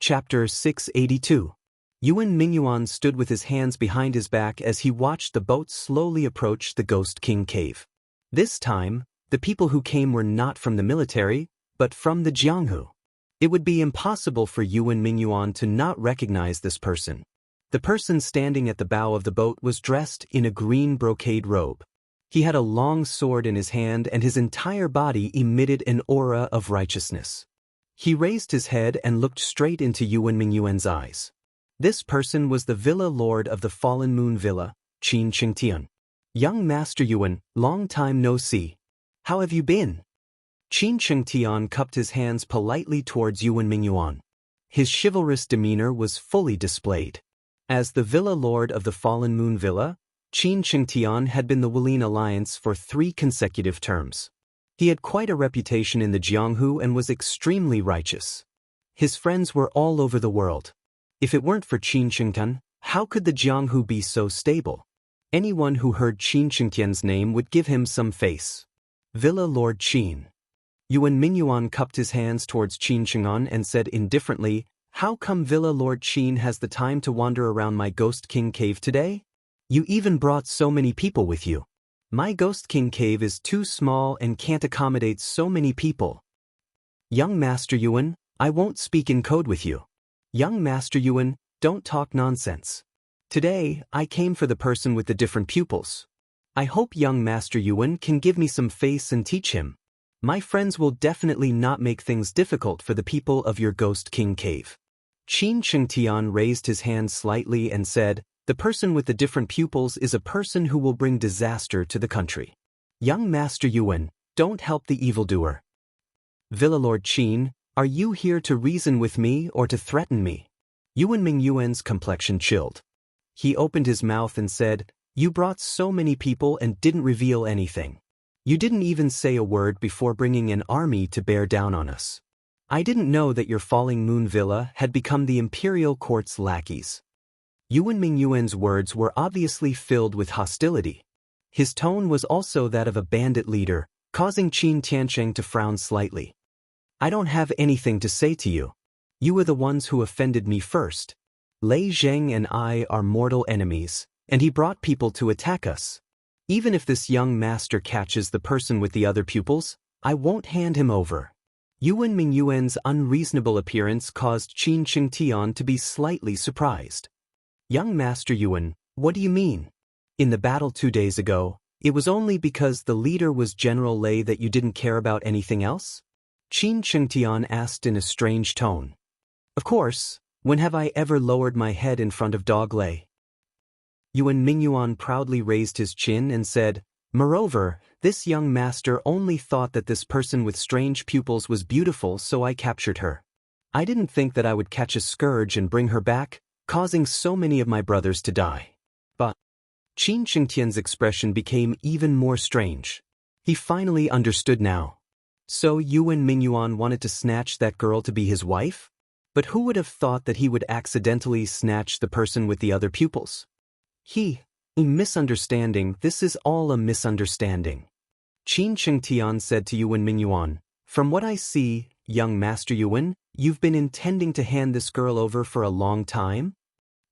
Chapter 682. Yuan Mingyuan stood with his hands behind his back as he watched the boat slowly approach the Ghost King cave. This time, the people who came were not from the military, but from the Jianghu. It would be impossible for Yuan Mingyuan to not recognize this person. The person standing at the bow of the boat was dressed in a green brocade robe. He had a long sword in his hand and his entire body emitted an aura of righteousness. He raised his head and looked straight into Yuan Mingyuan's eyes. This person was the villa lord of the Fallen Moon Villa, Qin Qingtian. Young Master Yuan, long time no see. How have you been? Qin Qingtian cupped his hands politely towards Yuan Mingyuan. His chivalrous demeanor was fully displayed. As the villa lord of the Fallen Moon Villa, Qin Qingtian had been the Wulian alliance for 3 consecutive terms. He had quite a reputation in the Jianghu and was extremely righteous. His friends were all over the world. If it weren't for Qin Qingtian, how could the Jianghu be so stable? Anyone who heard Qin Qingtian's name would give him some face. Villa Lord Qin. Yuan Mingyuan cupped his hands towards Qin Qingtian and said indifferently, "How come Villa Lord Qin has the time to wander around my Ghost King cave today? You even brought so many people with you. My Ghost King cave is too small and can't accommodate so many people." Young Master Yuan, I won't speak in code with you. Young Master Yuan, don't talk nonsense. Today, I came for the person with the different pupils. I hope young Master Yuan can give me some face and teach him. My friends will definitely not make things difficult for the people of your Ghost King cave. Qin Qingtian raised his hand slightly and said, "The person with the different pupils is a person who will bring disaster to the country. Young Master Yuan, don't help the evildoer." Villa Lord Qin, are you here to reason with me or to threaten me? Yuan Mingyuan's complexion chilled. He opened his mouth and said, "You brought so many people and didn't reveal anything. You didn't even say a word before bringing an army to bear down on us. I didn't know that your Falling Moon Villa had become the imperial court's lackeys." Yuan Mingyuan's words were obviously filled with hostility. His tone was also that of a bandit leader, causing Qin Tiansheng to frown slightly. "I don't have anything to say to you. You were the ones who offended me first. Lei Zheng and I are mortal enemies, and he brought people to attack us. Even if this young master catches the person with the other pupils, I won't hand him over." Yuan Mingyuan's unreasonable appearance caused Qin Qingtian to be slightly surprised. "Young Master Yuan, what do you mean? In the battle 2 days ago, it was only because the leader was General Lei that you didn't care about anything else?" Qin Qingtian asked in a strange tone. "Of course, when have I ever lowered my head in front of Dog Lei?" Yuan Mingyuan proudly raised his chin and said, "Moreover, this young master only thought that this person with strange pupils was beautiful, so I captured her. I didn't think that I would catch a scourge and bring her back, causing so many of my brothers to die." But Qin Qingtian's expression became even more strange. He finally understood now. So Yuan Mingyuan wanted to snatch that girl to be his wife? But who would have thought that he would accidentally snatch the person with the other pupils? A misunderstanding, this is all a misunderstanding. Qin Qingtian said to Yuan Mingyuan, "From what I see, young Master Yuan, you've been intending to hand this girl over for a long time?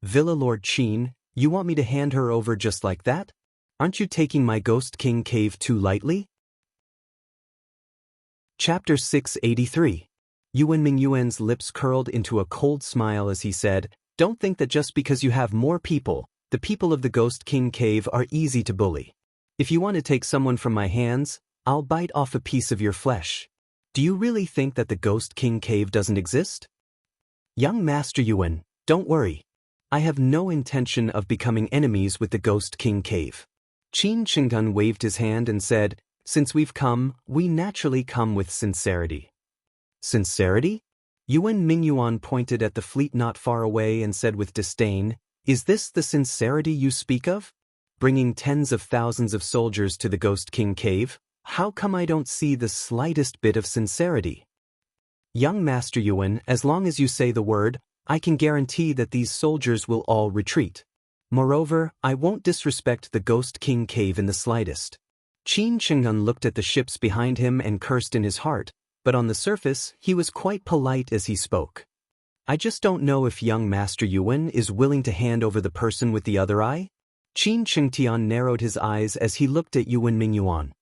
Villa Lord Qin, you want me to hand her over just like that? Aren't you taking my Ghost King cave too lightly?" Chapter 683. Yuan Mingyuan's lips curled into a cold smile as he said, "Don't think that just because you have more people, the people of the Ghost King cave are easy to bully. If you want to take someone from my hands, I'll bite off a piece of your flesh. Do you really think that the Ghost King cave doesn't exist?" Young Master Yuan, don't worry. I have no intention of becoming enemies with the Ghost King cave. Qin Qingtian waved his hand and said, "Since we've come, we naturally come with sincerity." Sincerity? Yuan Mingyuan pointed at the fleet not far away and said with disdain, "Is this the sincerity you speak of? Bringing tens of thousands of soldiers to the Ghost King cave? How come I don't see the slightest bit of sincerity?" Young Master Yuan, as long as you say the word, I can guarantee that these soldiers will all retreat. Moreover, I won't disrespect the Ghost King cave in the slightest. Qin Qingtian looked at the ships behind him and cursed in his heart, but on the surface, he was quite polite as he spoke. I just don't know if young Master Yuan is willing to hand over the person with the other eye? Qin Shengtian narrowed his eyes as he looked at Yuan Mingyuan.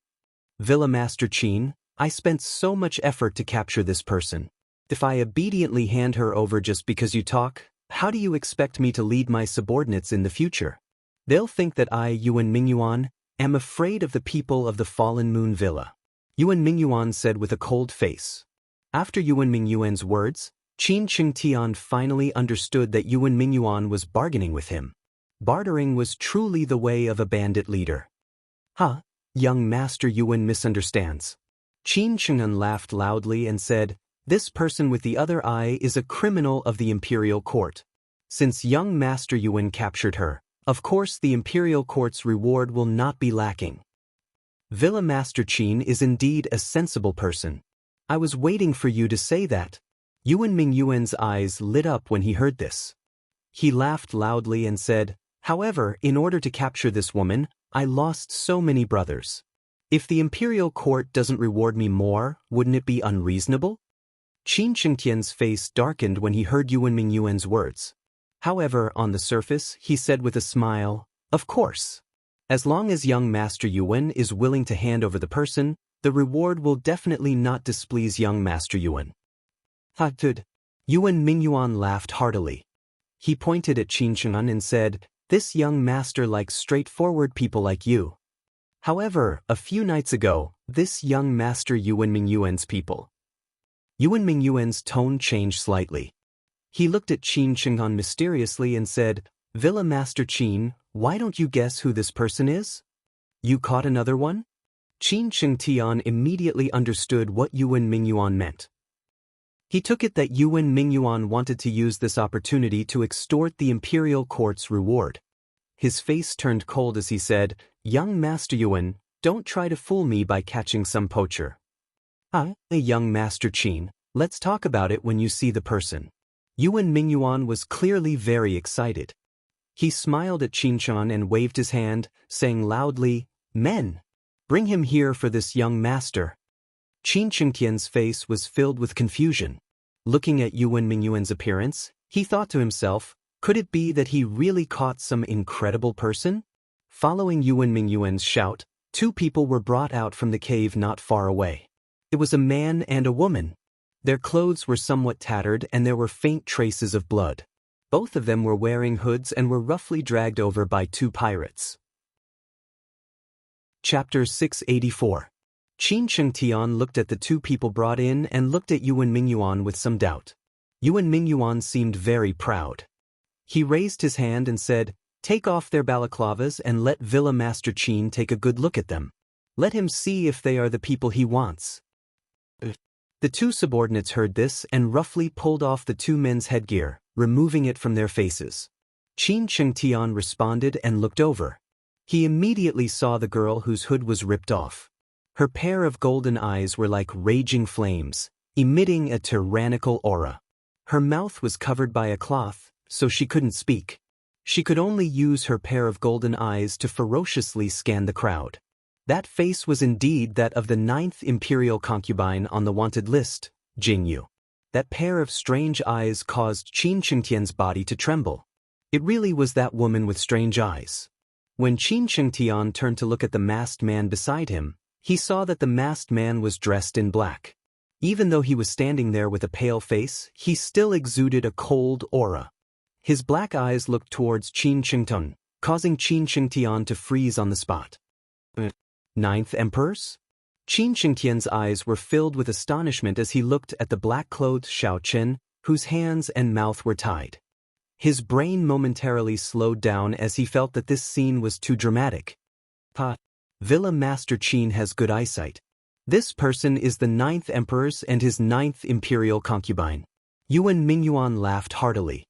Villa Master Qin, I spent so much effort to capture this person. If I obediently hand her over just because you talk, how do you expect me to lead my subordinates in the future? They'll think that I, Yuan Mingyuan, am afraid of the people of the Fallen Moon Villa. Yuan Mingyuan said with a cold face. After Yuan Mingyuan's words, Qin Shengtian finally understood that Yuan Mingyuan was bargaining with him. Bartering was truly the way of a bandit leader. Huh, young Master Yuan misunderstands. Qin Shengtian laughed loudly and said, this person with the other eye is a criminal of the Imperial Court. Since young Master Yuan captured her, of course the Imperial Court's reward will not be lacking. Villa Master Qin is indeed a sensible person. I was waiting for you to say that. Yuan Mingyuan's eyes lit up when he heard this. He laughed loudly and said, however, in order to capture this woman, I lost so many brothers. If the Imperial Court doesn't reward me more, wouldn't it be unreasonable? Qin Shengtian's face darkened when he heard Yuan Mingyuan's words. However, on the surface, he said with a smile, of course. As long as young Master Yuan is willing to hand over the person, the reward will definitely not displease young Master Yuan. Good. Yuan Mingyuan laughed heartily. He pointed at Qin Shengtian and said, this young master likes straightforward people like you. However, a few nights ago, this young Master Yuan Mingyuan's people. Yuan Mingyuan's tone changed slightly. He looked at Qin Shengtian mysteriously and said, Villa Master Qin, why don't you guess who this person is? You caught another one? Qin Shengtian immediately understood what Yuan Mingyuan meant. He took it that Yuan Mingyuan wanted to use this opportunity to extort the Imperial Court's reward. His face turned cold as he said, young Master Yuan, don't try to fool me by catching some poacher. Young Master Qin, let's talk about it when you see the person. Yuan Mingyuan was clearly very excited. He smiled at Qin Shengtian and waved his hand, saying loudly, men, bring him here for this young master. Qin Shengtian's face was filled with confusion. Looking at Yuan Mingyuan's appearance, he thought to himself, could it be that he really caught some incredible person? Following Yuan Mingyuan's shout, two people were brought out from the cave not far away. It was a man and a woman. Their clothes were somewhat tattered and there were faint traces of blood. Both of them were wearing hoods and were roughly dragged over by two pirates. Chapter 684. Qin Shengtian looked at the two people brought in and looked at Yuan Mingyuan with some doubt. Yuan Mingyuan seemed very proud. He raised his hand and said, take off their balaclavas and let Villa Master Qin take a good look at them. Let him see if they are the people he wants. The two subordinates heard this and roughly pulled off the two men's headgear, removing it from their faces. Qin Shengtian responded and looked over. He immediately saw the girl whose hood was ripped off. Her pair of golden eyes were like raging flames, emitting a tyrannical aura. Her mouth was covered by a cloth, so she couldn't speak. She could only use her pair of golden eyes to ferociously scan the crowd. That face was indeed that of the 9th Imperial concubine on the wanted list, Jingyu. That pair of strange eyes caused Qin Shengtian's body to tremble. It really was that woman with strange eyes. When Qin Shengtian turned to look at the masked man beside him, he saw that the masked man was dressed in black. Even though he was standing there with a pale face, he still exuded a cold aura. His black eyes looked towards Qin Shengtian, causing Qin Shengtian to freeze on the spot. 9th Emperors? Qin Shengtian's eyes were filled with astonishment as he looked at the black-clothed Xiao Chen, whose hands and mouth were tied. His brain momentarily slowed down as he felt that this scene was too dramatic. Villa Master Qin has good eyesight. This person is the 9th Emperor's and his 9th Imperial concubine. Yuan Mingyuan laughed heartily.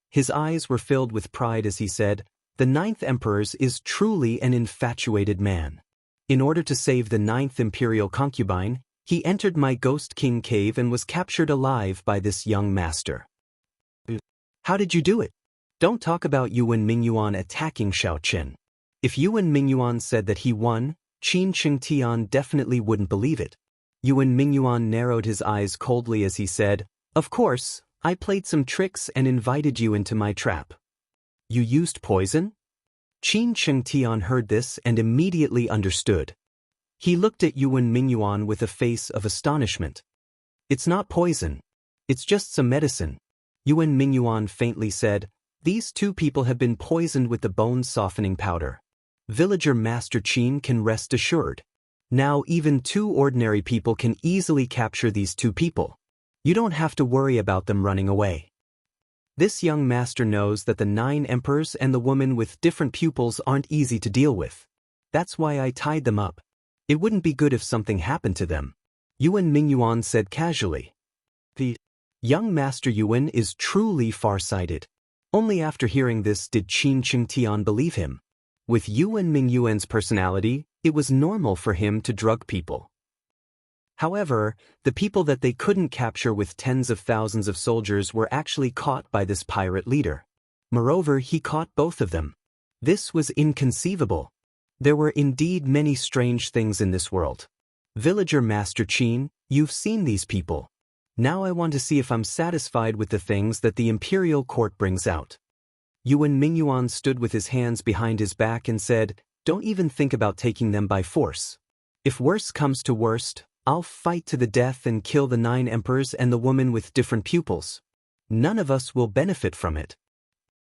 His eyes were filled with pride as he said, the 9th Emperor's is truly an infatuated man. In order to save the 9th Imperial concubine, he entered my Ghost King cave and was captured alive by this young master. How did you do it? Don't talk about Yuan Mingyuan attacking Xiao Chen. If Yuan Mingyuan said that he won, Qin Shengtian definitely wouldn't believe it. Yuan Mingyuan narrowed his eyes coldly as he said, of course, I played some tricks and invited you into my trap. You used poison? Qin Shengtian heard this and immediately understood. He looked at Yuan Mingyuan with a face of astonishment. It's not poison. It's just some medicine. Yuan Mingyuan faintly said, these two people have been poisoned with the bone-softening powder. Villager Master Qin can rest assured. Now even two ordinary people can easily capture these two people. You don't have to worry about them running away. This young master knows that the 9 emperors and the woman with different pupils aren't easy to deal with. That's why I tied them up. It wouldn't be good if something happened to them. Yuan Mingyuan said casually. The young master Yuan is truly far-sighted. Only after hearing this did Qin Shengtian believe him. With Yuan Mingyuan's personality, it was normal for him to drug people. However, the people that they couldn't capture with tens of thousands of soldiers were actually caught by this pirate leader. Moreover, he caught both of them. This was inconceivable. There were indeed many strange things in this world. Villager Master Qin, you've seen these people. Now I want to see if I'm satisfied with the things that the imperial court brings out. Yuan Mingyuan stood with his hands behind his back and said, don't even think about taking them by force. If worse comes to worst, I'll fight to the death and kill the 9 emperors and the woman with different pupils. None of us will benefit from it.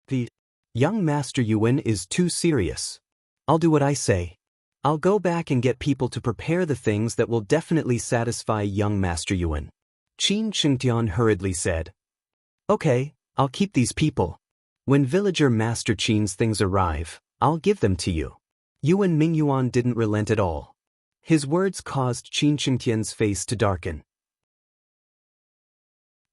The young Master Yuan is too serious. I'll do what I say. I'll go back and get people to prepare the things that will definitely satisfy young Master Yuan. Qin Shengtian hurriedly said. Okay, I'll keep these people. When Villager Master Qin's things arrive, I'll give them to you. Yuan Mingyuan didn't relent at all. His words caused Qin Shengtian's face to darken.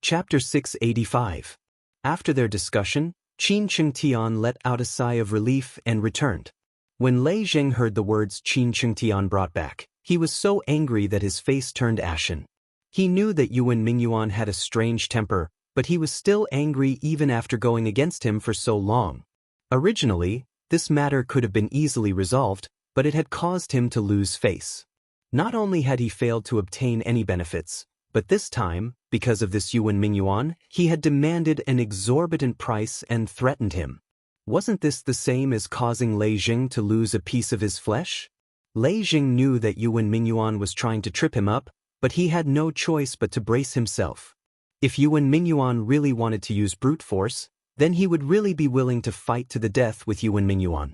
Chapter 685. After their discussion, Qin Shengtian let out a sigh of relief and returned. When Lei Zheng heard the words Qin Shengtian brought back, he was so angry that his face turned ashen. He knew that Yuan Mingyuan had a strange temper, but he was still angry even after going against him for so long. Originally, this matter could have been easily resolved, but it had caused him to lose face. Not only had he failed to obtain any benefits, but this time, because of this Yuan Mingyuan, he had demanded an exorbitant price and threatened him. Wasn't this the same as causing Lei Zheng to lose a piece of his flesh? Lei Zheng knew that Yuan Mingyuan was trying to trip him up, but he had no choice but to brace himself. If Yuan Mingyuan really wanted to use brute force, then he would really be willing to fight to the death with Yuan Mingyuan.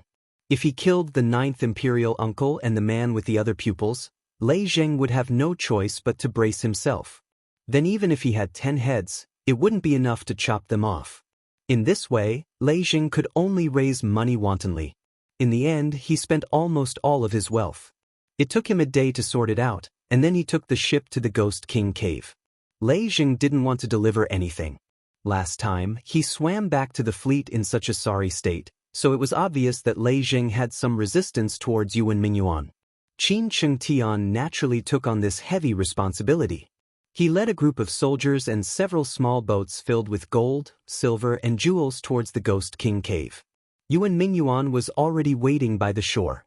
If he killed the 9th imperial uncle and the man with the other pupils, Lei Zheng would have no choice but to brace himself. Then even if he had 10 heads, it wouldn't be enough to chop them off. In this way, Lei Zheng could only raise money wantonly. In the end, he spent almost all of his wealth. It took him a day to sort it out, and then he took the ship to the Ghost King cave. Lei Zheng didn't want to deliver anything. Last time, he swam back to the fleet in such a sorry state, so it was obvious that Lei Zheng had some resistance towards Yuan Mingyuan. Qin Shengtian naturally took on this heavy responsibility. He led a group of soldiers and several small boats filled with gold, silver, and jewels towards the Ghost King cave. Yuan Mingyuan was already waiting by the shore.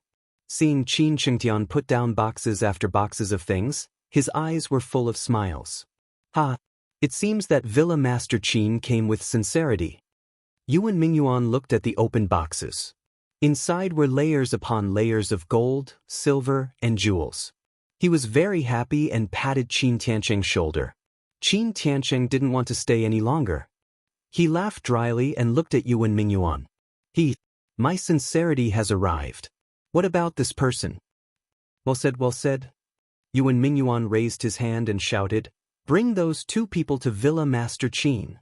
Seeing Qin Shengtian put down boxes after boxes of things, his eyes were full of smiles. Ha! It seems that Villa Master Qin came with sincerity. Yuan Mingyuan looked at the open boxes. Inside were layers upon layers of gold, silver, and jewels. He was very happy and patted Qin Tiancheng's shoulder. Qin Tiancheng didn't want to stay any longer. He laughed dryly and looked at Yuan Mingyuan. My sincerity has arrived. What about this person? Well said, well said. Yuan Mingyuan raised his hand and shouted, bring those two people to Villa Master Qin.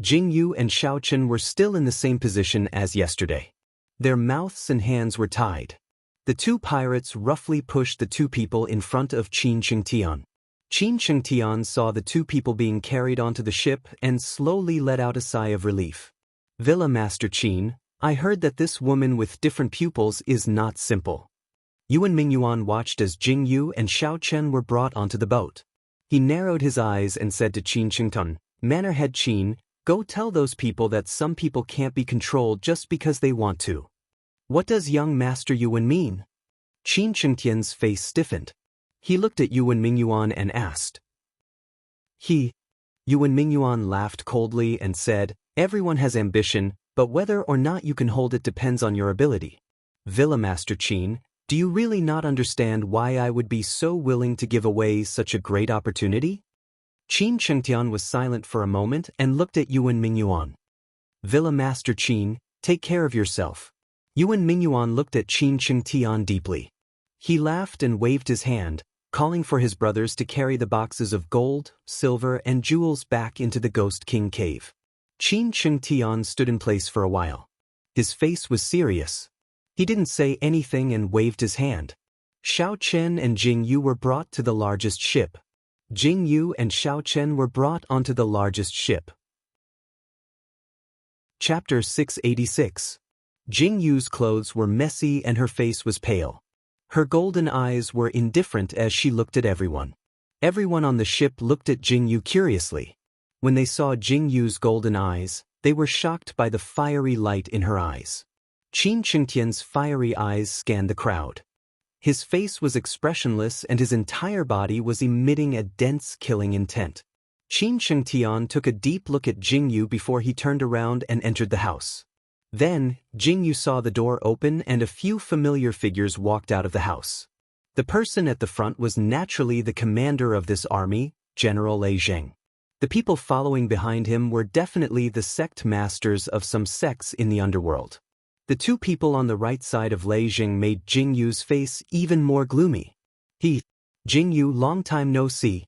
Jing Yu and Xiao Chen were still in the same position as yesterday. Their mouths and hands were tied. The two pirates roughly pushed the two people in front of Qin Shengtian. Qin Shengtian saw the two people being carried onto the ship and slowly let out a sigh of relief. Villa Master Qin, I heard that this woman with different pupils is not simple. Yuan Mingyuan watched as Jing Yu and Xiao Chen were brought onto the boat. He narrowed his eyes and said to Qin Shengtian, Manor-head Qin, go tell those people that some people can't be controlled just because they want to. What does young Master Yuan mean? Qin Shengtian's face stiffened. He looked at Yuan Mingyuan and asked. Yuan Mingyuan laughed coldly and said, "Everyone has ambition, but whether or not you can hold it depends on your ability. Villa Master Qin, do you really not understand why I would be so willing to give away such a great opportunity?" Qin Chengtian was silent for a moment and looked at Yuan Mingyuan. "Villa Master Qin, take care of yourself." Yuan Mingyuan looked at Qin Chengtian deeply. He laughed and waved his hand, calling for his brothers to carry the boxes of gold, silver, and jewels back into the Ghost King cave. Qin Chengtian stood in place for a while. His face was serious. He didn't say anything and waved his hand. Xiao Chen and Jing Yu were brought to the largest ship. Jing Yu and Xiao Chen were brought onto the largest ship. Chapter 686. Jing Yu's clothes were messy and her face was pale. Her golden eyes were indifferent as she looked at everyone. Everyone on the ship looked at Jing Yu curiously. When they saw Jing Yu's golden eyes, they were shocked by the fiery light in her eyes. Qin Chengtian's fiery eyes scanned the crowd. His face was expressionless and his entire body was emitting a dense killing intent. Qin Chengtian took a deep look at Jing Yu before he turned around and entered the house. Then, Jing Yu saw the door open and a few familiar figures walked out of the house. The person at the front was naturally the commander of this army, General Lei Zheng. The people following behind him were definitely the sect masters of some sects in the underworld. The two people on the right side of Lei Zheng made Jing Yu's face even more gloomy. Jing Yu, long time no see.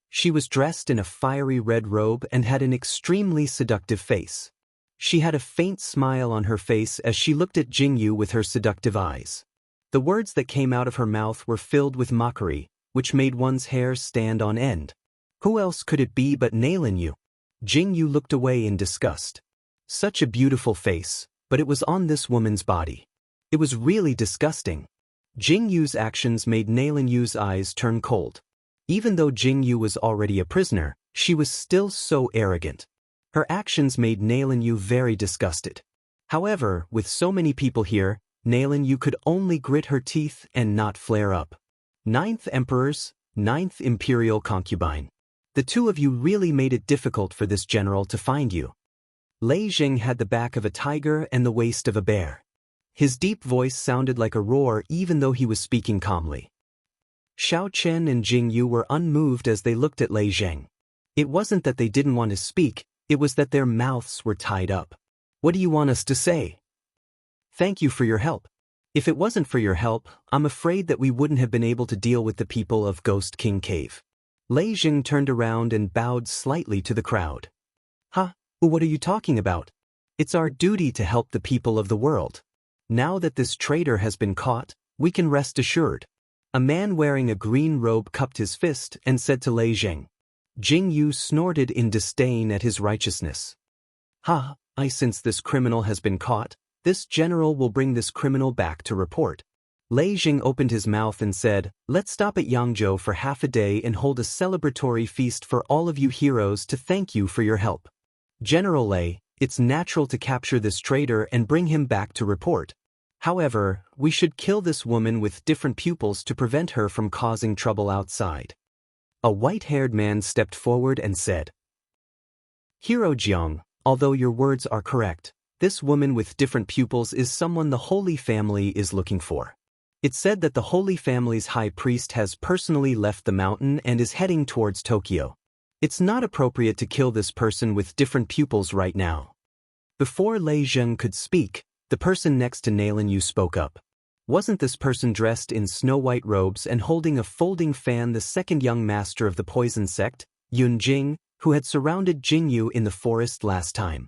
She was dressed in a fiery red robe and had an extremely seductive face. She had a faint smile on her face as she looked at Jing Yu with her seductive eyes. The words that came out of her mouth were filled with mockery, which made one's hair stand on end. Who else could it be but Nailin Yu? Jing Yu looked away in disgust. Such a beautiful face, but it was on this woman's body. It was really disgusting. Jing Yu's actions made Nailin Yu's eyes turn cold. Even though Jing Yu was already a prisoner, she was still so arrogant. Her actions made Nailin Yu very disgusted. However, with so many people here, Nailin Yu could only grit her teeth and not flare up. 9th Emperors, 9th Imperial Concubine. The two of you really made it difficult for this general to find you. Lei Zheng had the back of a tiger and the waist of a bear. His deep voice sounded like a roar even though he was speaking calmly. Xiao Chen and Jing Yu were unmoved as they looked at Lei Zheng. It wasn't that they didn't want to speak, it was that their mouths were tied up. "What do you want us to say?" "Thank you for your help. If it wasn't for your help, I'm afraid that we wouldn't have been able to deal with the people of Ghost King Cave." Lei Zheng turned around and bowed slightly to the crowd. What are you talking about? It's our duty to help the people of the world. Now that this traitor has been caught, we can rest assured. A man wearing a green robe cupped his fist and said to Lei Zheng. Jing Yu snorted in disdain at his righteousness. Since this criminal has been caught, this general will bring this criminal back to report. Lei Zheng opened his mouth and said, "Let's stop at Yangzhou for half a day and hold a celebratory feast for all of you heroes to thank you for your help. General Lei, it's natural to capture this traitor and bring him back to report. However, we should kill this woman with different pupils to prevent her from causing trouble outside." A white-haired man stepped forward and said, "Hero Jiang, although your words are correct, this woman with different pupils is someone the Holy Family is looking for. It's said that the Holy Family's high priest has personally left the mountain and is heading towards Tokyo. It's not appropriate to kill this person with different pupils right now." Before Lei Zheng could speak, the person next to Nailin Yu spoke up. Wasn't this person dressed in snow-white robes and holding a folding fan the second young master of the poison sect, Yun Jing, who had surrounded Jing Yu in the forest last time?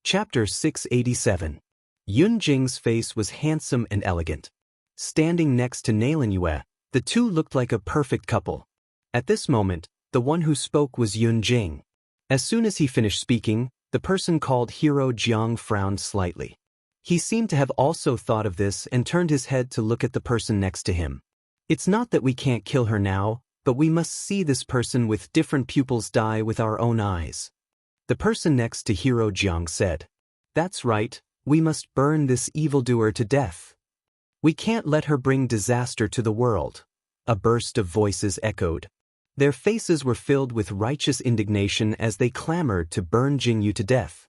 Chapter 687. Yun Jing's face was handsome and elegant. Standing next to Nailin Yue, the two looked like a perfect couple. At this moment, the one who spoke was Yun Jing. As soon as he finished speaking, the person called Hero Jiang frowned slightly. He seemed to have also thought of this and turned his head to look at the person next to him. "It's not that we can't kill her now, but we must see this person with different pupils die with our own eyes." The person next to Hero Jiang said, "That's right, we must burn this evildoer to death. We can't let her bring disaster to the world." A burst of voices echoed. Their faces were filled with righteous indignation as they clamored to burn Jingyu to death.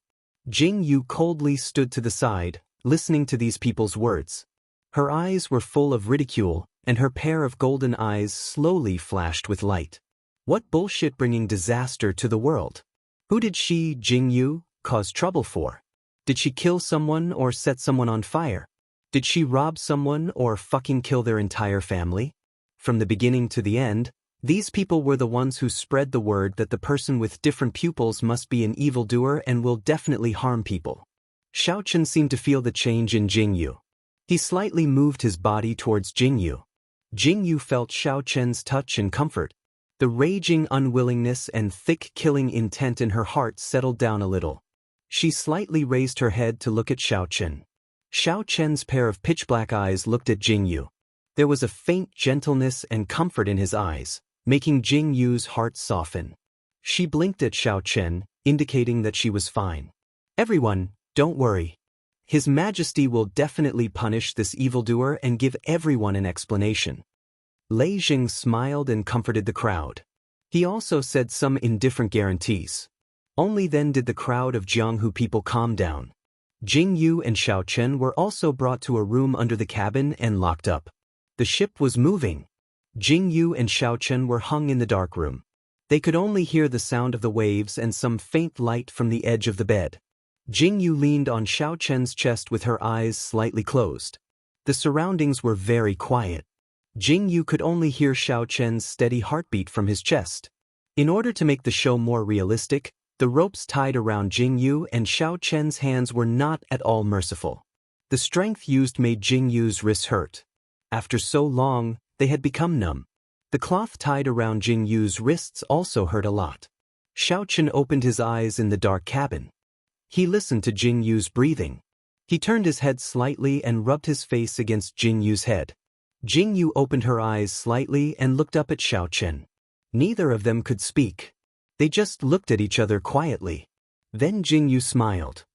Jingyu coldly stood to the side, listening to these people's words. Her eyes were full of ridicule, and her pair of golden eyes slowly flashed with light. What bullshit, bringing disaster to the world? Who did she, Jingyu, cause trouble for? Did she kill someone or set someone on fire? Did she rob someone or fucking kill their entire family? From the beginning to the end, these people were the ones who spread the word that the person with different pupils must be an evildoer and will definitely harm people. Xiaochen seemed to feel the change in Jingyu. He slightly moved his body towards Jingyu. Jingyu felt Xiaochen's touch and comfort. The raging unwillingness and thick killing intent in her heart settled down a little. She slightly raised her head to look at Xiaochen. Xiaochen's pair of pitch-black eyes looked at Jingyu. There was a faint gentleness and comfort in his eyes, making Jingyu's heart soften. She blinked at Xiaochen, indicating that she was fine. Everyone, don't worry. His Majesty will definitely punish this evildoer and give everyone an explanation. Lei Jing smiled and comforted the crowd. He also said some indifferent guarantees. Only then did the crowd of Jianghu people calm down. Jingyu and Xiaochen were also brought to a room under the cabin and locked up. The ship was moving. Jingyu and Xiaochen were hung in the dark room. They could only hear the sound of the waves and some faint light from the edge of the bed. Jingyu leaned on Xiaochen's chest with her eyes slightly closed. The surroundings were very quiet. Jingyu could only hear Xiaochen's steady heartbeat from his chest. In order to make the show more realistic, the ropes tied around Jingyu and Xiaochen's hands were not at all merciful. The strength used made Jingyu's wrists hurt. After so long, they had become numb. The cloth tied around Jingyu's wrists also hurt a lot. Xiaochen opened his eyes in the dark cabin. He listened to Jingyu's breathing. He turned his head slightly and rubbed his face against Jingyu's head. Jingyu opened her eyes slightly and looked up at Xiaochen. Neither of them could speak. They just looked at each other quietly. Then Jingyu smiled.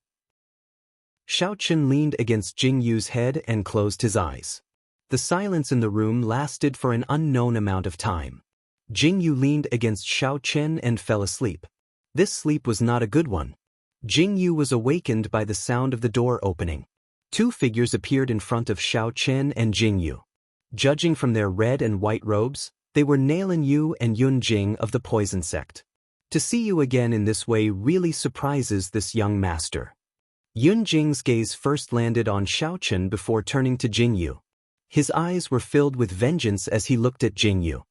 Xiaochen leaned against Jingyu's head and closed his eyes. The silence in the room lasted for an unknown amount of time. Jingyu leaned against Xiaochen and fell asleep. This sleep was not a good one. Jingyu was awakened by the sound of the door opening. Two figures appeared in front of Xiaochen and Jingyu. Judging from their red and white robes, they were Nailin Yu and Yun Jing of the Poison Sect. To see you again in this way really surprises this young master. Yun Jing's gaze first landed on Xiaochen before turning to Jingyu. His eyes were filled with vengeance as he looked at Jingyu.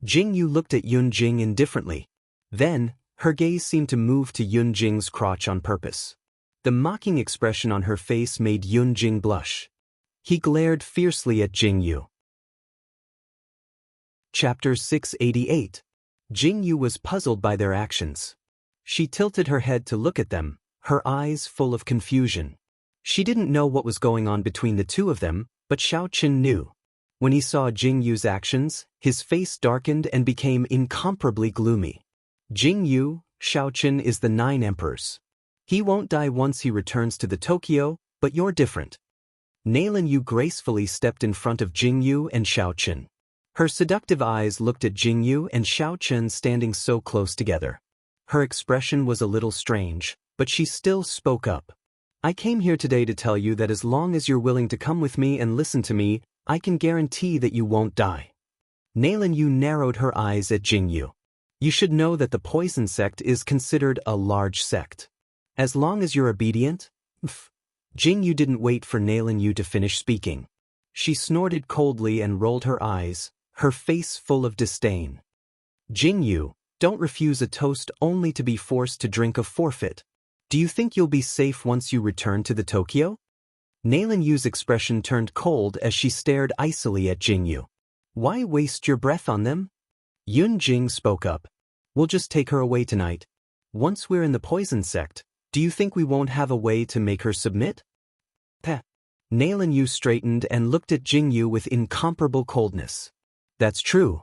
Jingyu looked at Yun Jing indifferently. Then, her gaze seemed to move to Yun Jing's crotch on purpose. The mocking expression on her face made Yun Jing blush. He glared fiercely at Jingyu. Chapter 688. Jingyu was puzzled by their actions. She tilted her head to look at them, her eyes full of confusion. She didn't know what was going on between the two of them, but Xiaochen knew. When he saw Jingyu's actions, his face darkened and became incomparably gloomy. Jingyu, Xiaochen is the 9 emperors. He won't die once he returns to the Tokyo, but you're different. Nailin Yu gracefully stepped in front of Jingyu and Xiaochen. Her seductive eyes looked at Jingyu and Xiaochen standing so close together. Her expression was a little strange, but she still spoke up. I came here today to tell you that as long as you're willing to come with me and listen to me, I can guarantee that you won't die. Nailin Yu narrowed her eyes at Jingyu. You should know that the Poison Sect is considered a large sect. As long as you're obedient. Jingyu didn't wait for Nailin Yu to finish speaking. She snorted coldly and rolled her eyes, her face full of disdain. Jingyu, don't refuse a toast only to be forced to drink a forfeit. Do you think you'll be safe once you return to the Tokyo? Nailin Yu's expression turned cold as she stared icily at Jingyu. Why waste your breath on them? Yun Jing spoke up. We'll just take her away tonight. Once we're in the Poison Sect, do you think we won't have a way to make her submit? Nailin Yu straightened and looked at Jingyu with incomparable coldness. That's true.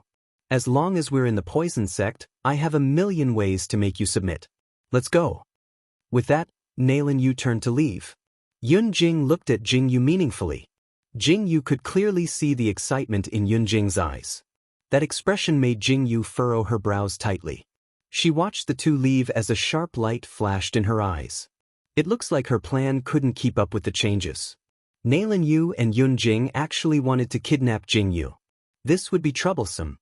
As long as we're in the Poison Sect, I have a million ways to make you submit. Let's go. With that, Nailin Yu turned to leave. Yun Jing looked at Jingyu meaningfully. Jingyu could clearly see the excitement in Yun Jing's eyes. That expression made Jingyu furrow her brows tightly. She watched the two leave as a sharp light flashed in her eyes. It looks like her plan couldn't keep up with the changes. Nailin Yu and Yun Jing actually wanted to kidnap Jingyu. This would be troublesome.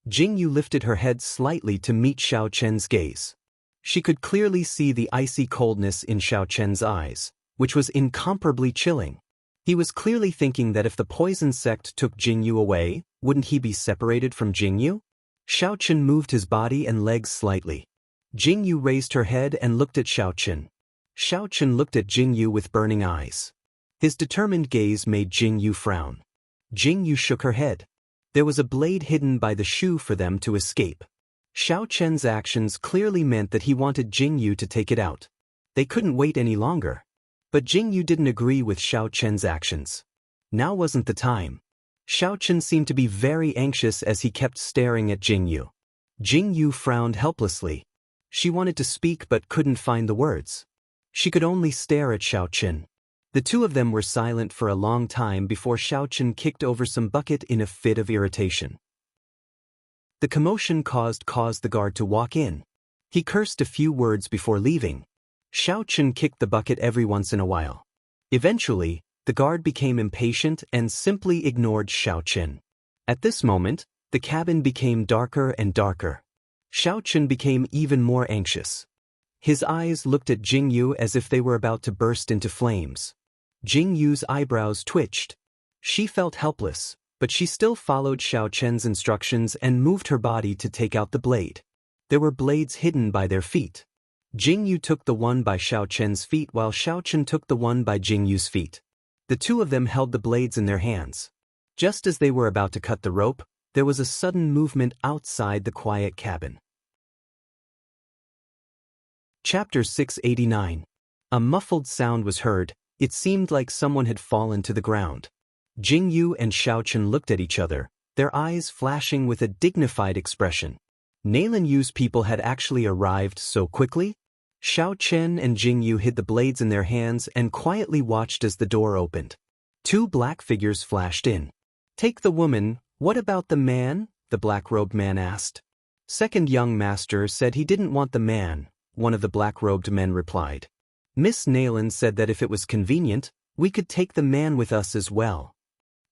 Jingyu lifted her head slightly to meet Xiao Chen's gaze. She could clearly see the icy coldness in Xiao Chen's eyes, which was incomparably chilling. He was clearly thinking that if the poison sect took Jingyu away, wouldn't he be separated from Jingyu? Xiao Chen moved his body and legs slightly. Jingyu raised her head and looked at Xiao Chen. Xiao Chen looked at Jingyu with burning eyes. His determined gaze made Jingyu frown. Jingyu shook her head. There was a blade hidden by the shoe for them to escape. Xiao Chen's actions clearly meant that he wanted Jingyu to take it out. They couldn't wait any longer. But Jingyu didn't agree with Xiao Chen's actions. Now wasn't the time. Xiao Chen seemed to be very anxious as he kept staring at Jingyu. Jingyu frowned helplessly. She wanted to speak but couldn't find the words. She could only stare at Xiao Chen. The two of them were silent for a long time before Xiao Chen kicked over some bucket in a fit of irritation. The commotion caused the guard to walk in. He cursed a few words before leaving. Xiao Chen kicked the bucket every once in a while. Eventually, the guard became impatient and simply ignored Xiao Chen. At this moment, the cabin became darker and darker. Xiao Chen became even more anxious. His eyes looked at Jingyu as if they were about to burst into flames. Jingyu's eyebrows twitched. She felt helpless, but she still followed Xiao Chen's instructions and moved her body to take out the blade. There were blades hidden by their feet. Jingyu took the one by Xiao Chen's feet while Xiao Chen took the one by Jingyu's feet. The two of them held the blades in their hands. Just as they were about to cut the rope, there was a sudden movement outside the quiet cabin. Chapter 689. A muffled sound was heard. It seemed like someone had fallen to the ground. Jingyu and Xiao Chen looked at each other, their eyes flashing with a dignified expression. Nailin Yu's people had actually arrived so quickly? Xiao Chen and Jingyu hid the blades in their hands and quietly watched as the door opened. Two black figures flashed in. "Take the woman, what about the man?" the black-robed man asked. "Second young master said he didn't want the man," one of the black-robed men replied. "Miss Nailin said that if it was convenient, we could take the man with us as well."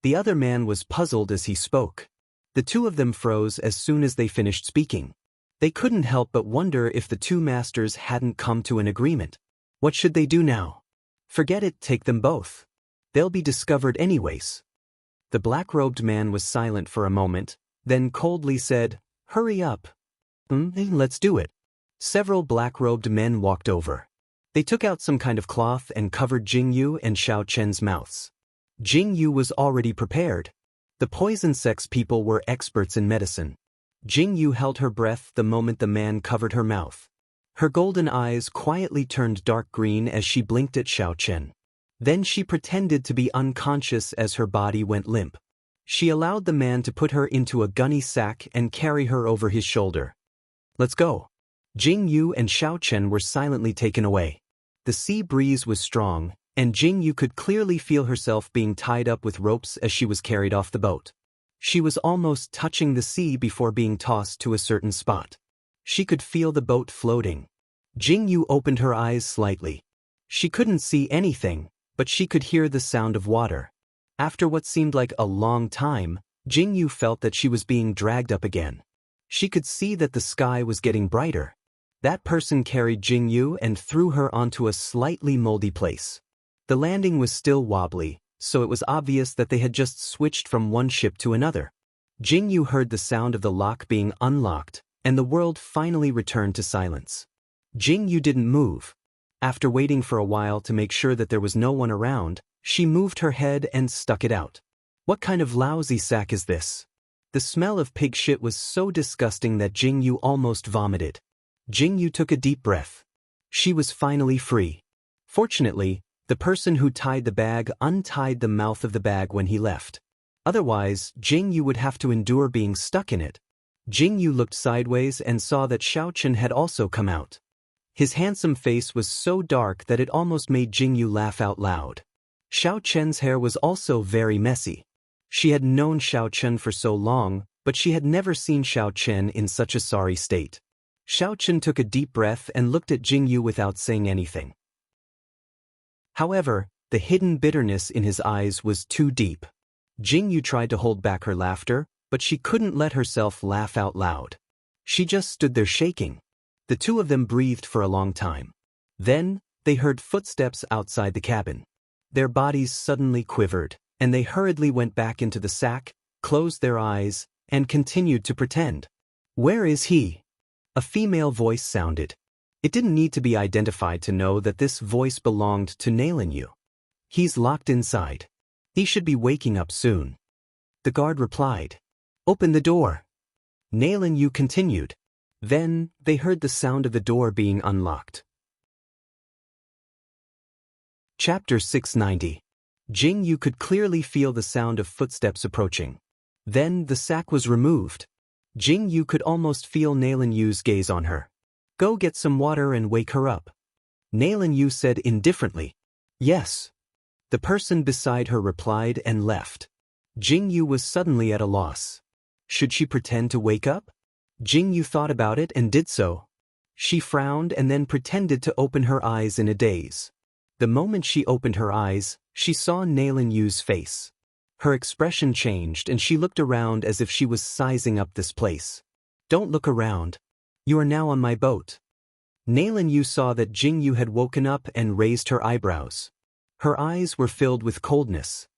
The other man was puzzled as he spoke. The two of them froze as soon as they finished speaking. They couldn't help but wonder if the two masters hadn't come to an agreement. What should they do now? Forget it, take them both. They'll be discovered anyways. The black-robed man was silent for a moment, then coldly said, "Hurry up. Let's do it." Several black-robed men walked over. They took out some kind of cloth and covered Jingyu and Xiao Chen's mouths. Jingyu was already prepared. The poison sex people were experts in medicine. Jingyu held her breath the moment the man covered her mouth. Her golden eyes quietly turned dark green as she blinked at Xiao Chen. Then she pretended to be unconscious as her body went limp. She allowed the man to put her into a gunny sack and carry her over his shoulder. "Let's go." Jingyu and Xiao Chen were silently taken away. The sea breeze was strong, and Jingyu could clearly feel herself being tied up with ropes as she was carried off the boat. She was almost touching the sea before being tossed to a certain spot. She could feel the boat floating. Jingyu opened her eyes slightly. She couldn't see anything, but she could hear the sound of water. After what seemed like a long time, Jingyu felt that she was being dragged up again. She could see that the sky was getting brighter. That person carried Jingyu and threw her onto a slightly moldy place. The landing was still wobbly, so it was obvious that they had just switched from one ship to another. Jingyu heard the sound of the lock being unlocked, and the world finally returned to silence. Jingyu didn't move. After waiting for a while to make sure that there was no one around, she moved her head and stuck it out. What kind of lousy sack is this? The smell of pig shit was so disgusting that Jingyu almost vomited. Jingyu took a deep breath. She was finally free. Fortunately, the person who tied the bag untied the mouth of the bag when he left. Otherwise, Jingyu would have to endure being stuck in it. Jingyu looked sideways and saw that Xiao Chen had also come out. His handsome face was so dark that it almost made Jingyu laugh out loud. Xiao Chen's hair was also very messy. She had known Xiao Chen for so long, but she had never seen Xiao Chen in such a sorry state. Xiao Chen took a deep breath and looked at Jingyu without saying anything. However, the hidden bitterness in his eyes was too deep. Jingyu tried to hold back her laughter, but she couldn't let herself laugh out loud. She just stood there shaking. The two of them breathed for a long time. Then, they heard footsteps outside the cabin. Their bodies suddenly quivered, and they hurriedly went back into the sack, closed their eyes, and continued to pretend. "Where is he?" A female voice sounded. It didn't need to be identified to know that this voice belonged to Nailinyu. "He's locked inside. He should be waking up soon." The guard replied. "Open the door." Nailinyu continued. Then, they heard the sound of the door being unlocked. Chapter 690. Jingyu could clearly feel the sound of footsteps approaching. Then, the sack was removed. Jingyu could almost feel Nailinyu's gaze on her. "Go get some water and wake her up." Nailinyu said indifferently. "Yes." The person beside her replied and left. Jingyu was suddenly at a loss. Should she pretend to wake up? Jingyu thought about it and did so. She frowned and then pretended to open her eyes in a daze. The moment she opened her eyes, she saw Nailinyu's face. Her expression changed and she looked around as if she was sizing up this place. "Don't look around. You are now on my boat." Nailinyu saw that Jingyu had woken up and raised her eyebrows. Her eyes were filled with coldness.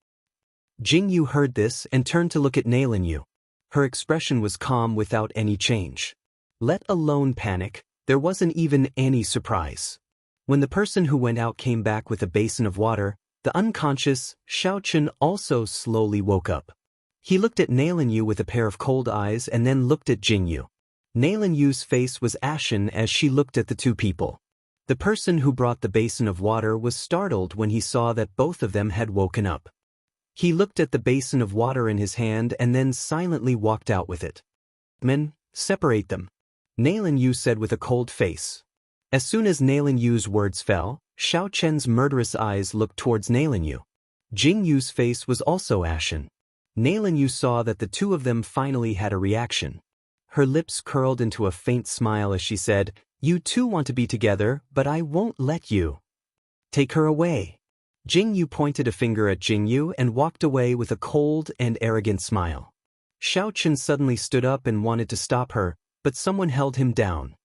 Jingyu heard this and turned to look at Nailinyu. Her expression was calm without any change. Let alone panic, there wasn't even any surprise. When the person who went out came back with a basin of water, the unconscious Xiao Chen also slowly woke up. He looked at Nailinyu with a pair of cold eyes and then looked at Jingyu. Nailinyu's face was ashen as she looked at the two people. The person who brought the basin of water was startled when he saw that both of them had woken up. He looked at the basin of water in his hand and then silently walked out with it. "Men, separate them," Nailinyu said with a cold face. As soon as Nailinyu's words fell, Xiao Chen's murderous eyes looked towards Nailinyu. Jingyu's face was also ashen. Nailinyu saw that the two of them finally had a reaction. Her lips curled into a faint smile as she said, "You two want to be together, but I won't let you. Take her away." Jingyu pointed a finger at Jingyu and walked away with a cold and arrogant smile. Xiao Chen suddenly stood up and wanted to stop her, but someone held him down.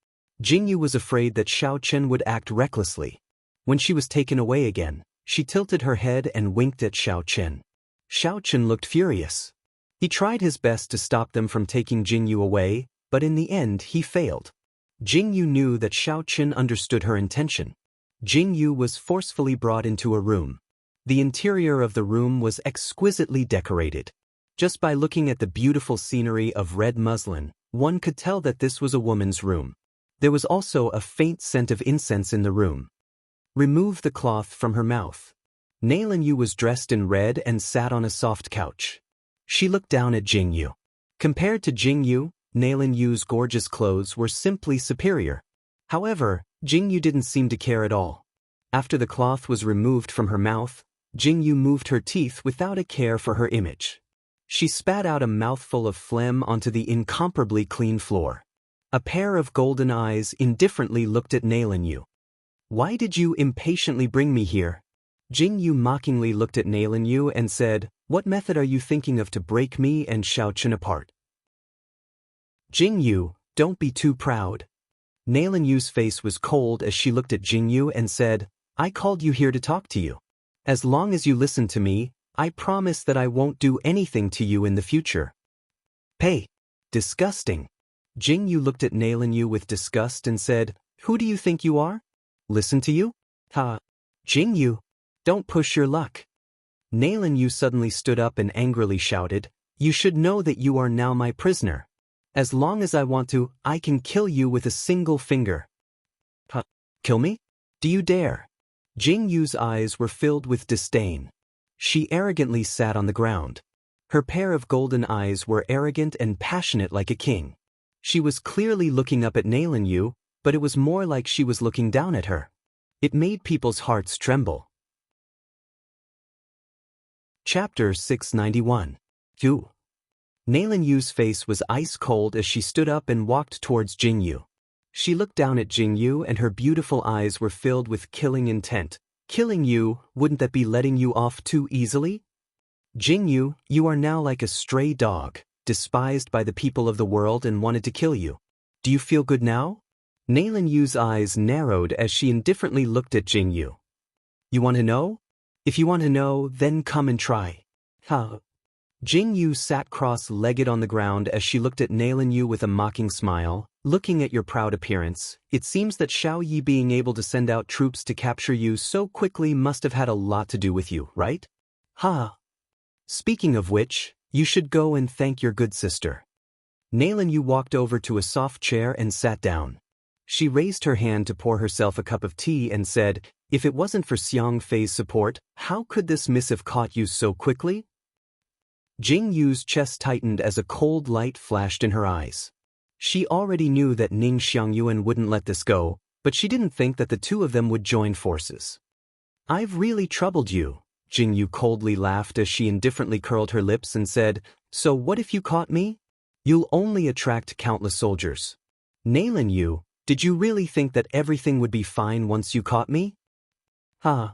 Jingyu was afraid that Xiao Chen would act recklessly. When she was taken away again, she tilted her head and winked at Xiao Chen. Xiao Chen looked furious. He tried his best to stop them from taking Jingyu away, but in the end he failed. Jingyu knew that Xiao Chen understood her intention. Jingyu was forcefully brought into a room. The interior of the room was exquisitely decorated. Just by looking at the beautiful scenery of red muslin, one could tell that this was a woman's room. There was also a faint scent of incense in the room. "Remove the cloth from her mouth." Nailinyu was dressed in red and sat on a soft couch. She looked down at Jingyu. Compared to Jingyu, Nailinyu's gorgeous clothes were simply superior. However, Jingyu didn't seem to care at all. After the cloth was removed from her mouth, Jingyu moved her teeth without a care for her image. She spat out a mouthful of phlegm onto the incomparably clean floor. A pair of golden eyes indifferently looked at Nailinyu. "Why did you impatiently bring me here?" Jingyu mockingly looked at Nailinyu and said, "What method are you thinking of to break me and Xiao Chen apart?" "Jingyu, don't be too proud." Nailinyu's face was cold as she looked at Jingyu and said, "I called you here to talk to you. As long as you listen to me, I promise that I won't do anything to you in the future." "Hey, disgusting." Jingyu looked at Nailinyu with disgust and said, "Who do you think you are? Listen to you? Ha! Jingyu, don't push your luck." Nailinyu suddenly stood up and angrily shouted, "You should know that you are now my prisoner. As long as I want to, I can kill you with a single finger." "Ha! Kill me? Do you dare?" Jingyu's eyes were filled with disdain. She arrogantly sat on the ground. Her pair of golden eyes were arrogant and passionate like a king. She was clearly looking up at Nailinyu, but it was more like she was looking down at her. It made people's hearts tremble. Chapter 691. 2. Nalan Yu's face was ice cold as she stood up and walked towards Jing Yu. She looked down at Jing Yu and her beautiful eyes were filled with killing intent. Killing you, wouldn't that be letting you off too easily? Jing Yu, you are now like a stray dog, despised by the people of the world and wanted to kill you. Do you feel good now? Nalan Yu's eyes narrowed as she indifferently looked at Jing Yu. You want to know? If you want to know, then come and try. Huh? Jing Yu sat cross-legged on the ground as she looked at Nalan Yu with a mocking smile. Looking at your proud appearance, it seems that Xiao Yi being able to send out troops to capture you so quickly must have had a lot to do with you, right? Ha! Speaking of which, you should go and thank your good sister. Nalan Yu walked over to a soft chair and sat down. She raised her hand to pour herself a cup of tea and said, if it wasn't for Xiang Fei's support, how could this missive caught you so quickly? Jing Yu's chest tightened as a cold light flashed in her eyes. She already knew that Ning Xiangyuan wouldn't let this go, but she didn't think that the two of them would join forces. I've really troubled you, Jing Yu coldly laughed as she indifferently curled her lips and said, so what if you caught me? You'll only attract countless soldiers. Nalan Yu, did you really think that everything would be fine once you caught me? Ha!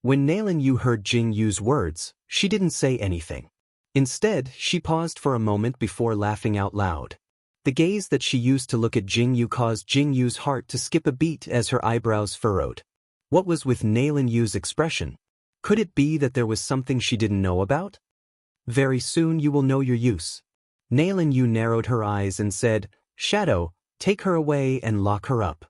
When Nalan Yu heard Jing Yu's words, she didn't say anything. Instead, she paused for a moment before laughing out loud. The gaze that she used to look at Jing Yu caused Jing Yu's heart to skip a beat as her eyebrows furrowed. What was with Nalan Yu's expression? Could it be that there was something she didn't know about? Very soon you will know your use. Nalan Yu narrowed her eyes and said, Shadow, take her away and lock her up.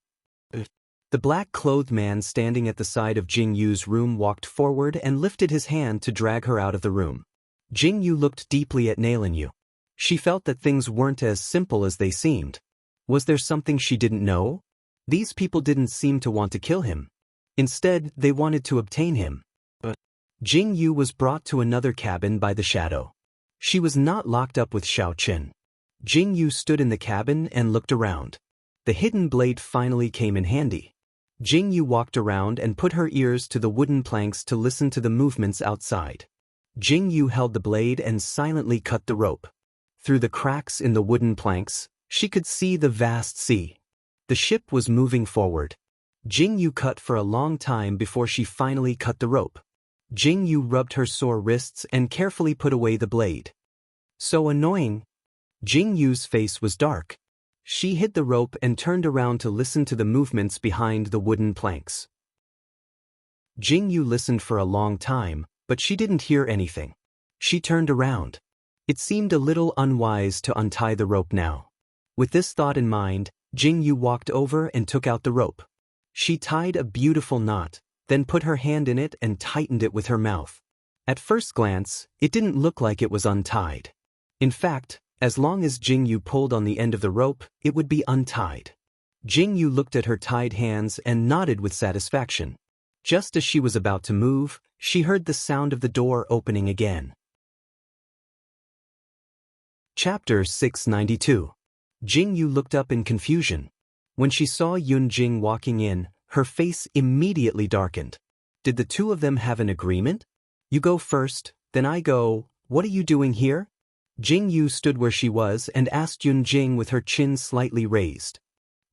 The black-clothed man standing at the side of Jing Yu's room walked forward and lifted his hand to drag her out of the room. Jing Yu looked deeply at Nalan Yu. She felt that things weren't as simple as they seemed. Was there something she didn't know? These people didn't seem to want to kill him. Instead, they wanted to obtain him. But Jing Yu was brought to another cabin by the shadow. She was not locked up with Xiao Chen. Jing Yu stood in the cabin and looked around. The hidden blade finally came in handy. Jing Yu walked around and put her ears to the wooden planks to listen to the movements outside. Jing Yu held the blade and silently cut the rope. Through the cracks in the wooden planks, she could see the vast sea. The ship was moving forward. Jing Yu cut for a long time before she finally cut the rope. Jing Yu rubbed her sore wrists and carefully put away the blade. So annoying. Jing Yu's face was dark. She hid the rope and turned around to listen to the movements behind the wooden planks. Jing Yu listened for a long time, but she didn't hear anything. She turned around. It seemed a little unwise to untie the rope now. With this thought in mind, Jing Yu walked over and took out the rope. She tied a beautiful knot, then put her hand in it and tightened it with her mouth. At first glance, it didn't look like it was untied. In fact, as long as Jing Yu pulled on the end of the rope, it would be untied. Jing Yu looked at her tied hands and nodded with satisfaction. Just as she was about to move, she heard the sound of the door opening again. Chapter 692. Jing Yu looked up in confusion. When she saw Yun Jing walking in, her face immediately darkened. Did the two of them have an agreement? You go first, then I go. What are you doing here? Jing Yu stood where she was and asked Yun Jing with her chin slightly raised.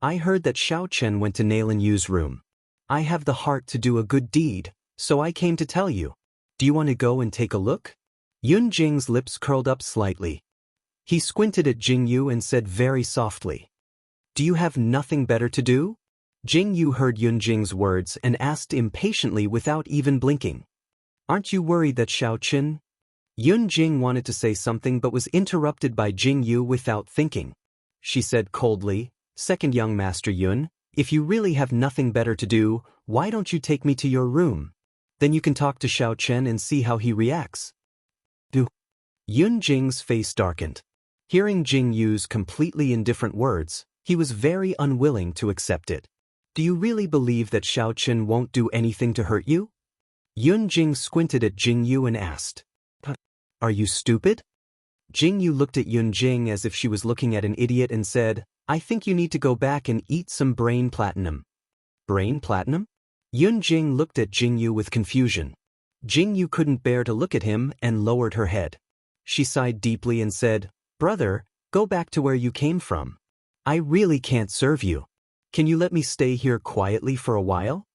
I heard that Xiao Chen went to Nalan Yu's room. I have the heart to do a good deed, so I came to tell you. Do you want to go and take a look? Yun Jing's lips curled up slightly. He squinted at Jing Yu and said very softly, Do you have nothing better to do? Jing Yu heard Yun Jing's words and asked impatiently without even blinking. Aren't you worried that Xiao Chen? Yun Jing wanted to say something but was interrupted by Jing Yu without thinking. She said coldly, Second young Master Yun, if you really have nothing better to do, why don't you take me to your room? Then you can talk to Xiao Chen and see how he reacts. Yun Jing's face darkened. Hearing Jing Yu's completely indifferent words, he was very unwilling to accept it. Do you really believe that Xiao Chen won't do anything to hurt you? Yun Jing squinted at Jing Yu and asked, Are you stupid? Jing Yu looked at Yun Jing as if she was looking at an idiot and said, I think you need to go back and eat some brain platinum. Brain platinum? Yun Jing looked at Jing Yu with confusion. Jing Yu couldn't bear to look at him and lowered her head. She sighed deeply and said, "Brother, go back to where you came from. I really can't serve you. Can you let me stay here quietly for a while?"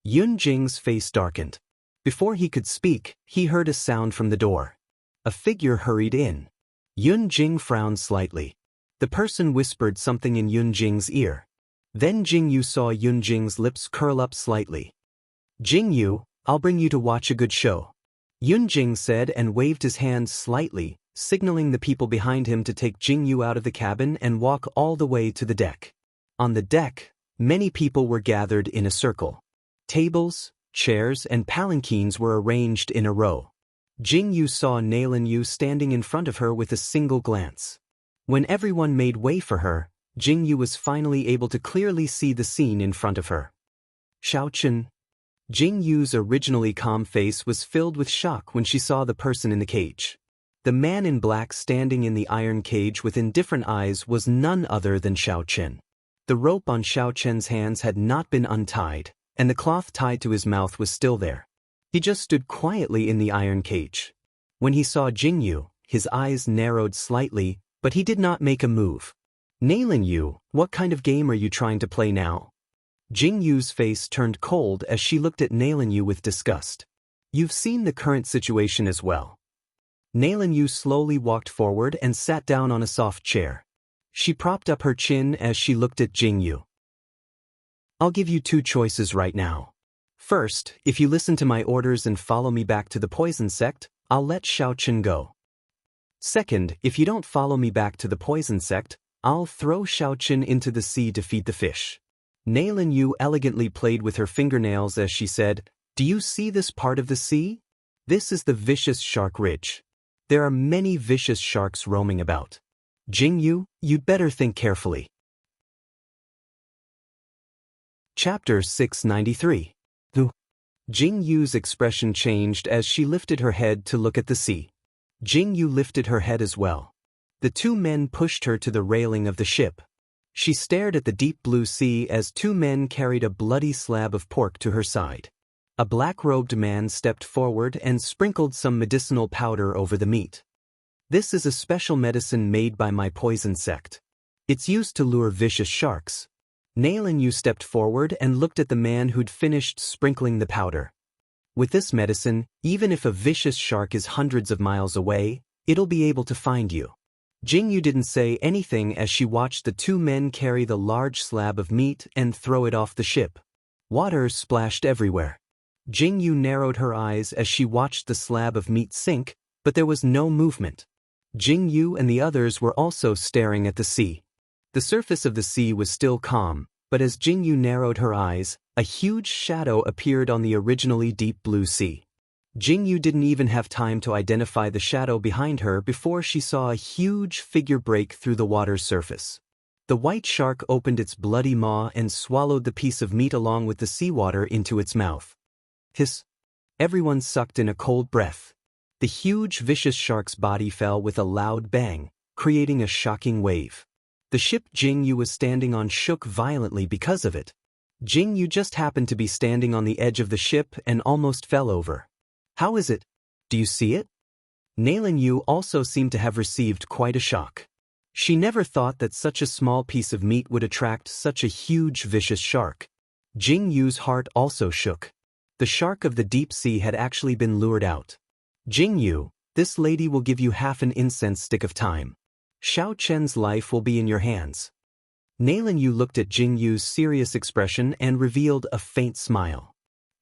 Yun Jing's face darkened. Before he could speak, he heard a sound from the door. A figure hurried in. Yun Jing frowned slightly. The person whispered something in Yun Jing's ear. Then Jingyu saw Yun Jing's lips curl up slightly. "Jingyu, I'll bring you to watch a good show," Yun Jing said and waved his hand slightly, signaling the people behind him to take Jingyu out of the cabin and walk all the way to the deck. On the deck, many people were gathered in a circle. Tables, chairs, and palanquins were arranged in a row. Jingyu saw Nailin Yu standing in front of her with a single glance. When everyone made way for her, Jingyu was finally able to clearly see the scene in front of her. Xiaochen. Jingyu's originally calm face was filled with shock when she saw the person in the cage. The man in black standing in the iron cage with indifferent eyes was none other than Xiaochen. The rope on Xiaochen's hands had not been untied, and the cloth tied to his mouth was still there. He just stood quietly in the iron cage. When he saw Jingyu, his eyes narrowed slightly, but he did not make a move. "Nailin Yu, what kind of game are you trying to play now?" Jingyu's face turned cold as she looked at Nailin Yu with disgust. "You've seen the current situation as well." Nailin Yu slowly walked forward and sat down on a soft chair. She propped up her chin as she looked at Jingyu. "I'll give you two choices right now. First, if you listen to my orders and follow me back to the poison sect, I'll let Xiaochen go. Second, if you don't follow me back to the poison sect, I'll throw Xiaochen into the sea to feed the fish." Nailin Yu elegantly played with her fingernails as she said, "Do you see this part of the sea? This is the vicious shark ridge. There are many vicious sharks roaming about. Jingyu, you'd better think carefully." Chapter 693. Jingyu's expression changed as she lifted her head to look at the sea. Jingyu lifted her head as well. The two men pushed her to the railing of the ship. She stared at the deep blue sea as two men carried a bloody slab of pork to her side. A black-robed man stepped forward and sprinkled some medicinal powder over the meat. "This is a special medicine made by my poison sect. It's used to lure vicious sharks." Nailin Yu stepped forward and looked at the man who'd finished sprinkling the powder. "With this medicine, even if a vicious shark is hundreds of miles away, it'll be able to find you." Jingyu didn't say anything as she watched the two men carry the large slab of meat and throw it off the ship. Water splashed everywhere. Jingyu narrowed her eyes as she watched the slab of meat sink, but there was no movement. Jingyu and the others were also staring at the sea. The surface of the sea was still calm, but as Jingyu narrowed her eyes, a huge shadow appeared on the originally deep blue sea. Jingyu didn't even have time to identify the shadow behind her before she saw a huge figure break through the water's surface. The white shark opened its bloody maw and swallowed the piece of meat along with the seawater into its mouth. Hiss! Everyone sucked in a cold breath. The huge vicious shark's body fell with a loud bang, creating a shocking wave. The ship Jingyu was standing on shook violently because of it. Jingyu just happened to be standing on the edge of the ship and almost fell over. "How is it? Do you see it?" Nailin Yu also seemed to have received quite a shock. She never thought that such a small piece of meat would attract such a huge vicious shark. Jingyu's heart also shook. The shark of the deep sea had actually been lured out. "Jingyu, this lady will give you half an incense stick of time. Xiaochen's life will be in your hands." Nailin Yu looked at Jingyu's serious expression and revealed a faint smile.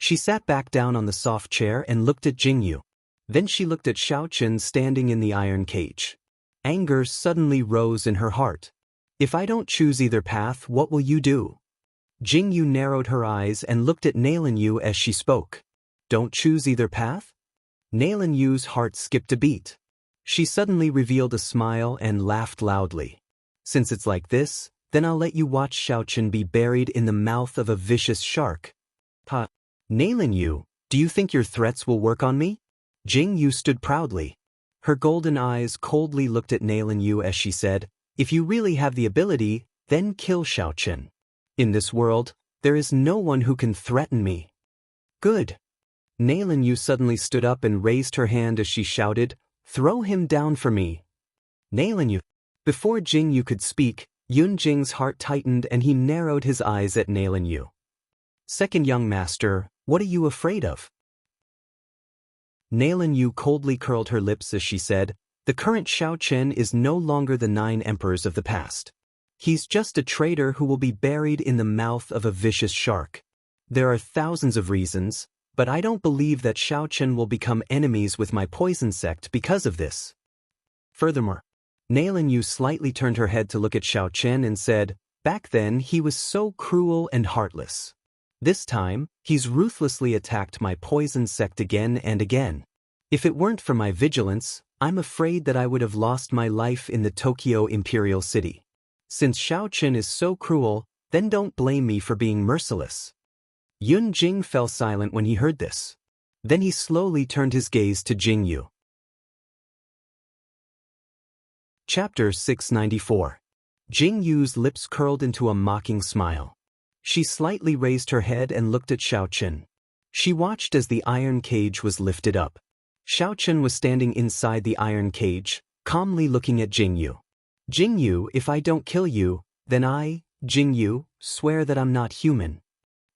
She sat back down on the soft chair and looked at Jingyu. Then she looked at Xiaochen standing in the iron cage. Anger suddenly rose in her heart. "If I don't choose either path, what will you do?" Jingyu narrowed her eyes and looked at Nailin Yu as she spoke. "Don't choose either path?" Nailin Yu's heart skipped a beat. She suddenly revealed a smile and laughed loudly. "Since it's like this, then I'll let you watch Xiaochen be buried in the mouth of a vicious shark." "Ha! Nailin Yu, do you think your threats will work on me?" Jingyu stood proudly. Her golden eyes coldly looked at Nailin Yu as she said, "If you really have the ability, then kill Xiaochen. In this world, there is no one who can threaten me." "Good." Nailin Yu suddenly stood up and raised her hand as she shouted, Throw him down for me. Nailing you. Before Jing Yu could speak, Yun Jing's heart tightened and he narrowed his eyes at Nailing Yu. Second young master, what are you afraid of? Nailing Yu coldly curled her lips as she said, the current Xiao Chen is no longer the 9 emperors of the past. He's just a traitor who will be buried in the mouth of a vicious shark. There are thousands of reasons, but I don't believe that Xiao Chen will become enemies with my poison sect because of this. Furthermore, Nailing Yu slightly turned her head to look at Xiao Chen and said, back then he was so cruel and heartless. This time, he's ruthlessly attacked my poison sect again and again. If it weren't for my vigilance, I'm afraid that I would have lost my life in the Tokyo Imperial City. Since Xiao Chen is so cruel, then don't blame me for being merciless. Yun Jing fell silent when he heard this. Then he slowly turned his gaze to Jing Yu. Chapter 694. Jing Yu's lips curled into a mocking smile. She slightly raised her head and looked at Xiao Chen. She watched as the iron cage was lifted up. Xiao Chen was standing inside the iron cage, calmly looking at Jing Yu. Jing Yu, if I don't kill you, then I, Jing Yu, swear that I'm not human.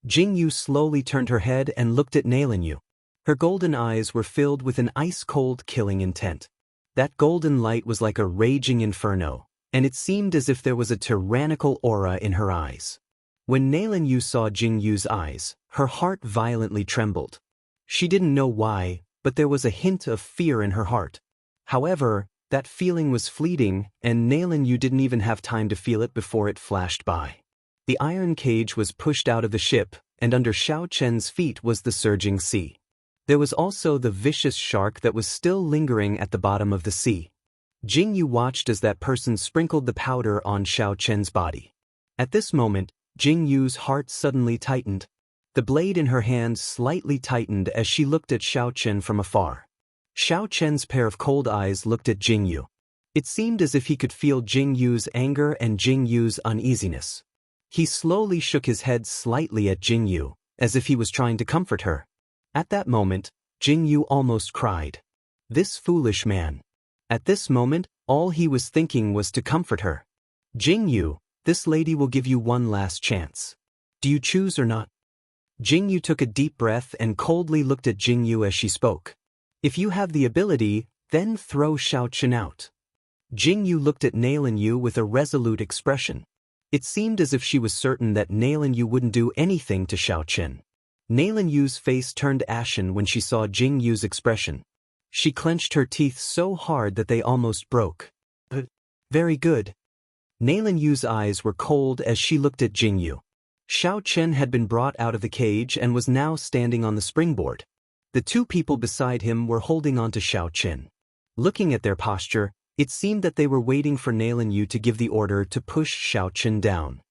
Jing Yu slowly turned her head and looked at Nailing Yu. Her golden eyes were filled with an ice-cold killing intent. That golden light was like a raging inferno, and it seemed as if there was a tyrannical aura in her eyes. When Nailing Yu saw Jing Yu's eyes, her heart violently trembled. She didn't know why, but there was a hint of fear in her heart. However, that feeling was fleeting, and Nailing Yu didn't even have time to feel it before it flashed by. The iron cage was pushed out of the ship, and under Xiao Chen's feet was the surging sea. There was also the vicious shark that was still lingering at the bottom of the sea. Jing Yu watched as that person sprinkled the powder on Xiao Chen's body. At this moment, Jing Yu's heart suddenly tightened. The blade in her hand slightly tightened as she looked at Xiao Chen from afar. Xiao Chen's pair of cold eyes looked at Jing Yu. It seemed as if he could feel Jing Yu's anger and Jing Yu's uneasiness. He slowly shook his head slightly at Jing Yu, as if he was trying to comfort her. At that moment, Jing Yu almost cried. This foolish man. At this moment, all he was thinking was to comfort her. Jing Yu, this lady will give you one last chance. Do you choose or not? Jing Yu took a deep breath and coldly looked at Jing Yu as she spoke. If you have the ability, then throw Xiao Chen out. Jing Yu looked at Nailing Yu with a resolute expression. It seemed as if she was certain that Nailing Yu wouldn't do anything to Xiao Chen. Nailing Yu's face turned ashen when she saw Jing Yu's expression. She clenched her teeth so hard that they almost broke. Very good. Nailing Yu's eyes were cold as she looked at Jing Yu. Xiao Chen had been brought out of the cage and was now standing on the springboard. The 2 people beside him were holding on to Xiao Chen. Looking at their posture, it seemed that they were waiting for Nailing Yu to give the order to push Xiao Chen down.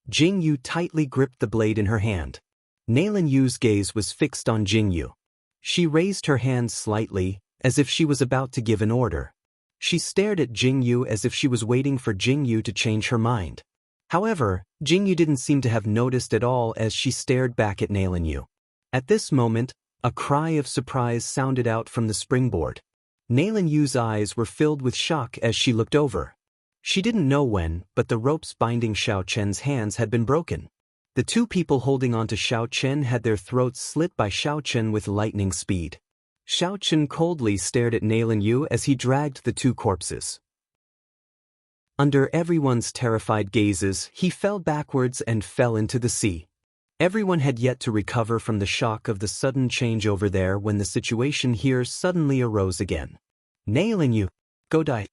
Jing Yu tightly gripped the blade in her hand. Nailing Yu's gaze was fixed on Jing Yu. She raised her hand slightly, as if she was about to give an order. She stared at Jing Yu as if she was waiting for Jing Yu to change her mind. However, Jing Yu didn't seem to have noticed at all as she stared back at Nailing Yu. At this moment, a cry of surprise sounded out from the springboard. Nailing Yu's eyes were filled with shock as she looked over. She didn't know when, but the ropes binding Xiao Chen's hands had been broken. The 2 people holding on to Xiao Chen had their throats slit by Xiao Chen with lightning speed. Xiao Chen coldly stared at Nailing Yu as he dragged the 2 corpses. Under everyone's terrified gazes, he fell backwards and fell into the sea. Everyone had yet to recover from the shock of the sudden change over there when the situation here suddenly arose again. Nailing Yu, go die.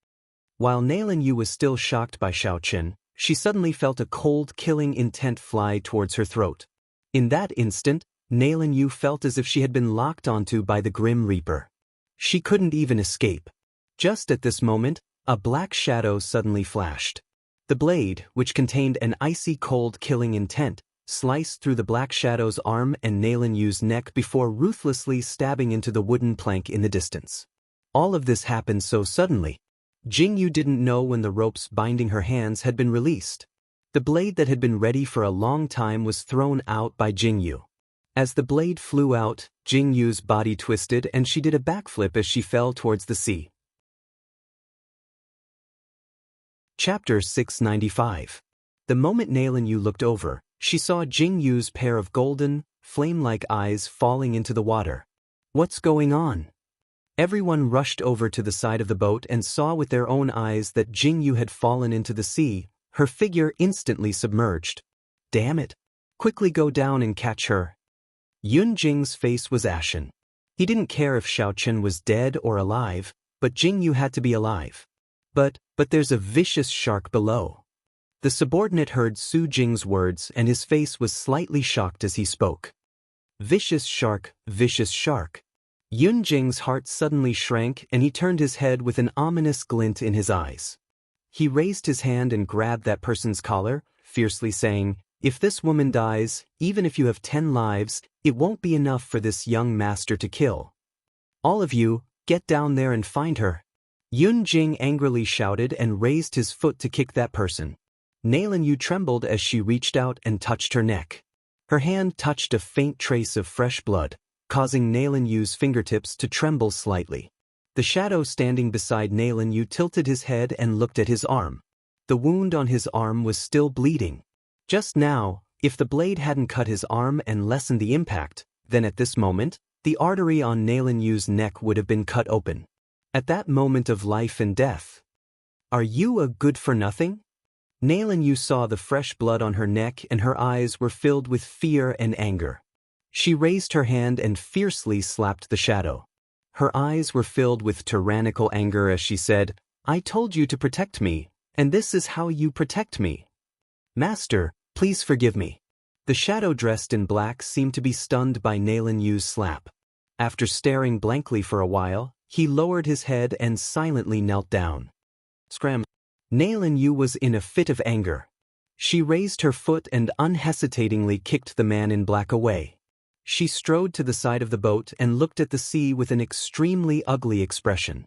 While Nailing Yu was still shocked by Xiao Chen, she suddenly felt a cold, killing intent fly towards her throat. In that instant, Nailing Yu felt as if she had been locked onto by the Grim Reaper. She couldn't even escape. Just at this moment, a black shadow suddenly flashed. The blade, which contained an icy cold killing intent, sliced through the black shadow's arm and Nailing Yu's neck before ruthlessly stabbing into the wooden plank in the distance. All of this happened so suddenly. Jing Yu didn't know when the ropes binding her hands had been released. The blade that had been ready for a long time was thrown out by Jing Yu. As the blade flew out, Jing Yu's body twisted and she did a backflip as she fell towards the sea. Chapter 695. The moment Nalan Yu looked over, she saw Jing Yu's pair of golden, flame-like eyes falling into the water. What's going on? Everyone rushed over to the side of the boat and saw with their own eyes that Jing Yu had fallen into the sea, her figure instantly submerged. Damn it! Quickly go down and catch her. Yun Jing's face was ashen. He didn't care if Xiao Chen was dead or alive, but Jing Yu had to be alive. But there's a vicious shark below. The subordinate heard Su Jing's words and his face was slightly shocked as he spoke. Vicious shark, vicious shark. Yun Jing's heart suddenly shrank and he turned his head with an ominous glint in his eyes. He raised his hand and grabbed that person's collar, fiercely saying, "If this woman dies, even if you have 10 lives, it won't be enough for this young master to kill. All of you, get down there and find her." Yun Jing angrily shouted and raised his foot to kick that person. Nalan Yu trembled as she reached out and touched her neck. Her hand touched a faint trace of fresh blood, causing Nalan Yu's fingertips to tremble slightly. The shadow standing beside Nalan Yu tilted his head and looked at his arm. The wound on his arm was still bleeding. Just now, if the blade hadn't cut his arm and lessened the impact, then at this moment, the artery on Nalan Yu's neck would have been cut open. At that moment of life and death. "Are you a good-for-nothing?" Nalan Yu saw the fresh blood on her neck and her eyes were filled with fear and anger. She raised her hand and fiercely slapped the shadow. Her eyes were filled with tyrannical anger as she said, "I told you to protect me, and this is how you protect me. Master, please forgive me." The shadow dressed in black seemed to be stunned by Nalan Yu's slap. After staring blankly for a while, he lowered his head and silently knelt down. Scram! Nalan Yu was in a fit of anger. She raised her foot and unhesitatingly kicked the man in black away. She strode to the side of the boat and looked at the sea with an extremely ugly expression.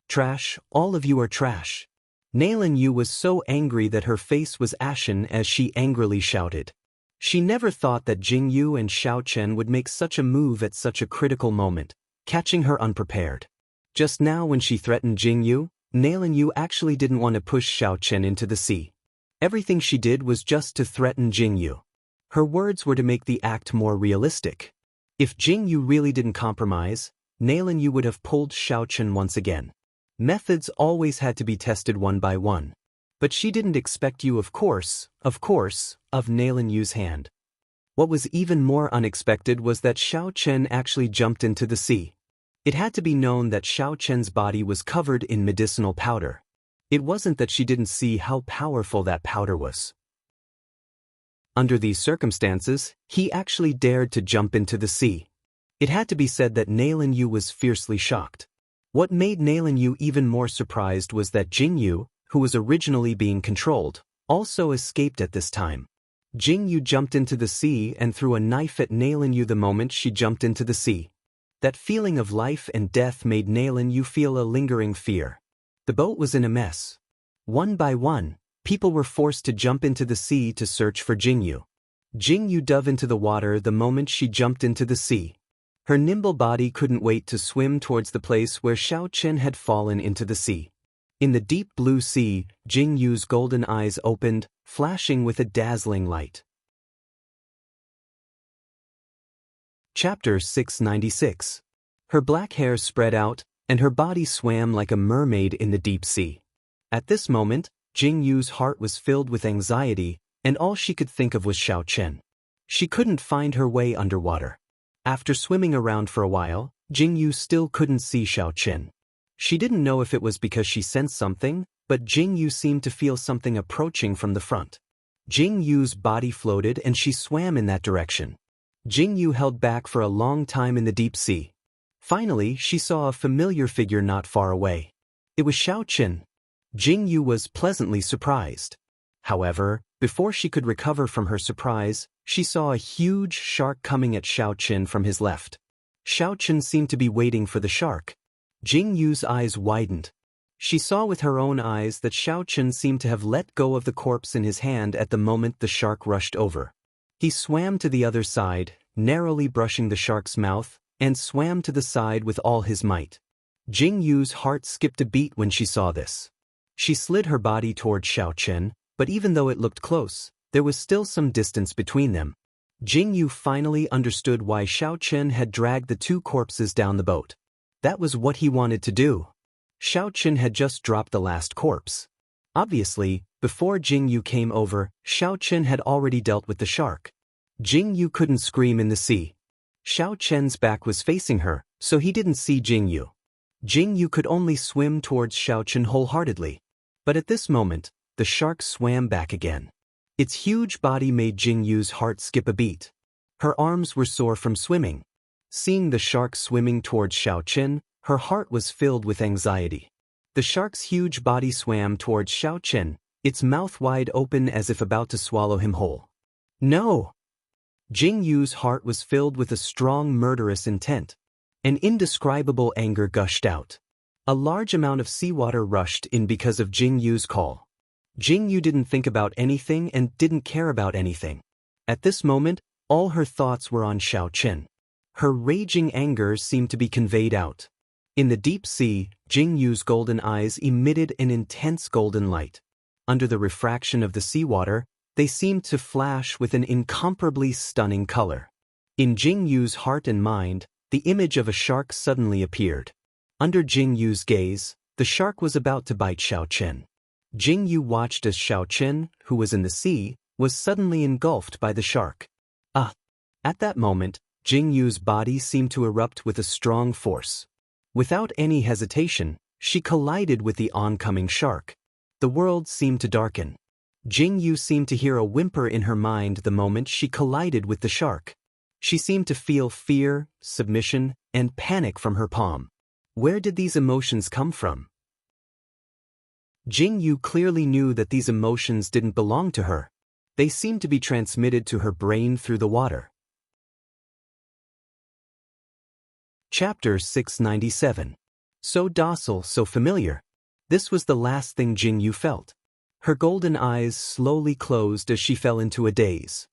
"Trash, all of you are trash." Nalan Yu was so angry that her face was ashen as she angrily shouted. She never thought that Jing Yu and Xiao Chen would make such a move at such a critical moment, catching her unprepared. Just now when she threatened Jing Yu, Nalan Yu actually didn't want to push Xiao Chen into the sea. Everything she did was just to threaten Jing Yu. Her words were to make the act more realistic. If Jing Yu really didn't compromise, Nalan Yu would have pulled Xiao Chen once again. Methods always had to be tested one by one. But she didn't expect you, of course, of Nalan Yu's hand. What was even more unexpected was that Xiao Chen actually jumped into the sea. It had to be known that Xiao Chen's body was covered in medicinal powder. It wasn't that she didn't see how powerful that powder was. Under these circumstances, he actually dared to jump into the sea. It had to be said that Nalan Yu was fiercely shocked. What made Nalan Yu even more surprised was that Jing Yu, who was originally being controlled, also escaped at this time. Jing Yu jumped into the sea and threw a knife at Nalan Yu the moment she jumped into the sea. That feeling of life and death made Nalan Yu feel a lingering fear. The boat was in a mess. One by one, people were forced to jump into the sea to search for Jing Yu. Jing Yu dove into the water the moment she jumped into the sea. Her nimble body couldn't wait to swim towards the place where Xiao Chen had fallen into the sea. In the deep blue sea, Jing Yu's golden eyes opened, flashing with a dazzling light. Chapter 696. Her black hair spread out, and her body swam like a mermaid in the deep sea. At this moment, Jing Yu's heart was filled with anxiety, and all she could think of was Xiao Chen. She couldn't find her way underwater. After swimming around for a while, Jing Yu still couldn't see Xiao Chen. She didn't know if it was because she sensed something, but Jing Yu seemed to feel something approaching from the front. Jing Yu's body floated and she swam in that direction. Jing Yu held back for a long time in the deep sea. Finally, she saw a familiar figure not far away. It was Xiao Chen. Jing Yu was pleasantly surprised. However, before she could recover from her surprise, she saw a huge shark coming at Xiao Chen from his left. Xiao Chen seemed to be waiting for the shark. Jing Yu's eyes widened. She saw with her own eyes that Xiao Chen seemed to have let go of the corpse in his hand at the moment the shark rushed over. He swam to the other side, narrowly brushing the shark's mouth, and swam to the side with all his might. Jing Yu's heart skipped a beat when she saw this. She slid her body toward Xiao Chen, but even though it looked close, there was still some distance between them. Jing Yu finally understood why Xiao Chen had dragged the two corpses down the boat. That was what he wanted to do. Xiao Chen had just dropped the last corpse. Obviously, before Jing Yu came over, Xiao Chen had already dealt with the shark. Jing Yu couldn't scream in the sea. Xiao Chen's back was facing her, so he didn't see Jing Yu. Jing Yu could only swim towards Xiao Chen wholeheartedly. But at this moment, the shark swam back again. Its huge body made Jing Yu's heart skip a beat. Her arms were sore from swimming. Seeing the shark swimming towards Xiao Chen, her heart was filled with anxiety. The shark's huge body swam towards Xiao Chen, its mouth wide open as if about to swallow him whole. No! Jing Yu's heart was filled with a strong murderous intent. An indescribable anger gushed out. A large amount of seawater rushed in because of Jing Yu's call. Jing Yu didn't think about anything and didn't care about anything. At this moment, all her thoughts were on Xiao Chen. Her raging anger seemed to be conveyed out. In the deep sea, Jing Yu's golden eyes emitted an intense golden light. Under the refraction of the seawater, they seemed to flash with an incomparably stunning color. In Jing Yu's heart and mind, the image of a shark suddenly appeared. Under Jing Yu's gaze, the shark was about to bite Xiao Chen. Jing Yu watched as Xiao Chen, who was in the sea, was suddenly engulfed by the shark. At that moment, Jing Yu's body seemed to erupt with a strong force. Without any hesitation, she collided with the oncoming shark. The world seemed to darken. Jing Yu seemed to hear a whimper in her mind the moment she collided with the shark. She seemed to feel fear, submission, and panic from her palm. Where did these emotions come from? Jing Yu clearly knew that these emotions didn't belong to her. They seemed to be transmitted to her brain through the water. Chapter 697. So docile, so familiar. This was the last thing Jing Yu felt. Her golden eyes slowly closed as she fell into a daze.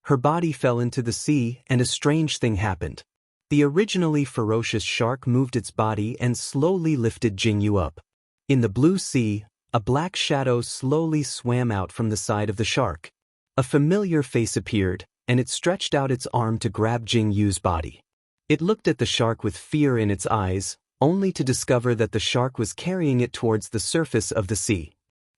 Her body fell into the sea and a strange thing happened. The originally ferocious shark moved its body and slowly lifted Jing Yu up. In the blue sea, a black shadow slowly swam out from the side of the shark. A familiar face appeared, and it stretched out its arm to grab Jing Yu's body. It looked at the shark with fear in its eyes, only to discover that the shark was carrying it towards the surface of the sea.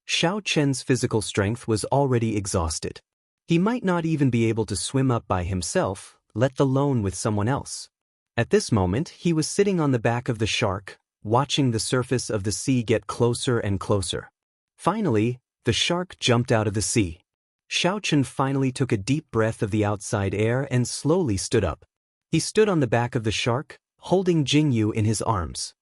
Xiao Chen's physical strength was already exhausted. He might not even be able to swim up by himself, let alone with someone else. At this moment, he was sitting on the back of the shark, watching the surface of the sea get closer and closer. Finally, the shark jumped out of the sea. Xiao Chen finally took a deep breath of the outside air and slowly stood up. He stood on the back of the shark, holding Jing Yu in his arms.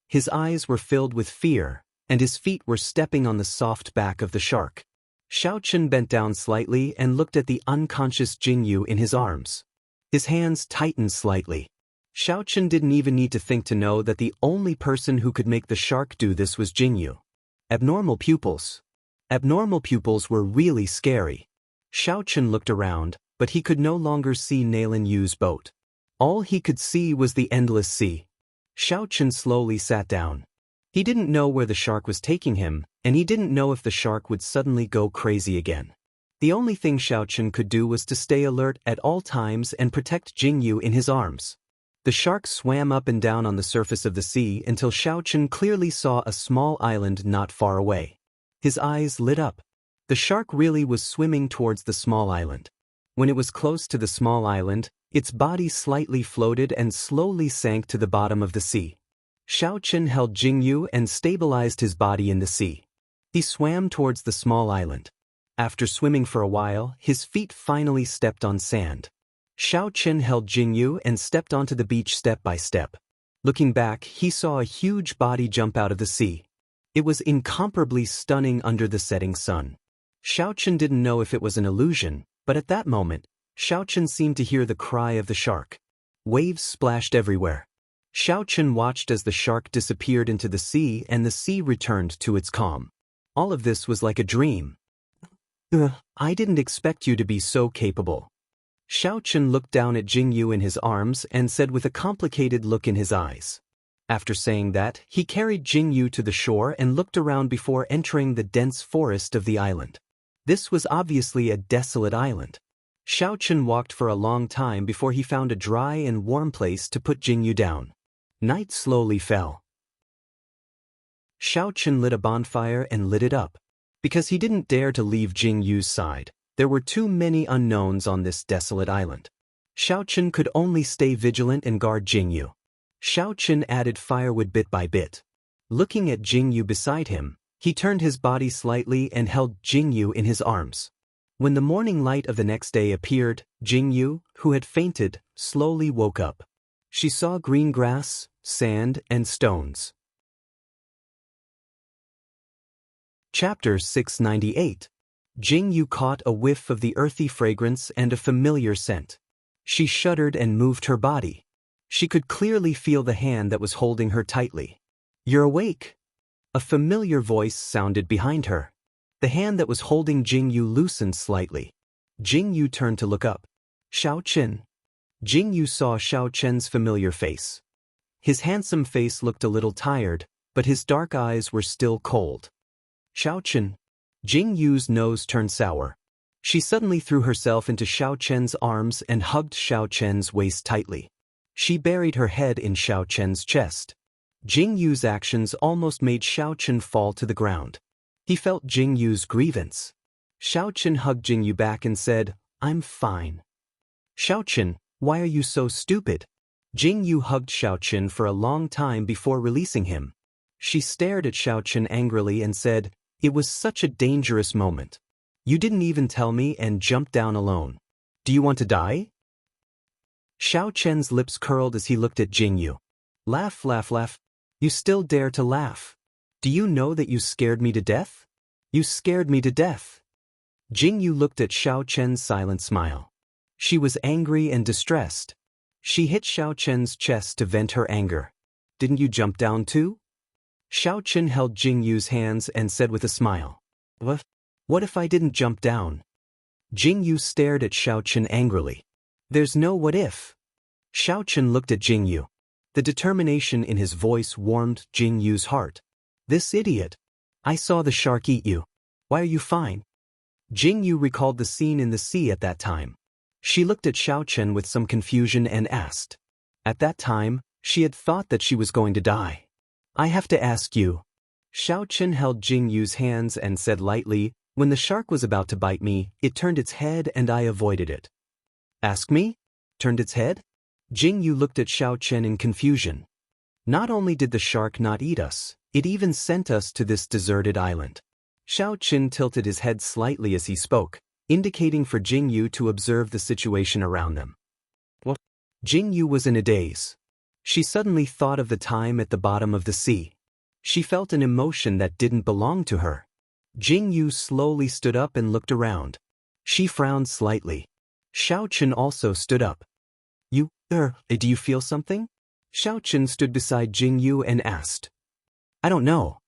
His eyes were filled with fear, and his feet were stepping on the soft back of the shark. Xiao Chen bent down slightly and looked at the unconscious Jing Yu in his arms. His hands tightened slightly. Xiao Chen didn't even need to think to know that the only person who could make the shark do this was Jing Yu. Abnormal pupils. Abnormal pupils were really scary. Xiao Chen looked around, but he could no longer see Nailin Yu's boat. All he could see was the endless sea. Xiao Chen slowly sat down. He didn't know where the shark was taking him, and he didn't know if the shark would suddenly go crazy again. The only thing Xiao Chen could do was to stay alert at all times and protect Jing Yu in his arms. The shark swam up and down on the surface of the sea until Xiao Chen clearly saw a small island not far away. His eyes lit up. The shark really was swimming towards the small island. When it was close to the small island, its body slightly floated and slowly sank to the bottom of the sea. Xiao Chen held Jing Yu and stabilized his body in the sea. He swam towards the small island. After swimming for a while, his feet finally stepped on sand. Xiao Chen held Jing Yu and stepped onto the beach step by step. Looking back, he saw a huge body jump out of the sea. It was incomparably stunning under the setting sun. Xiao Chen didn't know if it was an illusion, but at that moment, Xiao Chen seemed to hear the cry of the shark. Waves splashed everywhere. Xiao Chen watched as the shark disappeared into the sea and the sea returned to its calm. All of this was like a dream. I didn't expect you to be so capable. Xiao Chen looked down at Jing Yu in his arms and said with a complicated look in his eyes. After saying that, he carried Jingyu to the shore and looked around before entering the dense forest of the island. This was obviously a desolate island. Xiao Chen walked for a long time before he found a dry and warm place to put Jingyu down. Night slowly fell. Xiao Chen lit a bonfire and lit it up. Because he didn't dare to leave Jingyu's side, there were too many unknowns on this desolate island. Xiao Chen could only stay vigilant and guard Jingyu. Xiao Chen added firewood bit by bit. Looking at Jingyu beside him, he turned his body slightly and held Jingyu in his arms. When the morning light of the next day appeared, Jingyu, who had fainted, slowly woke up. She saw green grass, sand, and stones. Chapter 698. Jingyu caught a whiff of the earthy fragrance and a familiar scent. She shuddered and moved her body. She could clearly feel the hand that was holding her tightly. "You're awake." A familiar voice sounded behind her. The hand that was holding Jingyu loosened slightly. Jingyu turned to look up. "Xiao Chen." Jingyu saw Xiao Chen's familiar face. His handsome face looked a little tired, but his dark eyes were still cold. "Xiao Chen." Jingyu's nose turned sour. She suddenly threw herself into Xiao Chen's arms and hugged Xiao Chen's waist tightly. She buried her head in Xiao Chen's chest. Jingyu's actions almost made Xiao Chen fall to the ground. He felt Jingyu's grievance. Xiao Chen hugged Jingyu back and said, "I'm fine." "Xiao Chen, why are you so stupid?" Jingyu hugged Xiao Chen for a long time before releasing him. She stared at Xiao Chen angrily and said, "It was such a dangerous moment. You didn't even tell me and jumped down alone. Do you want to die?" Xiao Chen's lips curled as he looked at Jingyu. "Laugh, laugh, laugh. You still dare to laugh. Do you know that you scared me to death? You scared me to death." Jingyu looked at Xiao Chen's silent smile. She was angry and distressed. She hit Xiao Chen's chest to vent her anger. "Didn't you jump down too?" Xiao Chen held Jingyu's hands and said with a smile, What if I didn't jump down?" Jingyu stared at Xiao Chen angrily. "There's no what if." Xiao Chen looked at Jingyu. The determination in his voice warmed Jingyu's heart. "This idiot. I saw the shark eat you. Why are you fine?" Jingyu recalled the scene in the sea at that time. She looked at Xiao Chen with some confusion and asked. At that time, she had thought that she was going to die. "I have to ask you." Xiao Chen held Jingyu's hands and said lightly, "When the shark was about to bite me, it turned its head and I avoided it." "Ask me? Turned its head?" Jingyu looked at Xiao Chen in confusion. "Not only did the shark not eat us, it even sent us to this deserted island." Xiao Chen tilted his head slightly as he spoke, indicating for Jingyu to observe the situation around them. What? Jingyu was in a daze. She suddenly thought of the time at the bottom of the sea. She felt an emotion that didn't belong to her. Jingyu slowly stood up and looked around. She frowned slightly. Xiao Chen also stood up. Do you feel something?" Xiao Chen stood beside Jingyu and asked. "I don't know."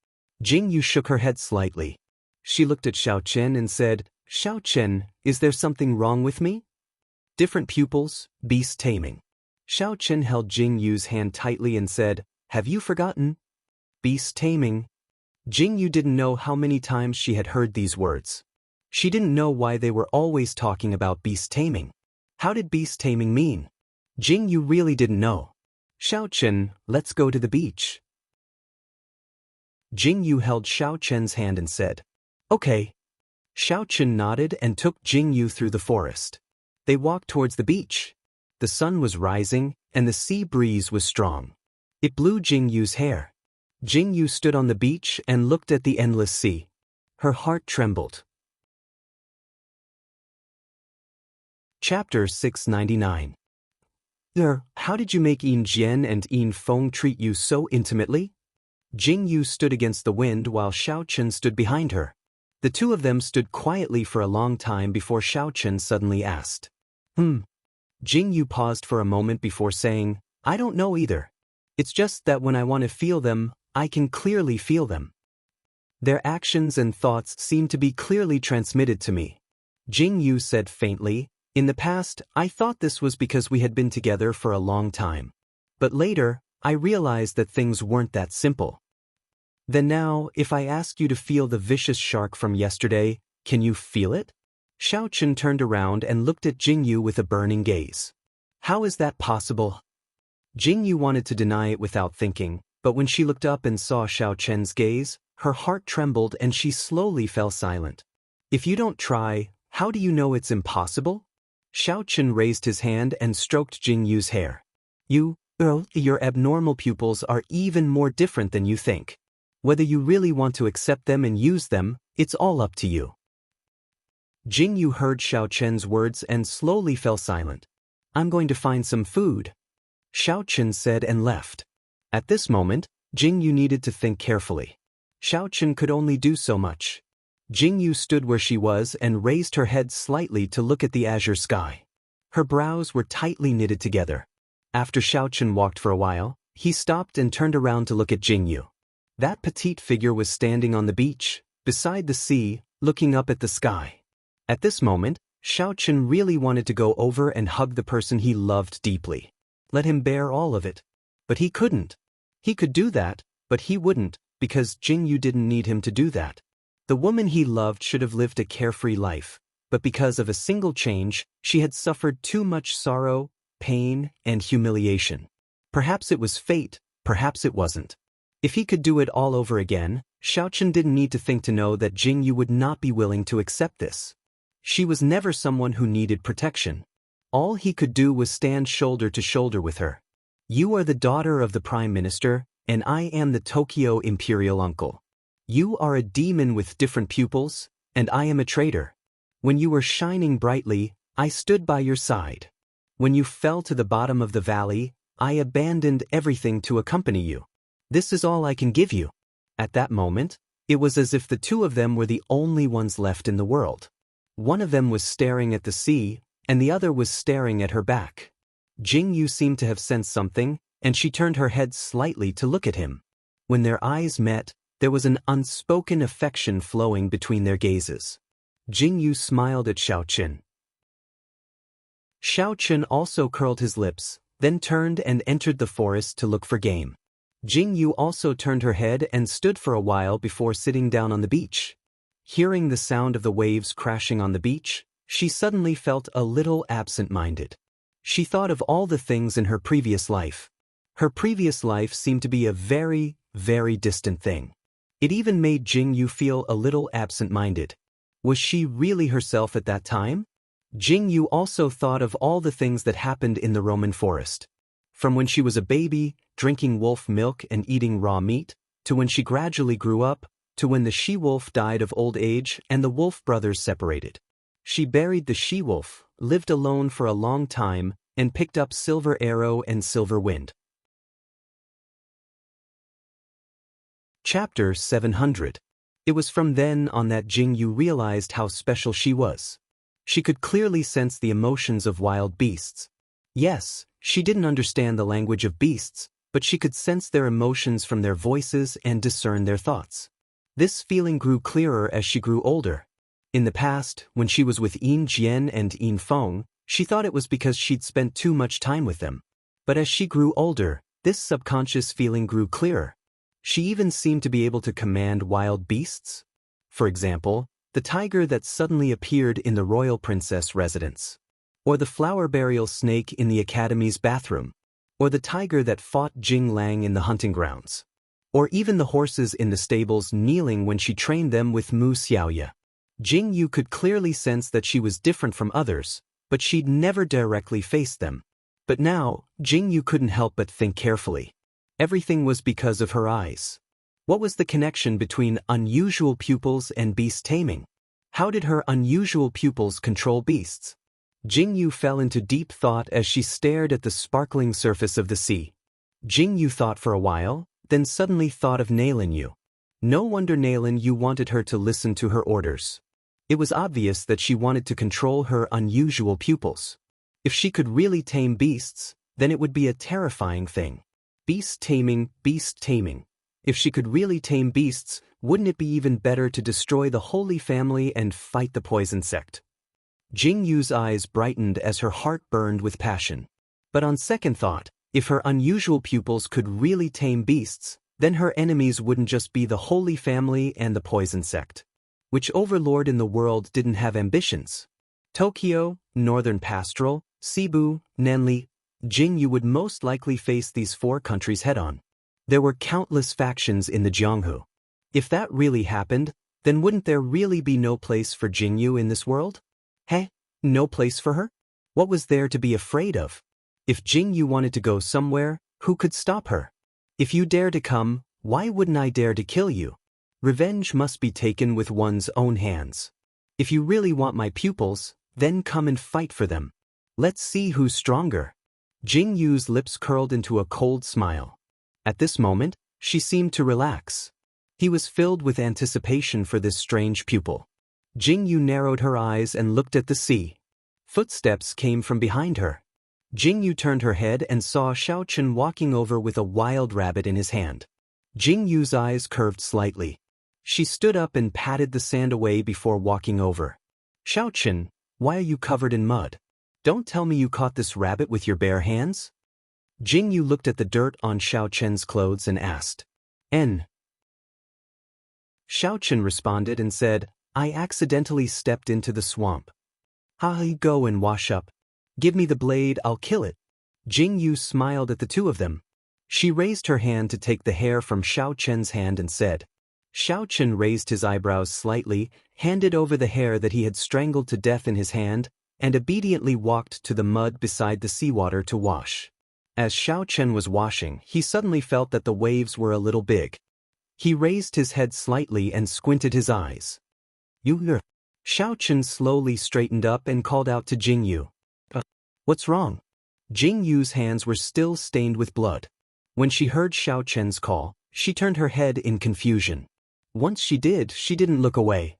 Jingyu shook her head slightly. She looked at Xiao Chen and said, "Xiao Chen, is there something wrong with me?" Different pupils, beast taming. Xiao Chen held Jingyu's hand tightly and said, "Have you forgotten? Beast taming." Jingyu didn't know how many times she had heard these words. She didn't know why they were always talking about beast taming. How did beast taming mean? Jingyu really didn't know. "Xiao Chen, let's go to the beach." Jingyu held Xiao Chen's hand and said, "Okay." Xiao Chen nodded and took Jingyu through the forest. They walked towards the beach. The sun was rising, and the sea breeze was strong. It blew Jingyu's hair. Jingyu stood on the beach and looked at the endless sea. Her heart trembled. Chapter 699. How did you make Yin Jian and Yin Feng treat you so intimately?" Jingyu stood against the wind while Xiao Chen stood behind her. The two of them stood quietly for a long time before Xiao Chen suddenly asked. Jingyu paused for a moment before saying, "I don't know either. It's just that when I want to feel them, I can clearly feel them. Their actions and thoughts seem to be clearly transmitted to me." Jingyu said faintly, "In the past, I thought this was because we had been together for a long time. But later, I realized that things weren't that simple. Then now, if I ask you to feel the vicious shark from yesterday, can you feel it? Xiao Chen turned around and looked at Jingyu with a burning gaze. How is that possible? Jingyu wanted to deny it without thinking, but when she looked up and saw Xiao Chen's gaze, her heart trembled and she slowly fell silent. If you don't try, how do you know it's impossible? Xiao Chen raised his hand and stroked Jingyu's hair. Your abnormal pupils are even more different than you think. Whether you really want to accept them and use them, it's all up to you. Jingyu heard Xiao Chen's words and slowly fell silent. I'm going to find some food, Xiao Chen said and left. At this moment, Jingyu needed to think carefully. Xiao Chen could only do so much. Jingyu stood where she was and raised her head slightly to look at the azure sky. Her brows were tightly knitted together. After Xiao Chen walked for a while, he stopped and turned around to look at Jingyu. That petite figure was standing on the beach, beside the sea, looking up at the sky. At this moment, Xiao Chen really wanted to go over and hug the person he loved deeply. Let him bear all of it. But he couldn't. He could do that, but he wouldn't, because Jingyu didn't need him to do that. The woman he loved should have lived a carefree life, but because of a single change, she had suffered too much sorrow, pain, and humiliation. Perhaps it was fate, perhaps it wasn't. If he could do it all over again, Xiao Chen didn't need to think to know that Jingyu would not be willing to accept this. She was never someone who needed protection. All he could do was stand shoulder to shoulder with her. You are the daughter of the Prime Minister, and I am the Tokyo Imperial Uncle. You are a demon with different pupils, and I am a traitor. When you were shining brightly, I stood by your side. When you fell to the bottom of the valley, I abandoned everything to accompany you. This is all I can give you. At that moment, it was as if the two of them were the only ones left in the world. One of them was staring at the sea, and the other was staring at her back. Jingyu seemed to have sensed something, and she turned her head slightly to look at him. When their eyes met, there was an unspoken affection flowing between their gazes. Jingyu smiled at Xiao Chen. Xiao Chen also curled his lips, then turned and entered the forest to look for game. Jingyu also turned her head and stood for a while before sitting down on the beach. Hearing the sound of the waves crashing on the beach, she suddenly felt a little absent-minded. She thought of all the things in her previous life. Her previous life seemed to be a very, very distant thing. It even made Jingyu feel a little absent-minded. Was she really herself at that time? Jingyu also thought of all the things that happened in the Roman forest. From when she was a baby, drinking wolf milk and eating raw meat, to when she gradually grew up, to when the she-wolf died of old age and the wolf brothers separated. She buried the she-wolf, lived alone for a long time, and picked up Silver Arrow and Silver Wind. Chapter 700. It was from then on that Jingyu realized how special she was. She could clearly sense the emotions of wild beasts. Yes, she didn't understand the language of beasts, but she could sense their emotions from their voices and discern their thoughts. This feeling grew clearer as she grew older. In the past, when she was with Yin Jian and Yin Feng, she thought it was because she'd spent too much time with them. But as she grew older, this subconscious feeling grew clearer. She even seemed to be able to command wild beasts. For example, the tiger that suddenly appeared in the royal princess residence. Or the flower burial snake in the academy's bathroom. Or the tiger that fought Jing Lang in the hunting grounds. Or even the horses in the stables kneeling when she trained them with Mu Xiaoya. Jingyu could clearly sense that she was different from others, but she'd never directly faced them. But now, Jingyu couldn't help but think carefully. Everything was because of her eyes. What was the connection between unusual pupils and beast taming? How did her unusual pupils control beasts? Jingyu fell into deep thought as she stared at the sparkling surface of the sea. Jingyu thought for a while, then suddenly thought of Nailin Yu. No wonder Nailin Yu wanted her to listen to her orders. It was obvious that she wanted to control her unusual pupils. If she could really tame beasts, then it would be a terrifying thing. Beast taming, beast taming. If she could really tame beasts, wouldn't it be even better to destroy the Holy Family and fight the poison sect? Jingyu's eyes brightened as her heart burned with passion. But on second thought, If her unusual pupils could really tame beasts, then her enemies wouldn't just be the Holy Family and the Poison Sect. Which overlord in the world didn't have ambitions? Tokyo, Northern Pastoral, Cebu, Nanli, Jingyu would most likely face these four countries head-on. There were countless factions in the Jianghu. If that really happened, then wouldn't there really be no place for Jingyu in this world? Heh? No place for her? What was there to be afraid of? If Jingyu wanted to go somewhere, who could stop her? If you dare to come, why wouldn't I dare to kill you? Revenge must be taken with one's own hands. If you really want my pupils, then come and fight for them. Let's see who's stronger. Jingyu's lips curled into a cold smile. At this moment, she seemed to relax. He was filled with anticipation for this strange pupil. Jingyu narrowed her eyes and looked at the sea. Footsteps came from behind her. Jingyu turned her head and saw Xiaochen walking over with a wild rabbit in his hand. Jingyu's eyes curved slightly. She stood up and patted the sand away before walking over. Xiaochen, why are you covered in mud? Don't tell me you caught this rabbit with your bare hands? Jingyu looked at the dirt on Xiaochen's clothes and asked. N. Xiaochen responded and said, I accidentally stepped into the swamp. Go and wash up. Give me the blade, I'll kill it. Jingyu smiled at the two of them. She raised her hand to take the hair from Xiaochen's hand and said. Xiaochen raised his eyebrows slightly, handed over the hair that he had strangled to death in his hand, and obediently walked to the mud beside the seawater to wash. As Xiaochen was washing, he suddenly felt that the waves were a little big. He raised his head slightly and squinted his eyes. You. Xiaochen slowly straightened up and called out to Jingyu. What's wrong? Jingyu's hands were still stained with blood. When she heard Xiaochen's call, she turned her head in confusion. Once she didn't look away.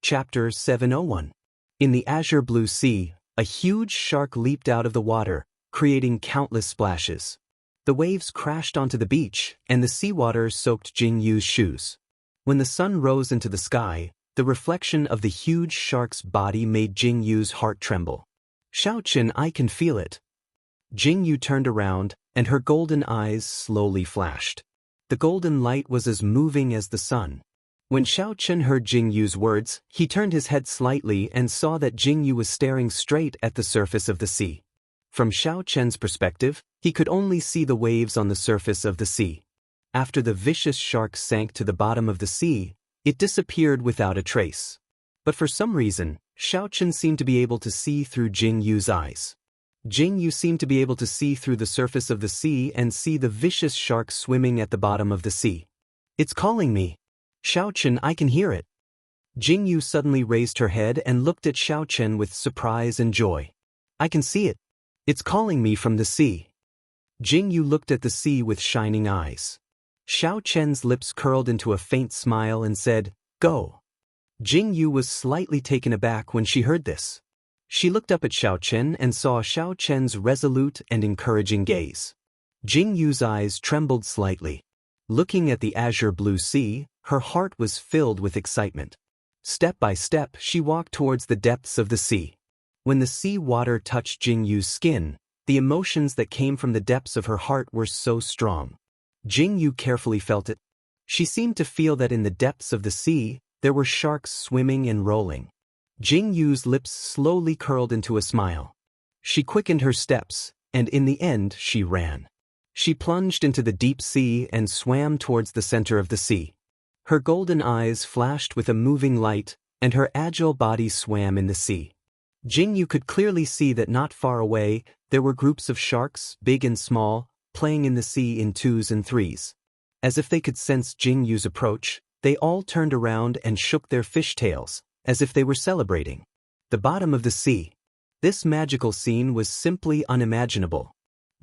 Chapter 701. In the azure blue sea, a huge shark leaped out of the water, creating countless splashes. The waves crashed onto the beach, and the seawater soaked Jingyu's shoes. When the sun rose into the sky, the reflection of the huge shark's body made Jingyu's heart tremble. Xiaochen, I can feel it. Jingyu turned around, and her golden eyes slowly flashed. The golden light was as moving as the sun. When Xiaochen heard Jingyu's words, he turned his head slightly and saw that Jingyu was staring straight at the surface of the sea. From Xiaochen's perspective, he could only see the waves on the surface of the sea. After the vicious shark sank to the bottom of the sea, it disappeared without a trace. But for some reason, Xiaochen seemed to be able to see through Jingyu's eyes. Jingyu seemed to be able to see through the surface of the sea and see the vicious shark swimming at the bottom of the sea. It's calling me. Xiaochen, I can hear it. Jingyu suddenly raised her head and looked at Xiaochen with surprise and joy. I can see it. It's calling me from the sea. Jingyu looked at the sea with shining eyes. Xiaochen's lips curled into a faint smile and said, Go. Jingyu was slightly taken aback when she heard this. She looked up at Xiaochen and saw Xiaochen's resolute and encouraging gaze. Jingyu's eyes trembled slightly. Looking at the azure blue sea, her heart was filled with excitement. Step by step, she walked towards the depths of the sea. When the sea water touched Jingyu's skin, the emotions that came from the depths of her heart were so strong. Jingyu carefully felt it. She seemed to feel that in the depths of the sea, there were sharks swimming and rolling. Jingyu's lips slowly curled into a smile. She quickened her steps, and in the end she ran. She plunged into the deep sea and swam towards the center of the sea. Her golden eyes flashed with a moving light, and her agile body swam in the sea. Jingyu could clearly see that not far away, there were groups of sharks, big and small, playing in the sea in twos and threes. As if they could sense Jingyu's approach, they all turned around and shook their fishtails, as if they were celebrating. The bottom of the sea. This magical scene was simply unimaginable.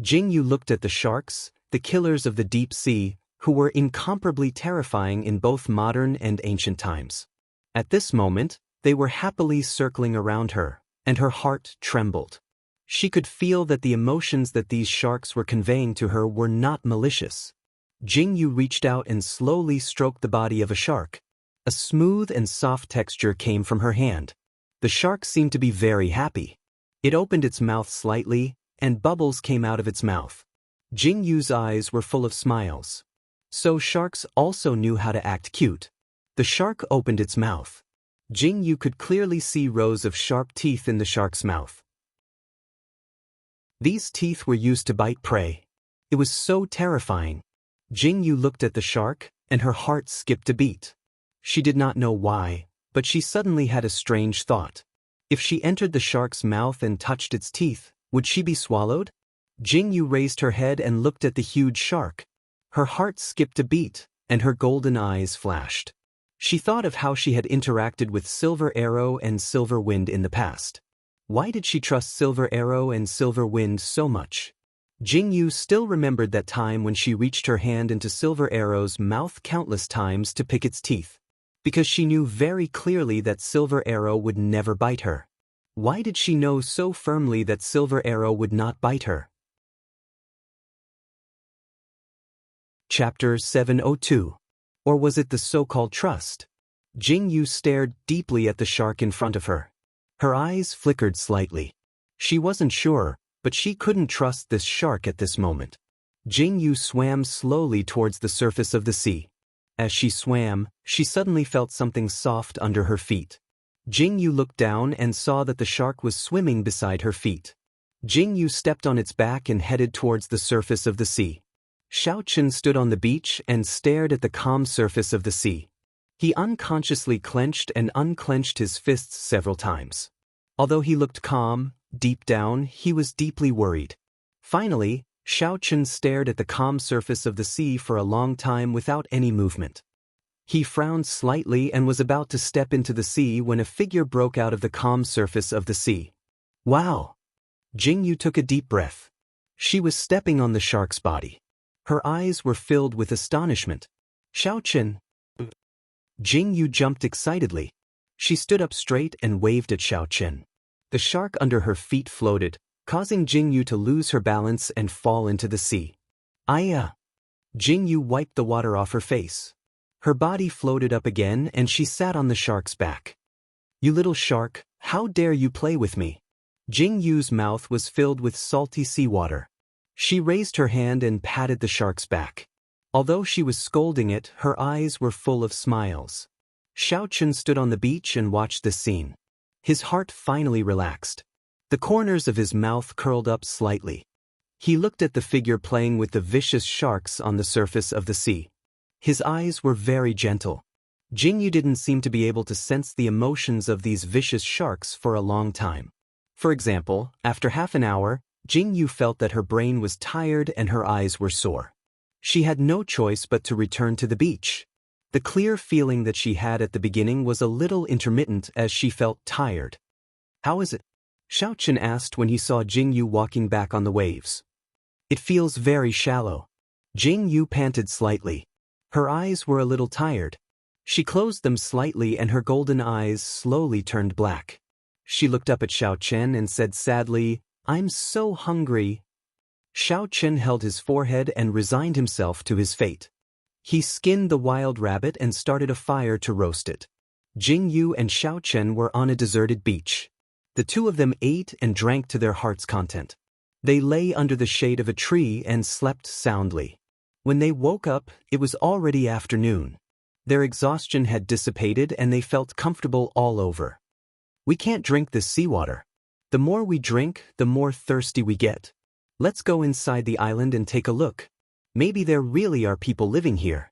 Jingyu looked at the sharks, the killers of the deep sea, who were incomparably terrifying in both modern and ancient times. At this moment, they were happily circling around her, and her heart trembled. She could feel that the emotions that these sharks were conveying to her were not malicious. Jingyu reached out and slowly stroked the body of a shark. A smooth and soft texture came from her hand. The shark seemed to be very happy. It opened its mouth slightly, and bubbles came out of its mouth. Jingyu's eyes were full of smiles. So sharks also knew how to act cute. The shark opened its mouth. Jingyu could clearly see rows of sharp teeth in the shark's mouth. These teeth were used to bite prey. It was so terrifying. Jingyu looked at the shark, and her heart skipped a beat. She did not know why, but she suddenly had a strange thought. If she entered the shark's mouth and touched its teeth, would she be swallowed? Jingyu raised her head and looked at the huge shark. Her heart skipped a beat, and her golden eyes flashed. She thought of how she had interacted with Silver Arrow and Silver Wind in the past. Why did she trust Silver Arrow and Silver Wind so much? Jingyu still remembered that time when she reached her hand into Silver Arrow's mouth countless times to pick its teeth. Because she knew very clearly that Silver Arrow would never bite her. Why did she know so firmly that Silver Arrow would not bite her? Chapter 702. Or was it the so-called trust? Jingyu stared deeply at the shark in front of her. Her eyes flickered slightly. She wasn't sure, but she couldn't trust this shark at this moment. Jingyu swam slowly towards the surface of the sea. As she swam, she suddenly felt something soft under her feet. Jingyu looked down and saw that the shark was swimming beside her feet. Jingyu stepped on its back and headed towards the surface of the sea. Xiaochen stood on the beach and stared at the calm surface of the sea. He unconsciously clenched and unclenched his fists several times. Although he looked calm, deep down, he was deeply worried. Finally, Xiaochen stared at the calm surface of the sea for a long time without any movement. He frowned slightly and was about to step into the sea when a figure broke out of the calm surface of the sea. Wow! Jingyu took a deep breath. She was stepping on the shark's body. Her eyes were filled with astonishment. Xiaochen! Jingyu jumped excitedly. She stood up straight and waved at Xiaochen. The shark under her feet floated, causing Jingyu to lose her balance and fall into the sea. Aya! Jingyu wiped the water off her face. Her body floated up again and she sat on the shark's back. You little shark, how dare you play with me? Jingyu's mouth was filled with salty seawater. She raised her hand and patted the shark's back. Although she was scolding it, her eyes were full of smiles. Xiaochen stood on the beach and watched this scene. His heart finally relaxed. The corners of his mouth curled up slightly. He looked at the figure playing with the vicious sharks on the surface of the sea. His eyes were very gentle. Jingyu didn't seem to be able to sense the emotions of these vicious sharks for a long time. For example, after half an hour, Jingyu felt that her brain was tired and her eyes were sore. She had no choice but to return to the beach. The clear feeling that she had at the beginning was a little intermittent as she felt tired. How is it? Xiaochen asked when he saw Jingyu walking back on the waves. It feels very shallow. Jingyu panted slightly. Her eyes were a little tired. She closed them slightly and her golden eyes slowly turned black. She looked up at Xiaochen and said sadly, I'm so hungry. Xiaochen held his forehead and resigned himself to his fate. He skinned the wild rabbit and started a fire to roast it. Jingyu and Xiaochen were on a deserted beach. The two of them ate and drank to their heart's content. They lay under the shade of a tree and slept soundly. When they woke up, it was already afternoon. Their exhaustion had dissipated and they felt comfortable all over. We can't drink this seawater. The more we drink, the more thirsty we get. Let's go inside the island and take a look. Maybe there really are people living here.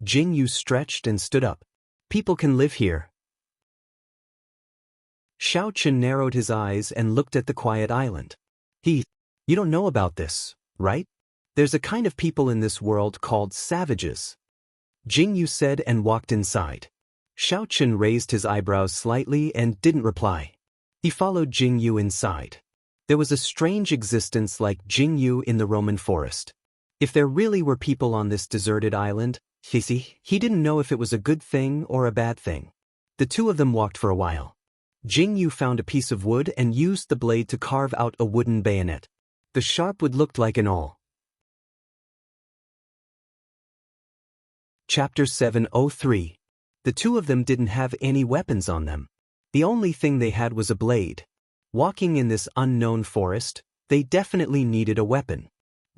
Jingyu stretched and stood up. People can live here. Xiaochen narrowed his eyes and looked at the quiet island. You don't know about this, right? There's a kind of people in this world called savages. Jingyu said and walked inside. Xiaochen raised his eyebrows slightly and didn't reply. He followed Jingyu inside. There was a strange existence like Jingyu in the Roman forest. If there really were people on this deserted island, he didn't know if it was a good thing or a bad thing. The two of them walked for a while. Jingyu found a piece of wood and used the blade to carve out a wooden bayonet. The sharp wood looked like an awl. Chapter 703. The two of them didn't have any weapons on them. The only thing they had was a blade. Walking in this unknown forest, they definitely needed a weapon.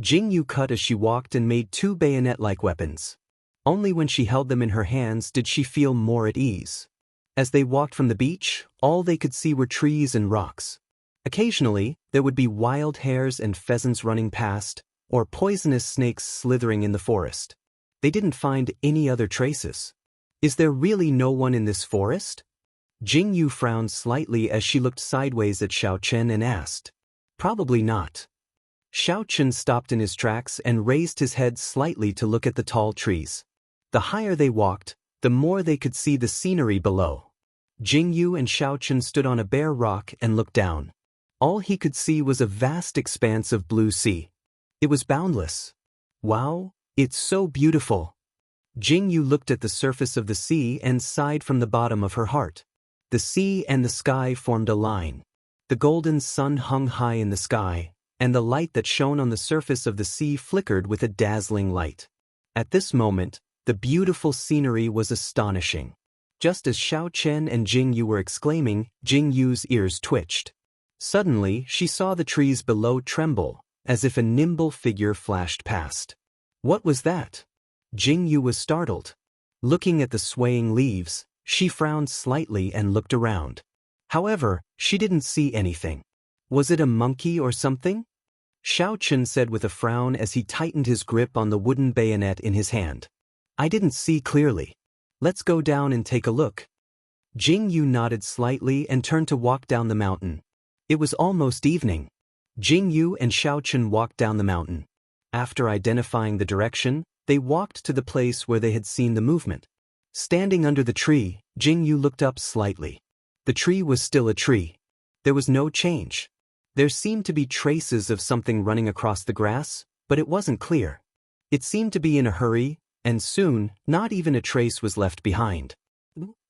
Jing Yu cut as she walked and made 2 bayonet-like weapons. Only when she held them in her hands did she feel more at ease. As they walked from the beach, all they could see were trees and rocks. Occasionally, there would be wild hares and pheasants running past, or poisonous snakes slithering in the forest. They didn't find any other traces. Is there really no one in this forest? Jing Yu frowned slightly as she looked sideways at Xiao Chen and asked. Probably not. Xiao Chen stopped in his tracks and raised his head slightly to look at the tall trees. The higher they walked, the more they could see the scenery below. Jing Yu and Xiao Chen stood on a bare rock and looked down. All he could see was a vast expanse of blue sea. It was boundless. Wow, it's so beautiful. Jing Yu looked at the surface of the sea and sighed from the bottom of her heart. The sea and the sky formed a line. The golden sun hung high in the sky, and the light that shone on the surface of the sea flickered with a dazzling light. At this moment, the beautiful scenery was astonishing. Just as Xiao Chen and Jing Yu were exclaiming, Jing Yu's ears twitched. Suddenly, she saw the trees below tremble, as if a nimble figure flashed past. What was that? Jing Yu was startled. Looking at the swaying leaves, she frowned slightly and looked around. However, she didn't see anything. Was it a monkey or something? Xiao Chen said with a frown as he tightened his grip on the wooden bayonet in his hand. I didn't see clearly. Let's go down and take a look. Jing Yu nodded slightly and turned to walk down the mountain. It was almost evening. Jing Yu and Xiao Chen walked down the mountain. After identifying the direction, they walked to the place where they had seen the movement. Standing under the tree, Jing Yu looked up slightly. The tree was still a tree. There was no change. There seemed to be traces of something running across the grass, but it wasn't clear. It seemed to be in a hurry, and soon, not even a trace was left behind.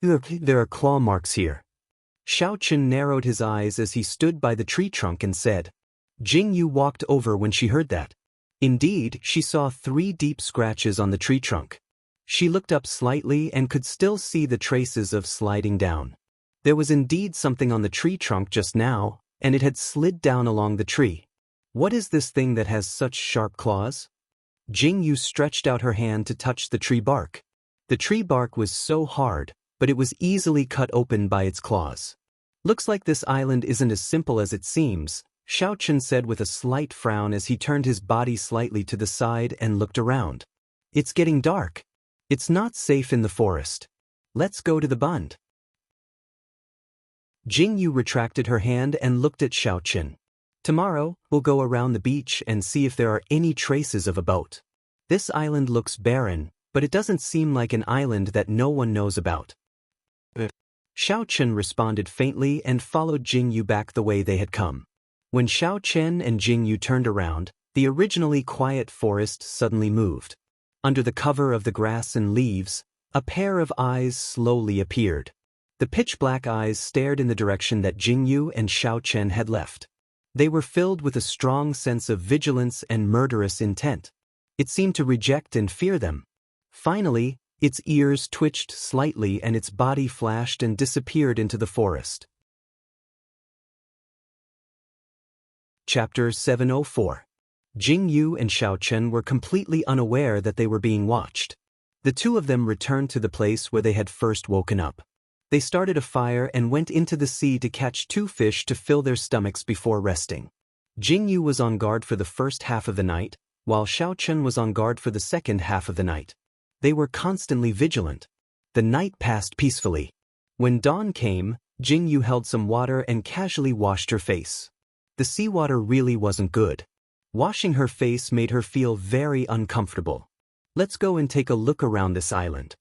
There are claw marks here. Xiao Chen narrowed his eyes as he stood by the tree trunk and said. Jing Yu walked over when she heard that. Indeed, she saw 3 deep scratches on the tree trunk. She looked up slightly and could still see the traces of sliding down. There was indeed something on the tree trunk just now, and it had slid down along the tree. What is this thing that has such sharp claws? Jing Yu stretched out her hand to touch the tree bark. The tree bark was so hard, but it was easily cut open by its claws. Looks like this island isn't as simple as it seems, Xiao Chen said with a slight frown as he turned his body slightly to the side and looked around. It's getting dark. It's not safe in the forest. Let's go to the bund. Jing Yu retracted her hand and looked at Xiao Chen. Tomorrow, we'll go around the beach and see if there are any traces of a boat. This island looks barren, but it doesn't seem like an island that no one knows about. Xiao Chen responded faintly and followed Jing Yu back the way they had come. When Xiao Chen and Jing Yu turned around, the originally quiet forest suddenly moved. Under the cover of the grass and leaves, a pair of eyes slowly appeared. The pitch-black eyes stared in the direction that Jing Yu and Xiao Chen had left. They were filled with a strong sense of vigilance and murderous intent. It seemed to reject and fear them. Finally, its ears twitched slightly and its body flashed and disappeared into the forest. Chapter 704. Jing Yu and Xiao Chen were completely unaware that they were being watched. The two of them returned to the place where they had first woken up. They started a fire and went into the sea to catch 2 fish to fill their stomachs before resting. Jing Yu was on guard for the first half of the night, while Xiao Chen was on guard for the second half of the night. They were constantly vigilant. The night passed peacefully. When dawn came, Jing Yu held some water and casually washed her face. The seawater really wasn't good. Washing her face made her feel very uncomfortable. Let's go and take a look around this island.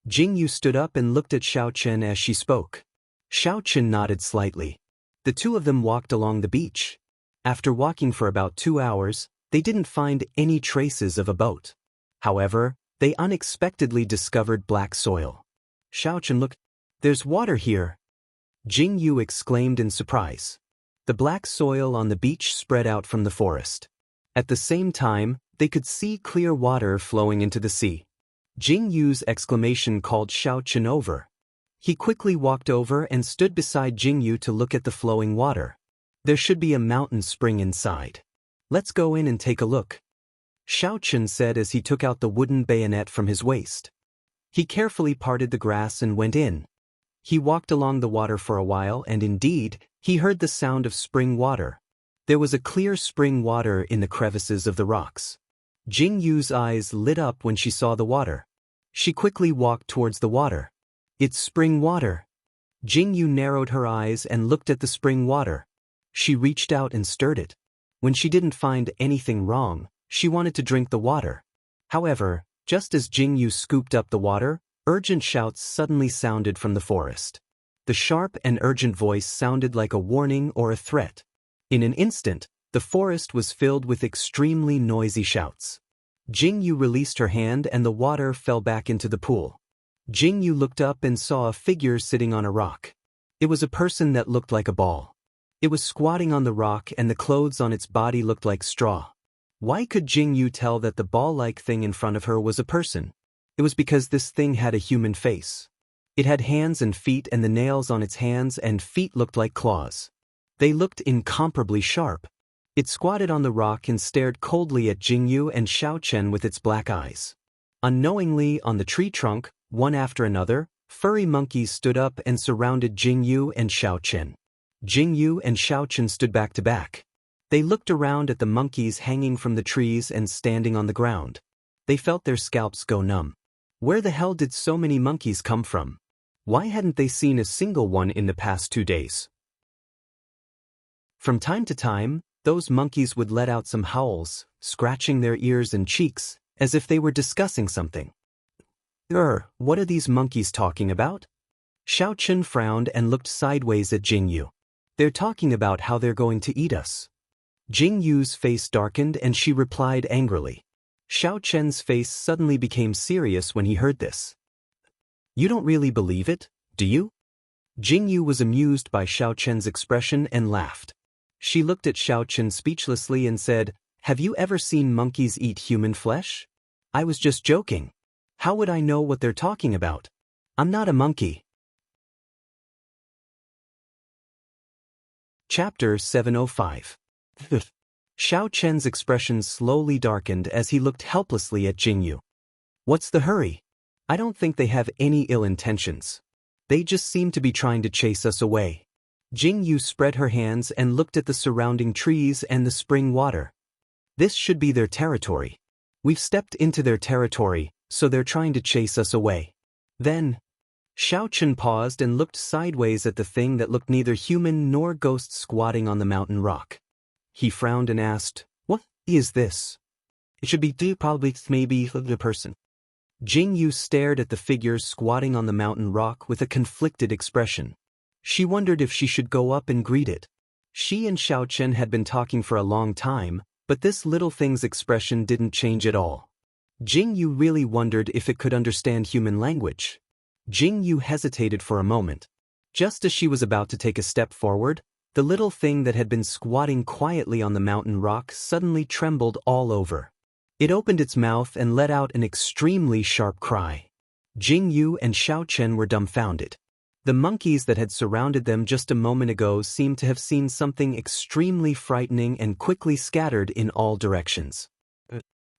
Jing Yu stood up and looked at Xiao Chen as she spoke. Xiao Chen nodded slightly. The two of them walked along the beach. After walking for about 2 hours, they didn't find any traces of a boat. However, they unexpectedly discovered black soil. Xiao Chen looked. There's water here. Jing Yu exclaimed in surprise. The black soil on the beach spread out from the forest. At the same time, they could see clear water flowing into the sea. Jing Yu's exclamation called Xiao Chen over. He quickly walked over and stood beside Jingyu to look at the flowing water. There should be a mountain spring inside. Let's go in and take a look, Xiaochen said as he took out the wooden bayonet from his waist. He carefully parted the grass and went in. He walked along the water for a while and indeed, he heard the sound of spring water. There was a clear spring water in the crevices of the rocks. Jingyu's eyes lit up when she saw the water. She quickly walked towards the water. It's spring water. Jingyu narrowed her eyes and looked at the spring water. She reached out and stirred it. When she didn't find anything wrong, she wanted to drink the water. However, just as Jingyu scooped up the water, urgent shouts suddenly sounded from the forest. The sharp and urgent voice sounded like a warning or a threat. In an instant, the forest was filled with extremely noisy shouts. Jingyu released her hand and the water fell back into the pool. Jingyu looked up and saw a figure sitting on a rock. It was a person that looked like a ball. It was squatting on the rock and the clothes on its body looked like straw. Why could Jingyu tell that the ball-like thing in front of her was a person? It was because this thing had a human face. It had hands and feet and the nails on its hands and feet looked like claws. They looked incomparably sharp. It squatted on the rock and stared coldly at Jingyu and Xiaochen with its black eyes. Unknowingly, on the tree trunk, one after another, furry monkeys stood up and surrounded Jingyu and Xiaochen. Jingyu and Xiaochen stood back to back. They looked around at the monkeys hanging from the trees and standing on the ground. They felt their scalps go numb. Where the hell did so many monkeys come from? Why hadn't they seen a single one in the past 2 days? From time to time, those monkeys would let out some howls, scratching their ears and cheeks, as if they were discussing something. What are these monkeys talking about? Xiaochen frowned and looked sideways at Jingyu. They're talking about how they're going to eat us. Jingyu's face darkened and she replied angrily. Xiaochen's face suddenly became serious when he heard this. You don't really believe it, do you? Jingyu was amused by Xiaochen's expression and laughed. She looked at Xiaochen speechlessly and said, Have you ever seen monkeys eat human flesh? I was just joking. How would I know what they're talking about? I'm not a monkey. Chapter 705. Xiaochen's expression slowly darkened as he looked helplessly at Jingyu. What's the hurry? I don't think they have any ill intentions. They just seem to be trying to chase us away. Jingyu spread her hands and looked at the surrounding trees and the spring water. This should be their territory. We've stepped into their territory, so they're trying to chase us away. Then, Xiaochen paused and looked sideways at the thing that looked neither human nor ghost squatting on the mountain rock. He frowned and asked, What is this? It should be probably maybe the person. Jingyu stared at the figure squatting on the mountain rock with a conflicted expression. She wondered if she should go up and greet it. She and Xiaochen had been talking for a long time, but this little thing's expression didn't change at all. Jingyu really wondered if it could understand human language. Jingyu hesitated for a moment. Just as she was about to take a step forward, the little thing that had been squatting quietly on the mountain rock suddenly trembled all over. It opened its mouth and let out an extremely sharp cry. Jingyu and Xiaochen were dumbfounded. The monkeys that had surrounded them just a moment ago seemed to have seen something extremely frightening and quickly scattered in all directions.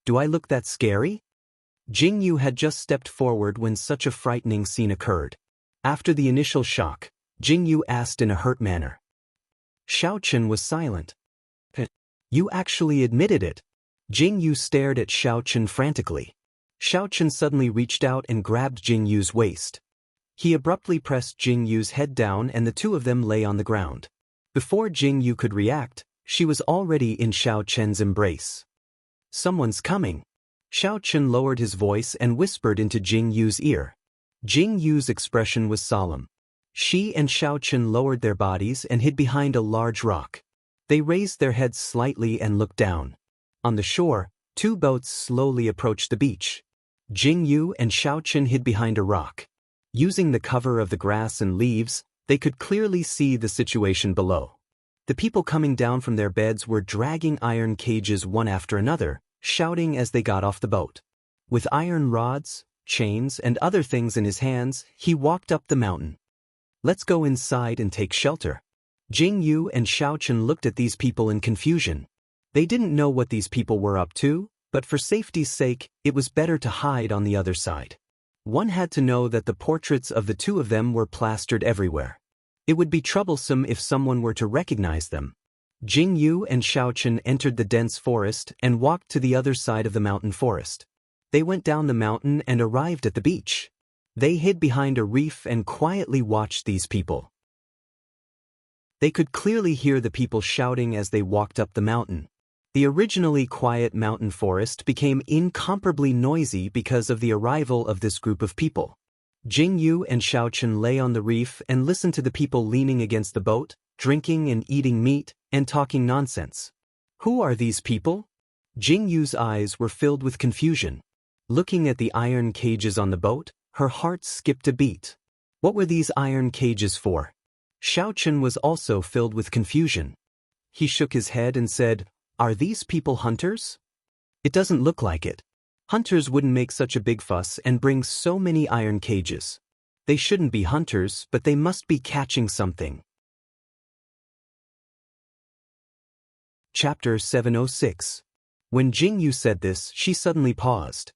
Do I look that scary? Jingyu had just stepped forward when such a frightening scene occurred. After the initial shock, Jingyu asked in a hurt manner. Xiaochen was silent. You actually admitted it. Jingyu stared at Xiaochen frantically. Xiaochen suddenly reached out and grabbed Jingyu's waist. He abruptly pressed Jingyu's head down and the two of them lay on the ground. Before Jingyu could react, she was already in Xiaochen's embrace. Someone's coming. Xiaochen lowered his voice and whispered into Jingyu's ear. Jingyu's expression was solemn. She and Xiaochen lowered their bodies and hid behind a large rock. They raised their heads slightly and looked down. On the shore, 2 boats slowly approached the beach. Jingyu and Xiaochen hid behind a rock. Using the cover of the grass and leaves, they could clearly see the situation below. The people coming down from their beds were dragging iron cages one after another, shouting as they got off the boat. With iron rods, chains, and other things in his hands, he walked up the mountain. Let's go inside and take shelter. Jing Yu and Xiao Chen looked at these people in confusion. They didn't know what these people were up to, but for safety's sake, it was better to hide on the other side. One had to know that the portraits of the two of them were plastered everywhere. It would be troublesome if someone were to recognize them. Jing Yu and Xiao Chen entered the dense forest and walked to the other side of the mountain forest. They went down the mountain and arrived at the beach. They hid behind a reef and quietly watched these people. They could clearly hear the people shouting as they walked up the mountain. The originally quiet mountain forest became incomparably noisy because of the arrival of this group of people. Jing Yu and Xiao Chen lay on the reef and listened to the people leaning against the boat, drinking and eating meat, and talking nonsense. Who are these people? Jing Yu's eyes were filled with confusion. Looking at the iron cages on the boat, her heart skipped a beat. What were these iron cages for? Xiao Chen was also filled with confusion. He shook his head and said, "Are these people hunters? It doesn't look like it. Hunters wouldn't make such a big fuss and bring so many iron cages. They shouldn't be hunters, but they must be catching something." Chapter 706. When Jing Yu said this, she suddenly paused.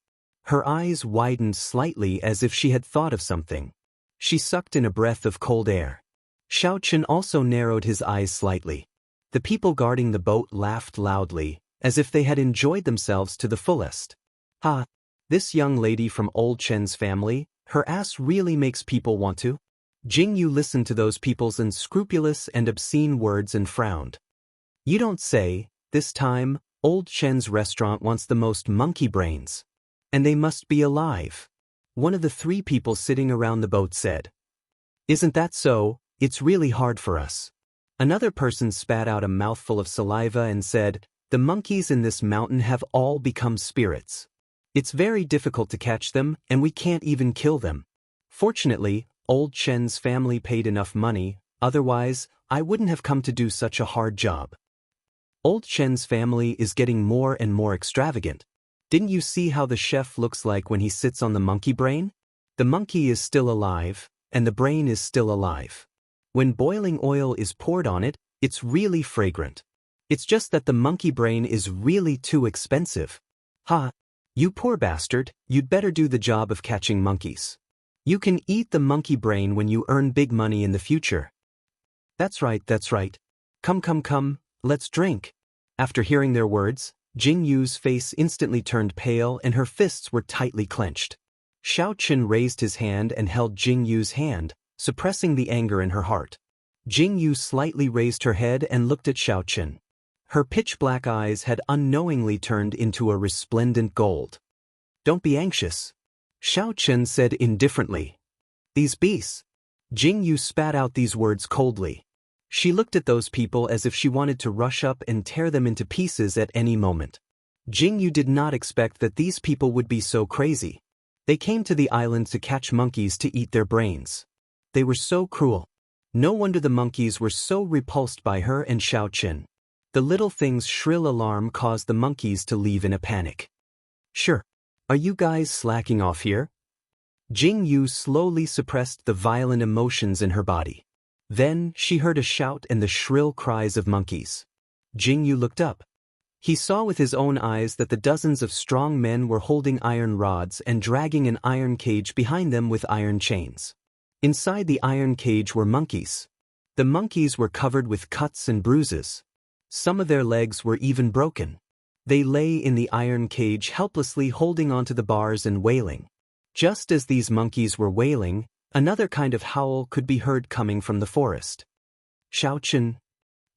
Her eyes widened slightly as if she had thought of something. She sucked in a breath of cold air. Xiao Chen also narrowed his eyes slightly. The people guarding the boat laughed loudly, as if they had enjoyed themselves to the fullest. "Ha! This young lady from old Chen's family, her ass really makes people want to." Jing Yu listened to those people's unscrupulous and obscene words and frowned. "You don't say, this time, old Chen's restaurant wants the most monkey brains. And they must be alive." One of the three people sitting around the boat said. "Isn't that so? It's really hard for us." Another person spat out a mouthful of saliva and said, "The monkeys in this mountain have all become spirits. It's very difficult to catch them, and we can't even kill them. Fortunately, old Chen's family paid enough money, otherwise, I wouldn't have come to do such a hard job." Old Chen's family is getting more and more extravagant. Didn't you see how the chef looks like when he sits on the monkey brain? The monkey is still alive, and the brain is still alive. When boiling oil is poured on it, it's really fragrant. It's just that the monkey brain is really too expensive. Ha! You poor bastard, you'd better do the job of catching monkeys. You can eat the monkey brain when you earn big money in the future." That's right, that's right. Come, let's drink." After hearing their words, Jing Yu's face instantly turned pale and her fists were tightly clenched. Xiao Chen raised his hand and held Jing Yu's hand, suppressing the anger in her heart. Jing Yu slightly raised her head and looked at Xiao Chen. Her pitch-black eyes had unknowingly turned into a resplendent gold. "Don't be anxious," Xiao Chen said indifferently. "These beasts." Jing Yu spat out these words coldly. She looked at those people as if she wanted to rush up and tear them into pieces at any moment. Jing Yu did not expect that these people would be so crazy. They came to the island to catch monkeys to eat their brains. They were so cruel. No wonder the monkeys were so repulsed by her and Xiao Chen. The little thing's shrill alarm caused the monkeys to leave in a panic. "Sure. Are you guys slacking off here?" Jing Yu slowly suppressed the violent emotions in her body. Then she heard a shout and the shrill cries of monkeys. Jing Yu looked up. He saw with his own eyes that the dozens of strong men were holding iron rods and dragging an iron cage behind them with iron chains. Inside the iron cage were monkeys. The monkeys were covered with cuts and bruises. Some of their legs were even broken. They lay in the iron cage helplessly holding onto the bars and wailing. Just as these monkeys were wailing, another kind of howl could be heard coming from the forest. "Xiao Chen."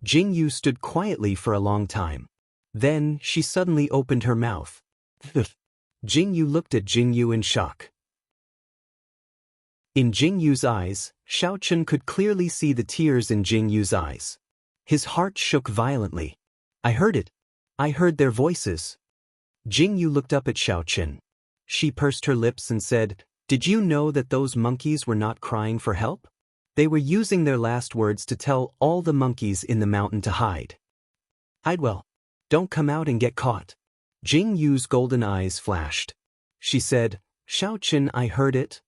Jing Yu stood quietly for a long time. Then she suddenly opened her mouth. Jing Yu looked at Jing Yu in shock. In Jing Yu's eyes, Xiao Chen could clearly see the tears in Jing Yu's eyes. His heart shook violently. "I heard it. I heard their voices." Jing Yu looked up at Xiao Chen. She pursed her lips and said, "Did you know that those monkeys were not crying for help? They were using their last words to tell all the monkeys in the mountain to hide. Hide well. Don't come out and get caught." Jing Yu's golden eyes flashed. She said, Xiaoqin, I heard it.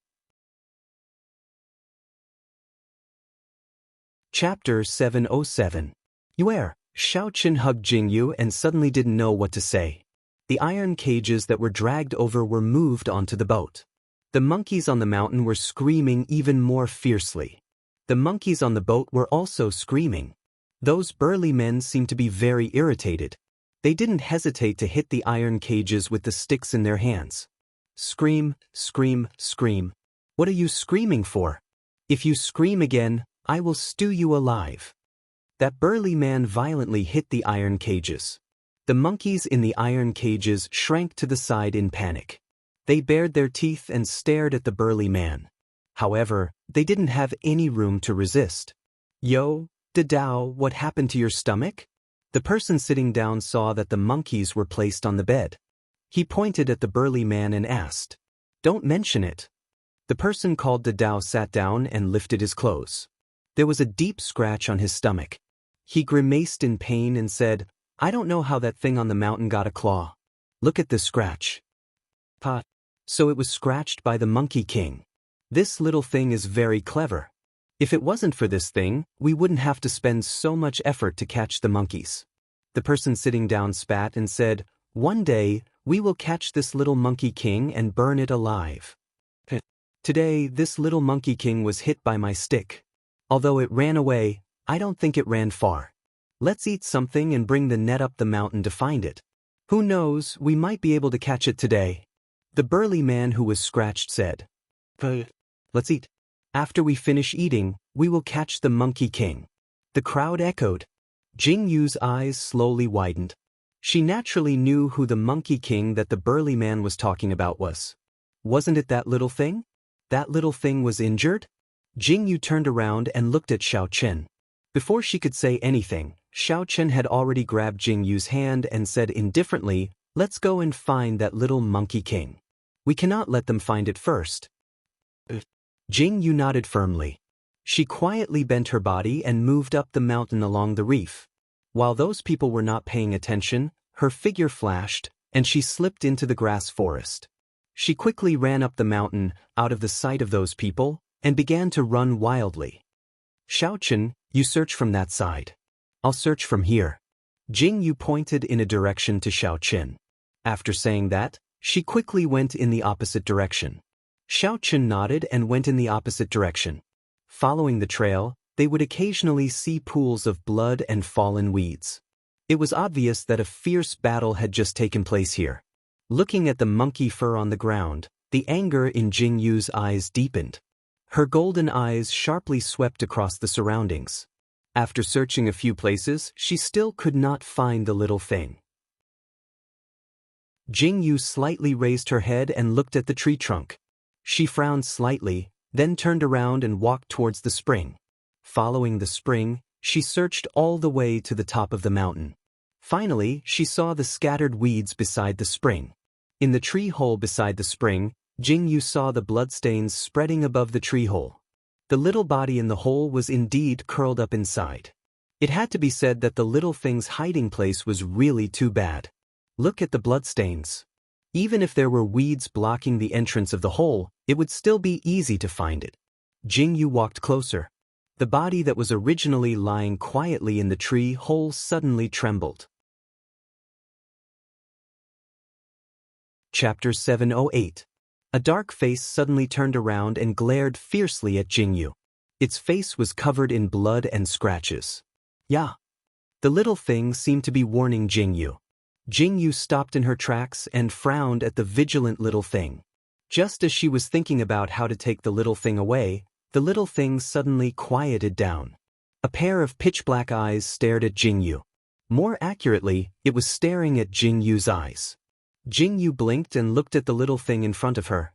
Chapter 707. Where? Xiaoqin hugged Jingyu and suddenly didn't know what to say. The iron cages that were dragged over were moved onto the boat. The monkeys on the mountain were screaming even more fiercely. The monkeys on the boat were also screaming. Those burly men seemed to be very irritated. They didn't hesitate to hit the iron cages with the sticks in their hands. Scream, scream, scream. What are you screaming for? If you scream again, I will stew you alive. That burly man violently hit the iron cages. The monkeys in the iron cages shrank to the side in panic. They bared their teeth and stared at the burly man. However, they didn't have any room to resist. Yo, Dadao, what happened to your stomach? The person sitting down saw that the monkeys were placed on the bed. He pointed at the burly man and asked, "Don't mention it." The person called Dadao sat down and lifted his clothes. There was a deep scratch on his stomach. He grimaced in pain and said, "I don't know how that thing on the mountain got a claw. Look at this scratch." Pa. So it was scratched by the Monkey King. This little thing is very clever. If it wasn't for this thing, we wouldn't have to spend so much effort to catch the monkeys. The person sitting down spat and said, "One day, we will catch this little Monkey King and burn it alive." Today, this little Monkey King was hit by my stick. Although it ran away, I don't think it ran far. Let's eat something and bring the net up the mountain to find it. Who knows, we might be able to catch it today. The burly man who was scratched said, "Let's eat. After we finish eating, we will catch the Monkey King." The crowd echoed. Jingyu's eyes slowly widened. She naturally knew who the Monkey King that the burly man was talking about was. Wasn't it that little thing? That little thing was injured? Jingyu turned around and looked at Xiaoqin. Before she could say anything, Xiaoqin had already grabbed Jingyu's hand and said indifferently, "Let's go and find that little Monkey King. We cannot let them find it first." Jingyu nodded firmly. She quietly bent her body and moved up the mountain along the reef. While those people were not paying attention, her figure flashed, and she slipped into the grass forest. She quickly ran up the mountain, out of the sight of those people, and began to run wildly. "Xiaoqin, you search from that side. I'll search from here." Jingyu pointed in a direction to Xiaoqin. After saying that, she quickly went in the opposite direction. Xiaoqin nodded and went in the opposite direction. Following the trail, they would occasionally see pools of blood and fallen weeds. It was obvious that a fierce battle had just taken place here. Looking at the monkey fur on the ground, the anger in Jingyu's eyes deepened. Her golden eyes sharply swept across the surroundings. After searching a few places, she still could not find the little thing. Jingyu slightly raised her head and looked at the tree trunk. She frowned slightly, then turned around and walked towards the spring. Following the spring, she searched all the way to the top of the mountain. Finally, she saw the scattered weeds beside the spring. In the tree hole beside the spring, Jingyu saw the bloodstains spreading above the tree hole. The little body in the hole was indeed curled up inside. It had to be said that the little thing's hiding place was really too bad. Look at the bloodstains. Even if there were weeds blocking the entrance of the hole, it would still be easy to find it. Jingyu walked closer. The body that was originally lying quietly in the tree hole suddenly trembled. Chapter 708. A dark face suddenly turned around and glared fiercely at Jingyu. Its face was covered in blood and scratches. "Yeah." The little thing seemed to be warning Jingyu. Jingyu stopped in her tracks and frowned at the vigilant little thing. Just as she was thinking about how to take the little thing away, the little thing suddenly quieted down. A pair of pitch-black eyes stared at Jingyu. More accurately, it was staring at Jingyu's eyes. Jingyu blinked and looked at the little thing in front of her.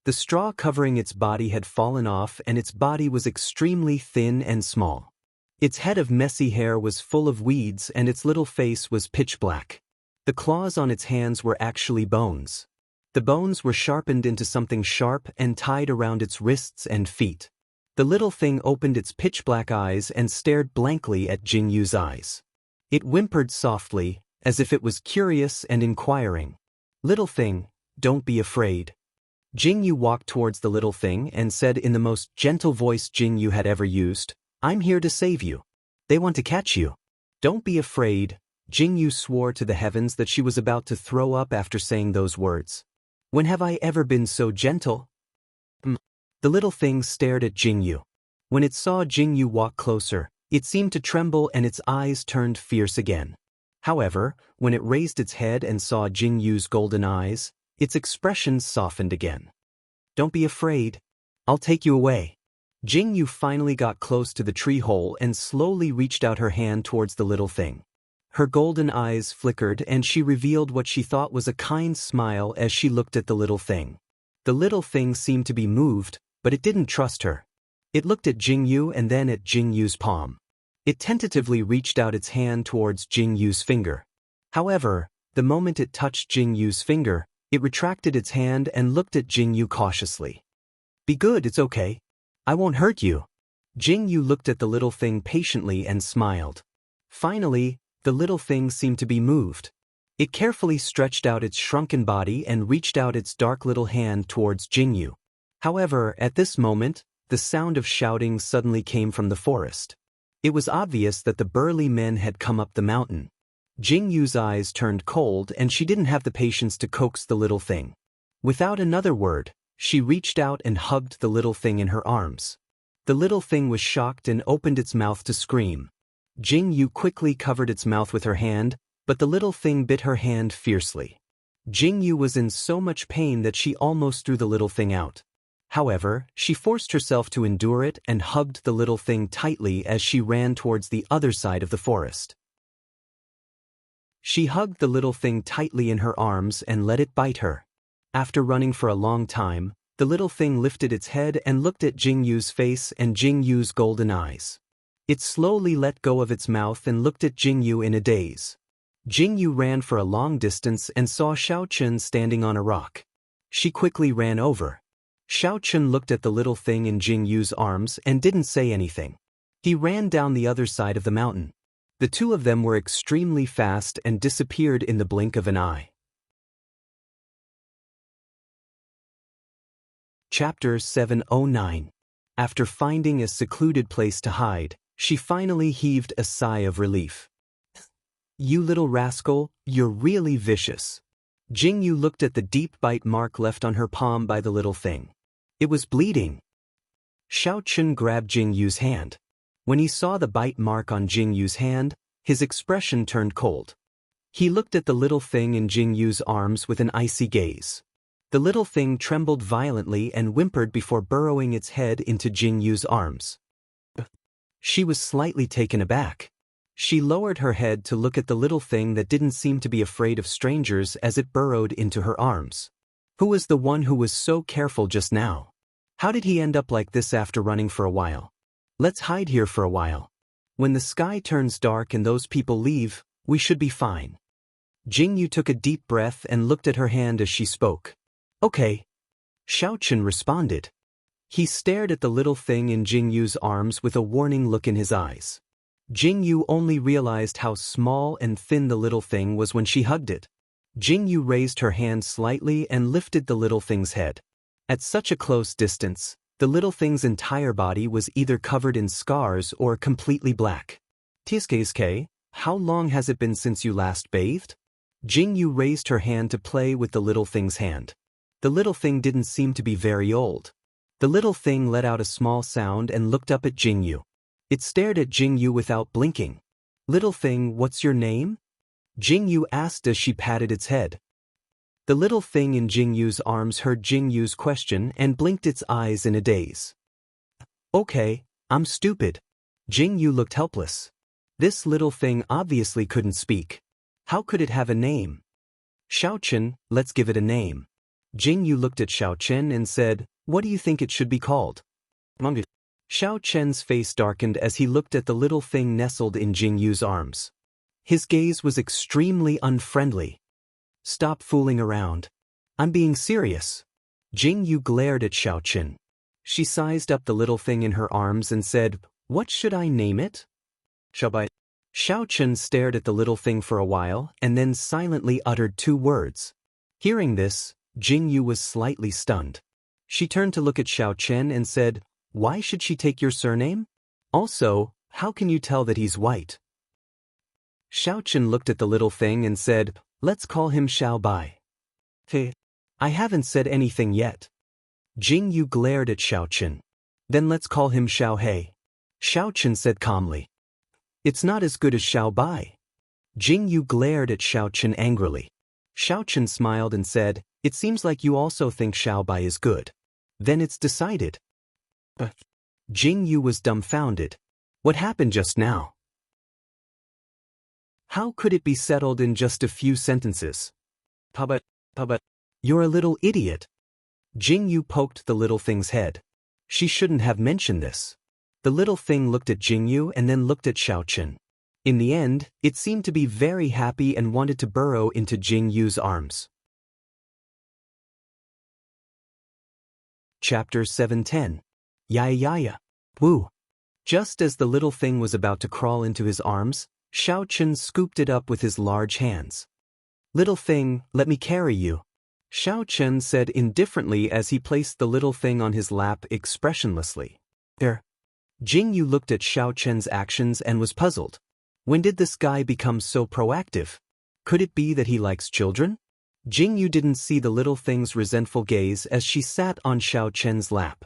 The straw covering its body had fallen off and its body was extremely thin and small. Its head of messy hair was full of weeds and its little face was pitch black. The claws on its hands were actually bones. The bones were sharpened into something sharp and tied around its wrists and feet. The little thing opened its pitch-black eyes and stared blankly at Jingyu's eyes. It whimpered softly, as if it was curious and inquiring. "Little thing, don't be afraid." Jingyu walked towards the little thing and said in the most gentle voice Jingyu had ever used, "I'm here to save you. They want to catch you. Don't be afraid." Jingyu swore to the heavens that she was about to throw up after saying those words. "When have I ever been so gentle?" The little thing stared at Jingyu. When it saw Jingyu walk closer, it seemed to tremble and its eyes turned fierce again. However, when it raised its head and saw Jingyu's golden eyes, its expression softened again. "Don't be afraid. I'll take you away." Jingyu finally got close to the tree hole and slowly reached out her hand towards the little thing. Her golden eyes flickered and she revealed what she thought was a kind smile as she looked at the little thing. The little thing seemed to be moved, but it didn't trust her. It looked at Jingyu and then at Jingyu's palm. It tentatively reached out its hand towards Jingyu's finger. However, the moment it touched Jingyu's finger, it retracted its hand and looked at Jingyu cautiously. "Be good, it's okay. I won't hurt you." Jingyu looked at the little thing patiently and smiled. Finally, the little thing seemed to be moved. It carefully stretched out its shrunken body and reached out its dark little hand towards Jingyu. However, at this moment, the sound of shouting suddenly came from the forest. It was obvious that the burly men had come up the mountain. Jingyu's eyes turned cold and she didn't have the patience to coax the little thing. Without another word, she reached out and hugged the little thing in her arms. The little thing was shocked and opened its mouth to scream. Jingyu quickly covered its mouth with her hand, but the little thing bit her hand fiercely. Jingyu was in so much pain that she almost threw the little thing out. However, she forced herself to endure it and hugged the little thing tightly as she ran towards the other side of the forest. She hugged the little thing tightly in her arms and let it bite her. After running for a long time, the little thing lifted its head and looked at Jingyu's face and Jingyu's golden eyes. It slowly let go of its mouth and looked at Jingyu in a daze. Jingyu ran for a long distance and saw Xiaochun standing on a rock. She quickly ran over. Xiaochun looked at the little thing in Jingyu's arms and didn't say anything. He ran down the other side of the mountain. The two of them were extremely fast and disappeared in the blink of an eye. Chapter 709. After finding a secluded place to hide, she finally heaved a sigh of relief. "You little rascal, you're really vicious." Jingyu looked at the deep bite mark left on her palm by the little thing. It was bleeding. Xiaochun grabbed Jingyu's hand. When he saw the bite mark on Jingyu's hand, his expression turned cold. He looked at the little thing in Jingyu's arms with an icy gaze. The little thing trembled violently and whimpered before burrowing its head into Jingyu's arms. She was slightly taken aback. She lowered her head to look at the little thing that didn't seem to be afraid of strangers as it burrowed into her arms. Who was the one who was so careful just now? How did he end up like this after running for a while? "Let's hide here for a while. When the sky turns dark and those people leave, we should be fine." Jingyu took a deep breath and looked at her hand as she spoke. "Okay." Xiaochun responded. He stared at the little thing in Jingyu's arms with a warning look in his eyes. Jingyu only realized how small and thin the little thing was when she hugged it. Jingyu raised her hand slightly and lifted the little thing's head. At such a close distance, the little thing's entire body was either covered in scars or completely black. "Tsuke, how long has it been since you last bathed?" Jingyu raised her hand to play with the little thing's hand. The little thing didn't seem to be very old. The little thing let out a small sound and looked up at Jingyu. It stared at Jingyu without blinking. "Little thing, what's your name?" Jingyu asked as she patted its head. The little thing in Jingyu's arms heard Jingyu's question and blinked its eyes in a daze. "Okay, I'm stupid." Jingyu looked helpless. This little thing obviously couldn't speak. How could it have a name? "Xiaochun, let's give it a name." Jingyu looked at Xiaochun and said, "What do you think it should be called?" Xiaochun's face darkened as he looked at the little thing nestled in Jingyu's arms. His gaze was extremely unfriendly. "Stop fooling around. I'm being serious." Jingyu glared at Xiaochun. She sized up the little thing in her arms and said, "What should I name it?" Xiaochun stared at the little thing for a while and then silently uttered two words. Hearing this, Jing Yu was slightly stunned. She turned to look at Xiao Chen and said, "Why should she take your surname? Also, how can you tell that he's white?" Xiao Chen looked at the little thing and said, "Let's call him Xiao Bai." "Hey, I haven't said anything yet." Jing Yu glared at Xiao Chen. "Then let's call him Xiao He." Xiao Chen said calmly. "It's not as good as Xiao Bai." Jing Yu glared at Xiao Chen angrily. Xiao Chen smiled and said, "It seems like you also think Xiao Bai is good. Then it's decided." But Jing Yu was dumbfounded. What happened just now? How could it be settled in just a few sentences? But, you're a little idiot." Jing Yu poked the little thing's head. She shouldn't have mentioned this. The little thing looked at Jing Yu and then looked at Xiao Chen. In the end, it seemed to be very happy and wanted to burrow into Jing Yu's arms. Chapter 710. Yaya. Woo. Just as the little thing was about to crawl into his arms, Xiao Chen scooped it up with his large hands. "Little thing, let me carry you," Xiao Chen said indifferently as he placed the little thing on his lap expressionlessly. There. Jing Yu looked at Xiao Chen's actions and was puzzled. When did this guy become so proactive? Could it be that he likes children? Jing Yu didn't see the little thing's resentful gaze as she sat on Xiao Chen's lap.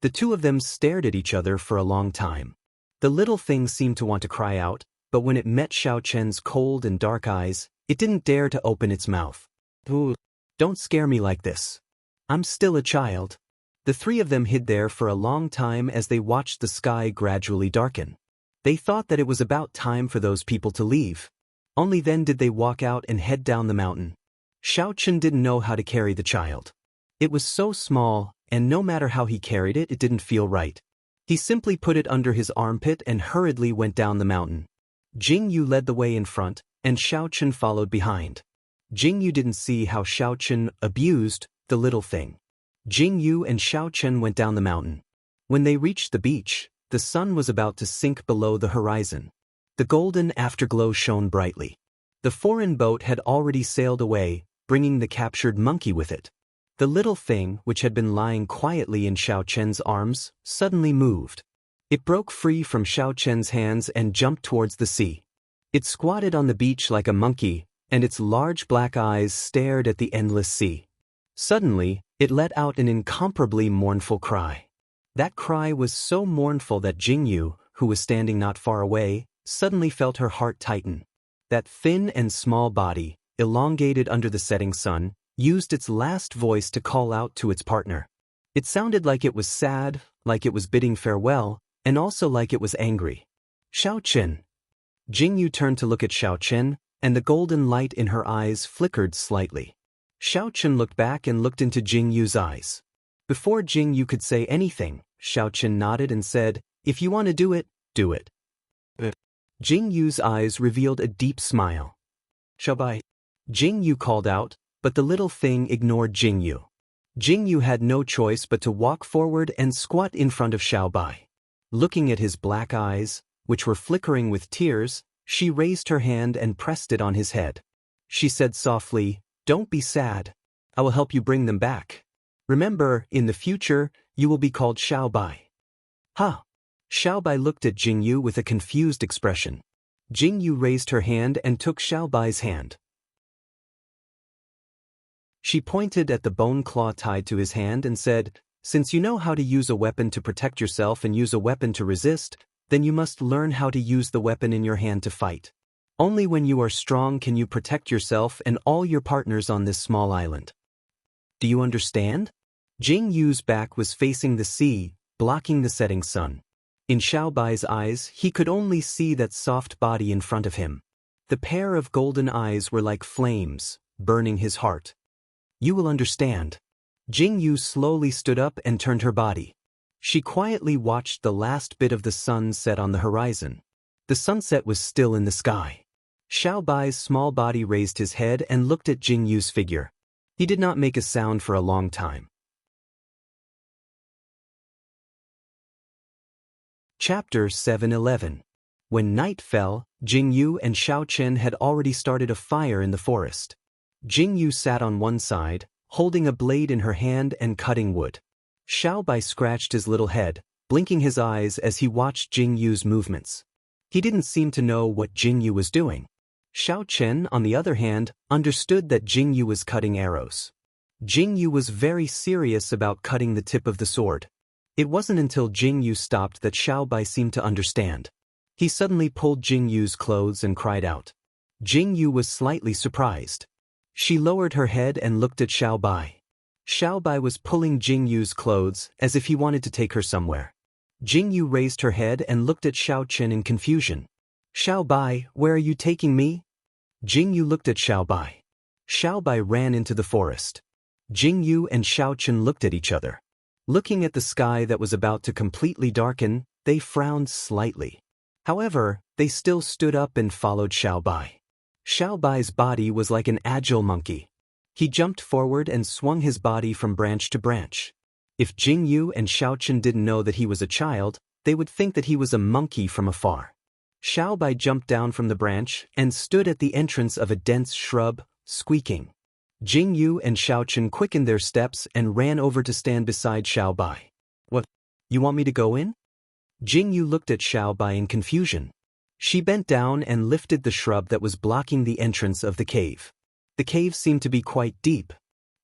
The two of them stared at each other for a long time. The little thing seemed to want to cry out, but when it met Xiao Chen's cold and dark eyes, it didn't dare to open its mouth. "Ooh, don't scare me like this. I'm still a child." The three of them hid there for a long time as they watched the sky gradually darken. They thought that it was about time for those people to leave. Only then did they walk out and head down the mountain. Xiao Chen didn't know how to carry the child. It was so small, and no matter how he carried it, it didn't feel right. He simply put it under his armpit and hurriedly went down the mountain. Jing Yu led the way in front, and Xiao Chen followed behind. Jing Yu didn't see how Xiao Chen abused the little thing. Jing Yu and Xiao Chen went down the mountain. When they reached the beach, the sun was about to sink below the horizon. The golden afterglow shone brightly. The foreign boat had already sailed away, bringing the captured monkey with it. The little thing, which had been lying quietly in Xiao Chen's arms, suddenly moved. It broke free from Xiao Chen's hands and jumped towards the sea. It squatted on the beach like a monkey, and its large black eyes stared at the endless sea. Suddenly, it let out an incomparably mournful cry. That cry was so mournful that Jing Yu, who was standing not far away, suddenly felt her heart tighten. That thin and small body, elongated under the setting sun, used its last voice to call out to its partner. It sounded like it was sad, like it was bidding farewell, and also like it was angry. "Xiao Chen." Jing Yu turned to look at Xiao Chen, and the golden light in her eyes flickered slightly. Xiao Chen looked back and looked into Jing Yu's eyes. Before Jing Yu could say anything, Xiao Chen nodded and said, "If you want to do it, do it." Jing Yu's eyes revealed a deep smile. "Xiao Bai." Jing Yu called out, but the little thing ignored Jing Yu. Jing Yu had no choice but to walk forward and squat in front of Xiao Bai. Looking at his black eyes, which were flickering with tears, she raised her hand and pressed it on his head. She said softly, "Don't be sad. I will help you bring them back. Remember, in the future, you will be called Xiao Bai." "Huh?" Xiao Bai looked at Jing Yu with a confused expression. Jing Yu raised her hand and took Xiao Bai's hand. She pointed at the bone claw tied to his hand and said, "Since you know how to use a weapon to protect yourself and use a weapon to resist, then you must learn how to use the weapon in your hand to fight. Only when you are strong can you protect yourself and all your partners on this small island. Do you understand?" Jing Yu's back was facing the sea, blocking the setting sun. In Xiao Bai's eyes, he could only see that soft body in front of him. The pair of golden eyes were like flames, burning his heart. "You will understand." Jing Yu slowly stood up and turned her body. She quietly watched the last bit of the sun set on the horizon. The sunset was still in the sky. Xiao Bai's small body raised his head and looked at Jing Yu's figure. He did not make a sound for a long time. Chapter 711. When night fell, Jing Yu and Xiao Chen had already started a fire in the forest. Jing Yu sat on one side, holding a blade in her hand and cutting wood. Xiao Bai scratched his little head, blinking his eyes as he watched Jing Yu's movements. He didn't seem to know what Jing Yu was doing. Xiao Chen, on the other hand, understood that Jing Yu was cutting arrows. Jing Yu was very serious about cutting the tip of the sword. It wasn't until Jing Yu stopped that Xiao Bai seemed to understand. He suddenly pulled Jing Yu's clothes and cried out. Jing Yu was slightly surprised. She lowered her head and looked at Xiao Bai. Xiao Bai was pulling Jing Yu's clothes as if he wanted to take her somewhere. Jing Yu raised her head and looked at Xiao Chen in confusion. Xiao Bai, where are you taking me? Jing Yu looked at Xiao Bai. Xiao Bai ran into the forest. Jing Yu and Xiao Chen looked at each other. Looking at the sky that was about to completely darken, they frowned slightly. However, they still stood up and followed Xiao Bai. Xiao Bai's body was like an agile monkey. He jumped forward and swung his body from branch to branch. If Jing Yu and Xiao Chen didn't know that he was a child, they would think that he was a monkey from afar. Xiao Bai jumped down from the branch and stood at the entrance of a dense shrub, squeaking. Jing Yu and Xiao Chen quickened their steps and ran over to stand beside Xiao Bai. What? You want me to go in? Jing Yu looked at Xiao Bai in confusion. She bent down and lifted the shrub that was blocking the entrance of the cave. The cave seemed to be quite deep.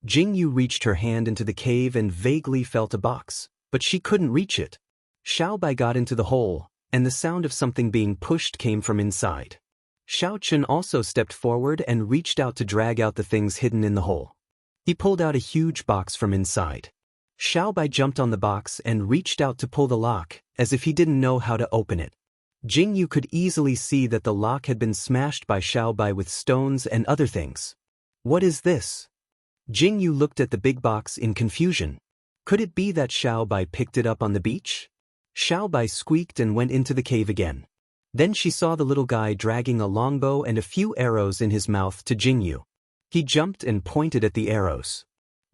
Jing Yu reached her hand into the cave and vaguely felt a box, but she couldn't reach it. Xiao Bai got into the hole, and the sound of something being pushed came from inside. Xiao Chen also stepped forward and reached out to drag out the things hidden in the hole. He pulled out a huge box from inside. Xiao Bai jumped on the box and reached out to pull the lock, as if he didn't know how to open it. Jing Yu could easily see that the lock had been smashed by Xiao Bai with stones and other things. What is this? Jing Yu looked at the big box in confusion. Could it be that Xiao Bai picked it up on the beach? Xiao Bai squeaked and went into the cave again. Then she saw the little guy dragging a longbow and a few arrows in his mouth to Jing Yu. He jumped and pointed at the arrows.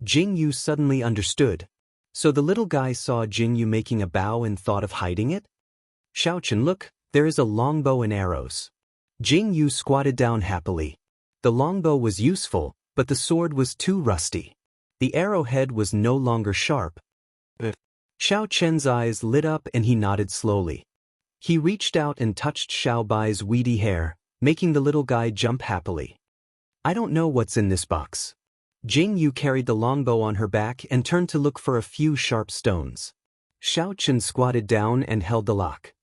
Jing Yu suddenly understood. So the little guy saw Jing Yu making a bow and thought of hiding it? Xiao Chen, look, there is a longbow and arrows. Jing Yu squatted down happily. The longbow was useful, but the sword was too rusty. The arrowhead was no longer sharp. Xiao Chen's eyes lit up and he nodded slowly. He reached out and touched Xiao Bai's weedy hair, making the little guy jump happily. I don't know what's in this box. Jing Yu carried the longbow on her back and turned to look for a few sharp stones. Xiao Chen squatted down and held the lock.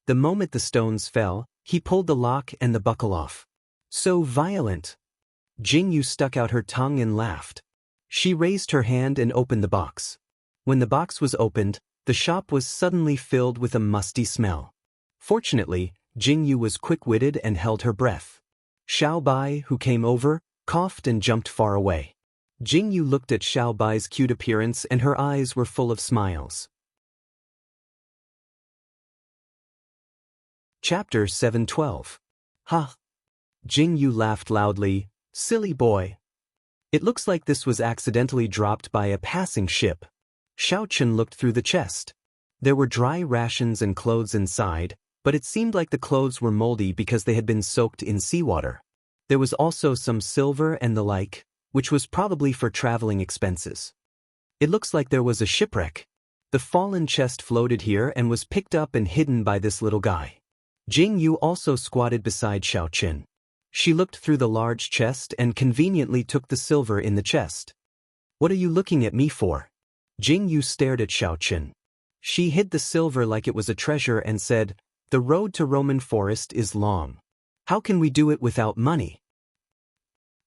The moment the stones fell, he pulled the lock and the buckle off. So violent! Jing Yu stuck out her tongue and laughed. She raised her hand and opened the box. When the box was opened, the shop was suddenly filled with a musty smell. Fortunately, Jing Yu was quick-witted and held her breath. Xiao Bai, who came over, coughed and jumped far away. Jing Yu looked at Xiao Bai's cute appearance and her eyes were full of smiles. Chapter 712. Ha! Jing Yu laughed loudly. Silly boy. It looks like this was accidentally dropped by a passing ship. Xiao Chen looked through the chest. There were dry rations and clothes inside, but it seemed like the clothes were moldy because they had been soaked in seawater. There was also some silver and the like, which was probably for traveling expenses. It looks like there was a shipwreck. The fallen chest floated here and was picked up and hidden by this little guy. Jing Yu also squatted beside Xiao Chen. She looked through the large chest and conveniently took the silver in the chest. What are you looking at me for? Jing Yu stared at Xiao Chen. She hid the silver like it was a treasure and said, The road to Roman Forest is long. How can we do it without money?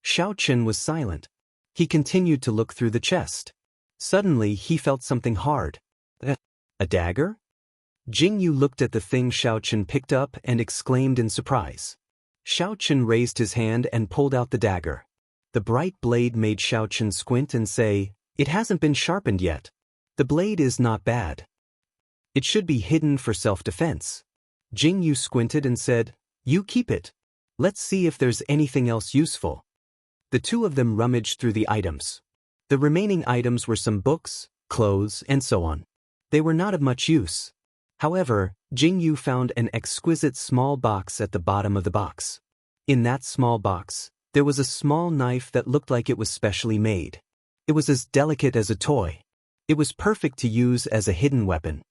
Xiao Chen was silent. He continued to look through the chest. Suddenly he felt something hard. A dagger? Jing Yu looked at the thing Xiao Chen picked up and exclaimed in surprise. Xiao Chen raised his hand and pulled out the dagger. The bright blade made Xiao Chen squint and say, It hasn't been sharpened yet. The blade is not bad. It should be hidden for self-defense. Jing Yu squinted and said, You keep it. Let's see if there's anything else useful. The two of them rummaged through the items. The remaining items were some books, clothes, and so on. They were not of much use. However, Jing Yu found an exquisite small box at the bottom of the box. In that small box, There was a small knife that looked like it was specially made. It was as delicate as a toy. It was perfect to use as a hidden weapon.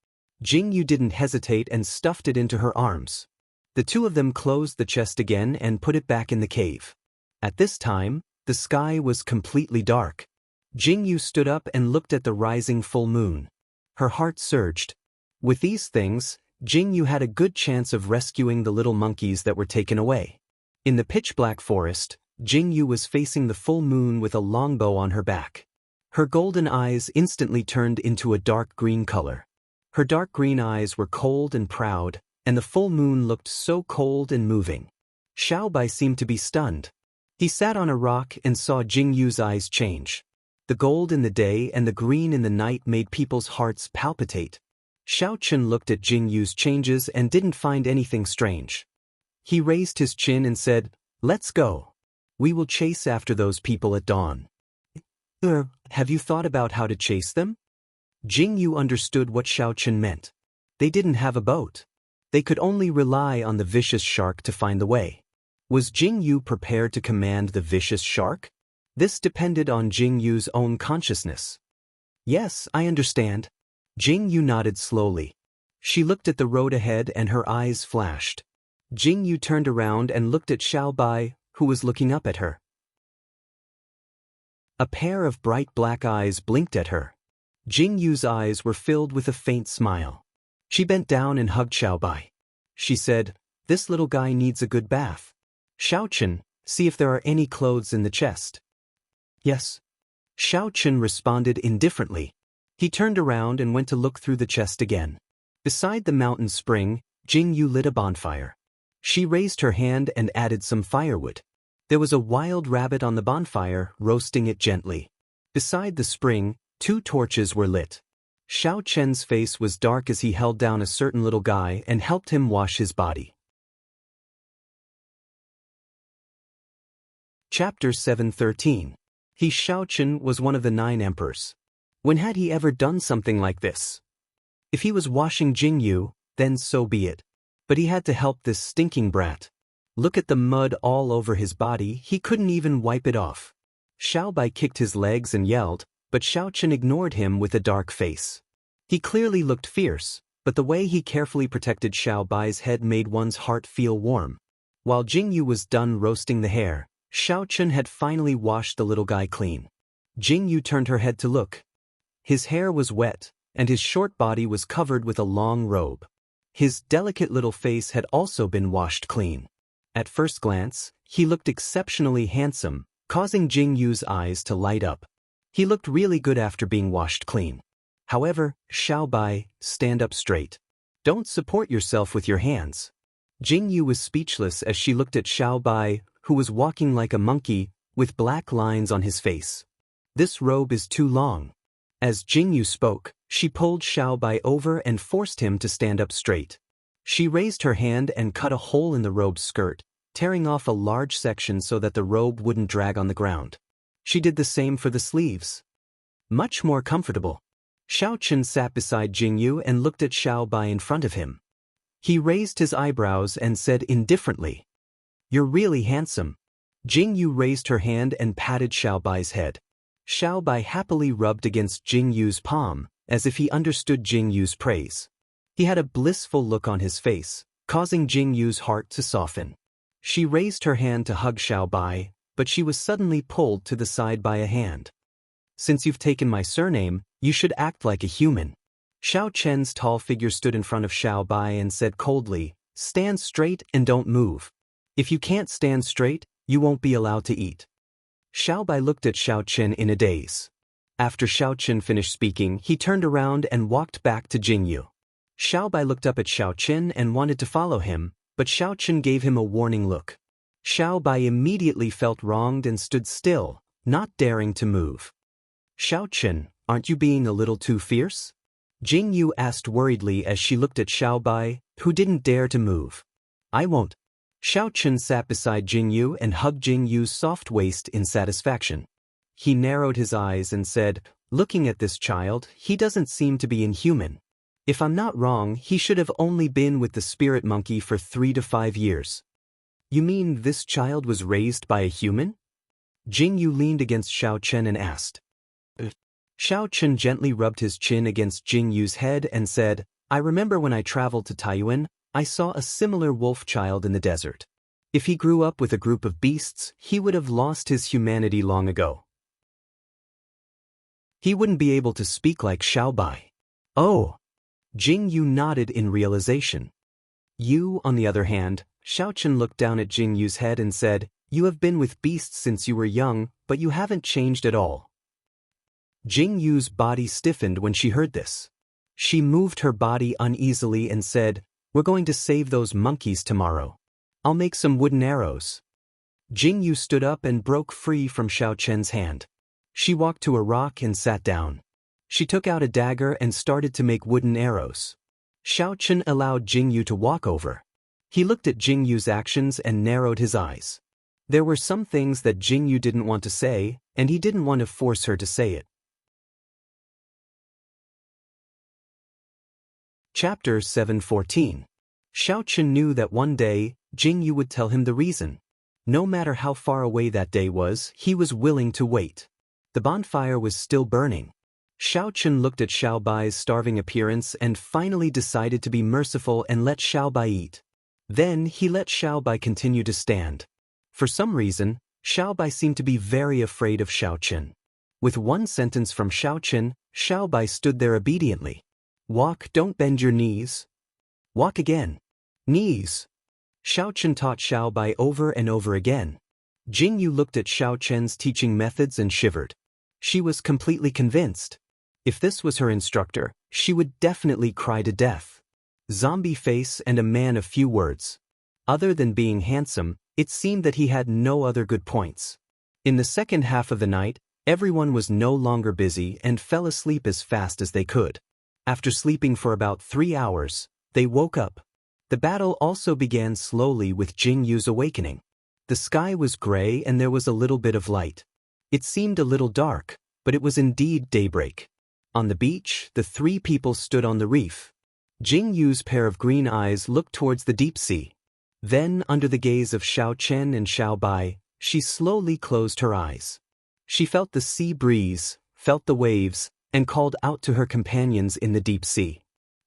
Jingyu didn't hesitate and stuffed it into her arms. The two of them closed the chest again and put it back in the cave. At this time, the sky was completely dark. Jingyu stood up and looked at the rising full moon. Her heart surged. With these things, Jingyu had a good chance of rescuing the little monkeys that were taken away. In the pitch-black forest, Jingyu was facing the full moon with a longbow on her back. Her golden eyes instantly turned into a dark green color. Her dark green eyes were cold and proud, and the full moon looked so cold and moving. Xiaobai seemed to be stunned. He sat on a rock and saw Jingyu's eyes change. The gold in the day and the green in the night made people's hearts palpitate. Xiao Chen looked at Jingyu's changes and didn't find anything strange. He raised his chin and said, "Let's go. We will chase after those people at dawn." Have you thought about how to chase them? Jingyu understood what Xiao Chen meant. They didn't have a boat. They could only rely on the vicious shark to find the way. Was Jingyu prepared to command the vicious shark? This depended on Jingyu's own consciousness. Yes, I understand. Jingyu nodded slowly. She looked at the road ahead and her eyes flashed. Jingyu turned around and looked at Xiaobai, who was looking up at her. A pair of bright black eyes blinked at her. Jingyu's eyes were filled with a faint smile. She bent down and hugged Xiaobai. She said, "This little guy needs a good bath. Xiao Chen, see if there are any clothes in the chest." "Yes." Xiao Chen responded indifferently. He turned around and went to look through the chest again. Beside the mountain spring, Jingyu lit a bonfire. She raised her hand and added some firewood. There was a wild rabbit on the bonfire, roasting it gently. Beside the spring, 2 torches were lit. Xiao Chen's face was dark as he held down a certain little guy and helped him wash his body. Chapter 713. Xiao Chen was one of the 9 emperors. When had he ever done something like this? If he was washing Jingyu, then so be it. But he had to help this stinking brat. Look at the mud all over his body, he couldn't even wipe it off. Xiaobai kicked his legs and yelled, but Xiao Chen ignored him with a dark face. He clearly looked fierce, but the way he carefully protected Xiaobai's head made one's heart feel warm. While Jingyu was done roasting the hare, Xiao Chen had finally washed the little guy clean. Jingyu turned her head to look. His hair was wet, and his short body was covered with a long robe. His delicate little face had also been washed clean. At first glance, he looked exceptionally handsome, causing Jingyu's eyes to light up. He looked really good after being washed clean. However, Xiaobai, stand up straight. Don't support yourself with your hands. Jingyu was speechless as she looked at Xiaobai, who was walking like a monkey, with black lines on his face. This robe is too long. As Jingyu spoke, she pulled Xiaobai over and forced him to stand up straight. She raised her hand and cut a hole in the robe's skirt, tearing off a large section so that the robe wouldn't drag on the ground. She did the same for the sleeves. Much more comfortable. Xiao Chen sat beside Jingyu and looked at Xiaobai in front of him. He raised his eyebrows and said indifferently, "You're really handsome." Jingyu raised her hand and patted Xiaobai's head. Xiaobai happily rubbed against Jingyu's palm, as if he understood Jingyu's praise. He had a blissful look on his face, causing Jingyu's heart to soften. She raised her hand to hug Xiaobai, but she was suddenly pulled to the side by a hand. "Since you've taken my surname, you should act like a human." Xiao Chen's tall figure stood in front of Xiaobai and said coldly, "Stand straight and don't move. If you can't stand straight, you won't be allowed to eat." Xiaobai looked at Xiao Chen in a daze. After Xiao Chen finished speaking, he turned around and walked back to Jingyu. Xiaobai looked up at Xiao Chen and wanted to follow him, but Xiao Chen gave him a warning look. Xiaobai immediately felt wronged and stood still, not daring to move. "Xiao Chen, aren't you being a little too fierce?" Jingyu asked worriedly as she looked at Xiaobai, who didn't dare to move. "I won't." Xiao Chen sat beside Jingyu and hugged Jingyu's soft waist in satisfaction. He narrowed his eyes and said, "Looking at this child, he doesn't seem to be inhuman. If I'm not wrong, he should have only been with the spirit monkey for 3 to 5 years. You mean this child was raised by a human? Jing Yu leaned against Xiao Chen and asked. Xiao Chen gently rubbed his chin against Jing Yu's head and said, I remember when I traveled to Taiyuan, I saw a similar wolf child in the desert. If he grew up with a group of beasts, he would have lost his humanity long ago. He wouldn't be able to speak like Xiaobai. Oh! Jing Yu nodded in realization. You, on the other hand, Xiao Chen looked down at Jing Yu's head and said, You have been with beasts since you were young, but you haven't changed at all. Jing Yu's body stiffened when she heard this. She moved her body uneasily and said, We're going to save those monkeys tomorrow. I'll make some wooden arrows. Jing Yu stood up and broke free from Xiao Chen's hand. She walked to a rock and sat down. She took out a dagger and started to make wooden arrows. Xiao Chen allowed Jing Yu to walk over. He looked at Jing Yu's actions and narrowed his eyes. There were some things that Jing Yu didn't want to say, and he didn't want to force her to say it. Chapter 7:14. Xiao Chen knew that one day, Jing Yu would tell him the reason. No matter how far away that day was, he was willing to wait. The bonfire was still burning. Xiao Chen looked at Xiaobai's starving appearance and finally decided to be merciful and let Xiaobai eat. Then he let Xiaobai continue to stand. For some reason, Xiaobai seemed to be very afraid of Xiao Chen. With one sentence from Xiao Chen, Xiaobai stood there obediently. Walk, don't bend your knees. Walk again. Knees. Xiao Chen taught Xiaobai over and over again. Jing Yu looked at Xiao Chen's teaching methods and shivered. She was completely convinced. If this was her instructor, she would definitely cry to death. Zombie face and a man of few words. Other than being handsome, it seemed that he had no other good points. In the second half of the night, everyone was no longer busy and fell asleep as fast as they could. After sleeping for about 3 hours, they woke up. The battle also began slowly with Jing Yu's awakening. The sky was gray and there was a little bit of light. It seemed a little dark, but it was indeed daybreak. On the beach, the 3 people stood on the reef. Jing Yu's pair of green eyes looked towards the deep sea. Then, under the gaze of Xiao Chen and Xiaobai, she slowly closed her eyes. She felt the sea breeze, felt the waves, and called out to her companions in the deep sea.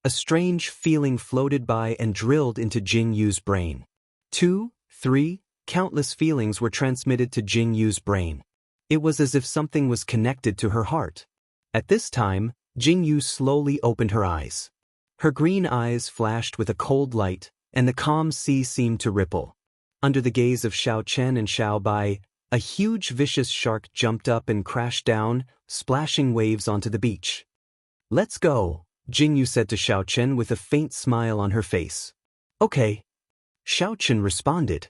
A strange feeling floated by and drilled into Jing Yu's brain. 2, 3, countless feelings were transmitted to Jing Yu's brain. It was as if something was connected to her heart. At this time, Jing Yu slowly opened her eyes. Her green eyes flashed with a cold light, and the calm sea seemed to ripple. Under the gaze of Xiao Chen and Xiaobai, a huge vicious shark jumped up and crashed down, splashing waves onto the beach. Let's go, Jing Yu said to Xiao Chen with a faint smile on her face. Okay. Xiao Chen responded.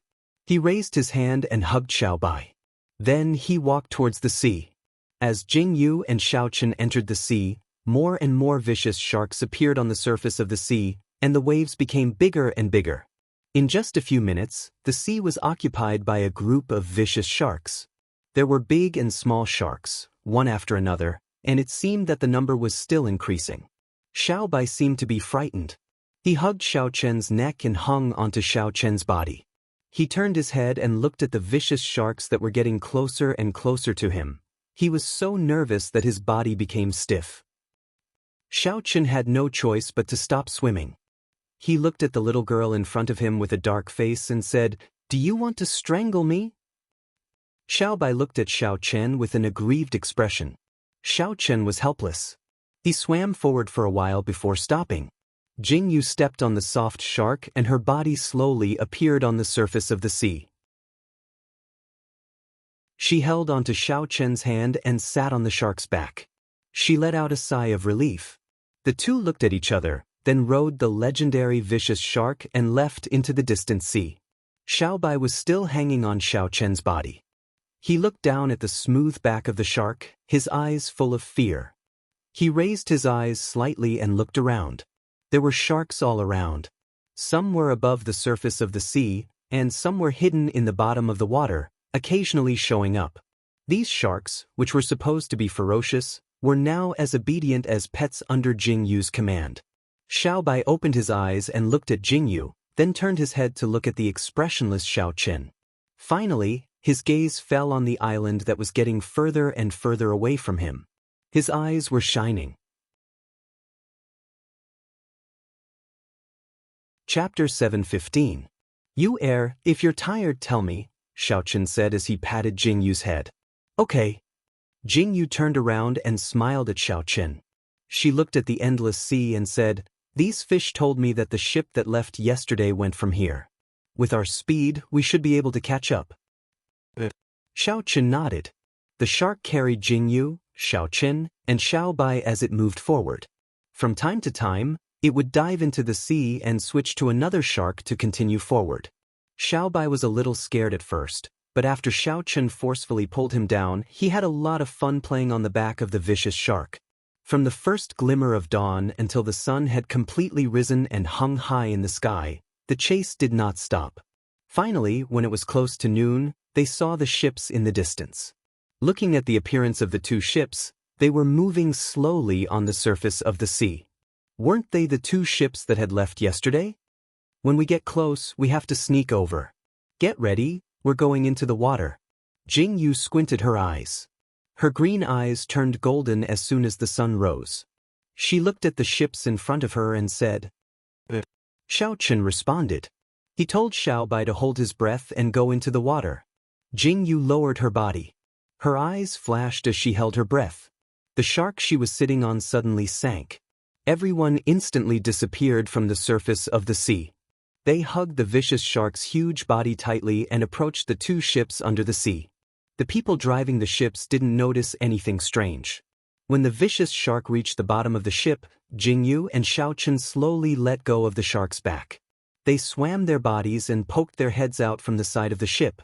He raised his hand and hugged Xiaobai. Then he walked towards the sea. As Jing Yu and Xiao Chen entered the sea, more and more vicious sharks appeared on the surface of the sea, and the waves became bigger and bigger. In just a few minutes, the sea was occupied by a group of vicious sharks. There were big and small sharks, one after another, and it seemed that the number was still increasing. Xiaobai seemed to be frightened. He hugged Xiao Chen's neck and hung onto Xiao Chen's body. He turned his head and looked at the vicious sharks that were getting closer and closer to him. He was so nervous that his body became stiff. Xiao Chen had no choice but to stop swimming. He looked at the little girl in front of him with a dark face and said, Do you want to strangle me? Xiaobai looked at Xiao Chen with an aggrieved expression. Xiao Chen was helpless. He swam forward for a while before stopping. Jing Yu stepped on the soft shark and her body slowly appeared on the surface of the sea. She held onto Xiao Chen's hand and sat on the shark's back. She let out a sigh of relief. The two looked at each other, then rode the legendary vicious shark and left into the distant sea. Xiaobai was still hanging on Xiao Chen's body. He looked down at the smooth back of the shark, his eyes full of fear. He raised his eyes slightly and looked around. There were sharks all around. Some were above the surface of the sea, and some were hidden in the bottom of the water, occasionally showing up. These sharks, which were supposed to be ferocious, were now as obedient as pets under Jing Yu's command. Xiaobai opened his eyes and looked at Jing Yu, then turned his head to look at the expressionless Xiao Chen. Finally, his gaze fell on the island that was getting further and further away from him. His eyes were shining. Chapter 7:15. You err, if you're tired tell me, Xiao Chen said as he patted Jingyu's head. Okay. Jingyu turned around and smiled at Xiao Chen. She looked at the endless sea and said, these fish told me that the ship that left yesterday went from here. With our speed, we should be able to catch up. Xiao Chen nodded. The shark carried Jingyu, Xiao Chen, and Xiaobai as it moved forward. From time to time, it would dive into the sea and switch to another shark to continue forward. Xiaobai was a little scared at first, but after Xiao Chen forcefully pulled him down, he had a lot of fun playing on the back of the vicious shark. From the first glimmer of dawn until the sun had completely risen and hung high in the sky, the chase did not stop. Finally, when it was close to noon, they saw the ships in the distance. Looking at the appearance of the two ships, they were moving slowly on the surface of the sea. Weren't they the two ships that had left yesterday? When we get close, we have to sneak over. Get ready, we're going into the water. Jingyu squinted her eyes. Her green eyes turned golden as soon as the sun rose. She looked at the ships in front of her and said, Xiao Chen responded. He told Xiaobai to hold his breath and go into the water. Jingyu lowered her body. Her eyes flashed as she held her breath. The shark she was sitting on suddenly sank. Everyone instantly disappeared from the surface of the sea. They hugged the vicious shark's huge body tightly and approached the two ships under the sea. The people driving the ships didn't notice anything strange. When the vicious shark reached the bottom of the ship, Jingyu and Xiao Chen slowly let go of the shark's back. They swam their bodies and poked their heads out from the side of the ship.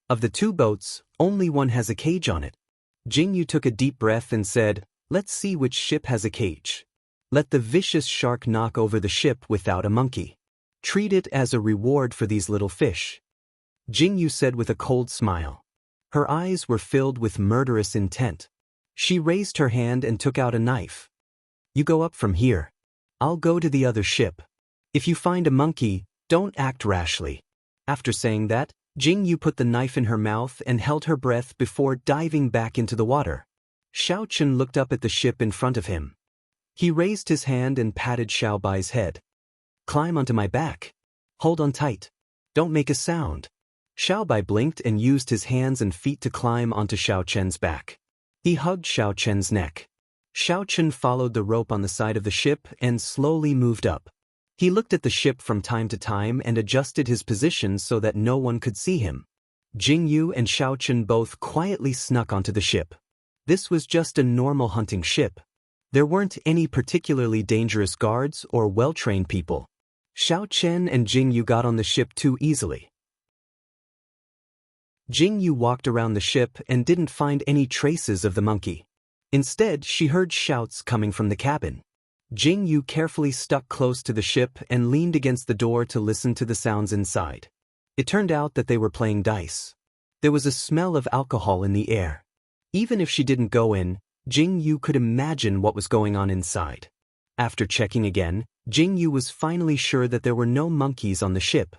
Of the two boats, only one has a cage on it. Jingyu took a deep breath and said, let's see which ship has a cage. Let the vicious shark knock over the ship without a monkey. Treat it as a reward for these little fish. Jingyu said with a cold smile. Her eyes were filled with murderous intent. She raised her hand and took out a knife. You go up from here. I'll go to the other ship. If you find a monkey, don't act rashly. After saying that, Jingyu put the knife in her mouth and held her breath before diving back into the water. Xiao Chen looked up at the ship in front of him. He raised his hand and patted Xiaobai's head. Climb onto my back. Hold on tight. Don't make a sound. Xiaobai blinked and used his hands and feet to climb onto Xiao Chen's back. He hugged Xiao Chen's neck. Xiao Chen followed the rope on the side of the ship and slowly moved up. He looked at the ship from time to time and adjusted his position so that no one could see him. Jingyu and Xiao Chen both quietly snuck onto the ship. This was just a normal hunting ship. There weren't any particularly dangerous guards or well-trained people. Xiao Chen and Jingyu got on the ship too easily. Jingyu walked around the ship and didn't find any traces of the monkey. Instead, she heard shouts coming from the cabin. Jingyu carefully stuck close to the ship and leaned against the door to listen to the sounds inside. It turned out that they were playing dice. There was a smell of alcohol in the air. Even if she didn't go in, Jingyu could imagine what was going on inside. After checking again, Jingyu was finally sure that there were no monkeys on the ship.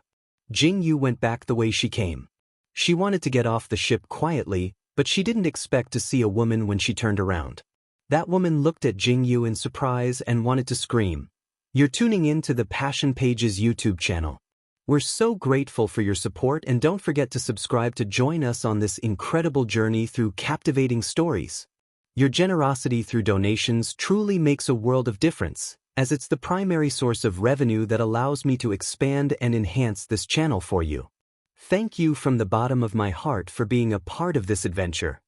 Jingyu went back the way she came. She wanted to get off the ship quietly, but she didn't expect to see a woman when she turned around. That woman looked at Jingyu in surprise and wanted to scream. You're tuning in to the Passion Pages YouTube channel. We're so grateful for your support and don't forget to subscribe to join us on this incredible journey through captivating stories. Your generosity through donations truly makes a world of difference, as it's the primary source of revenue that allows me to expand and enhance this channel for you. Thank you from the bottom of my heart for being a part of this adventure.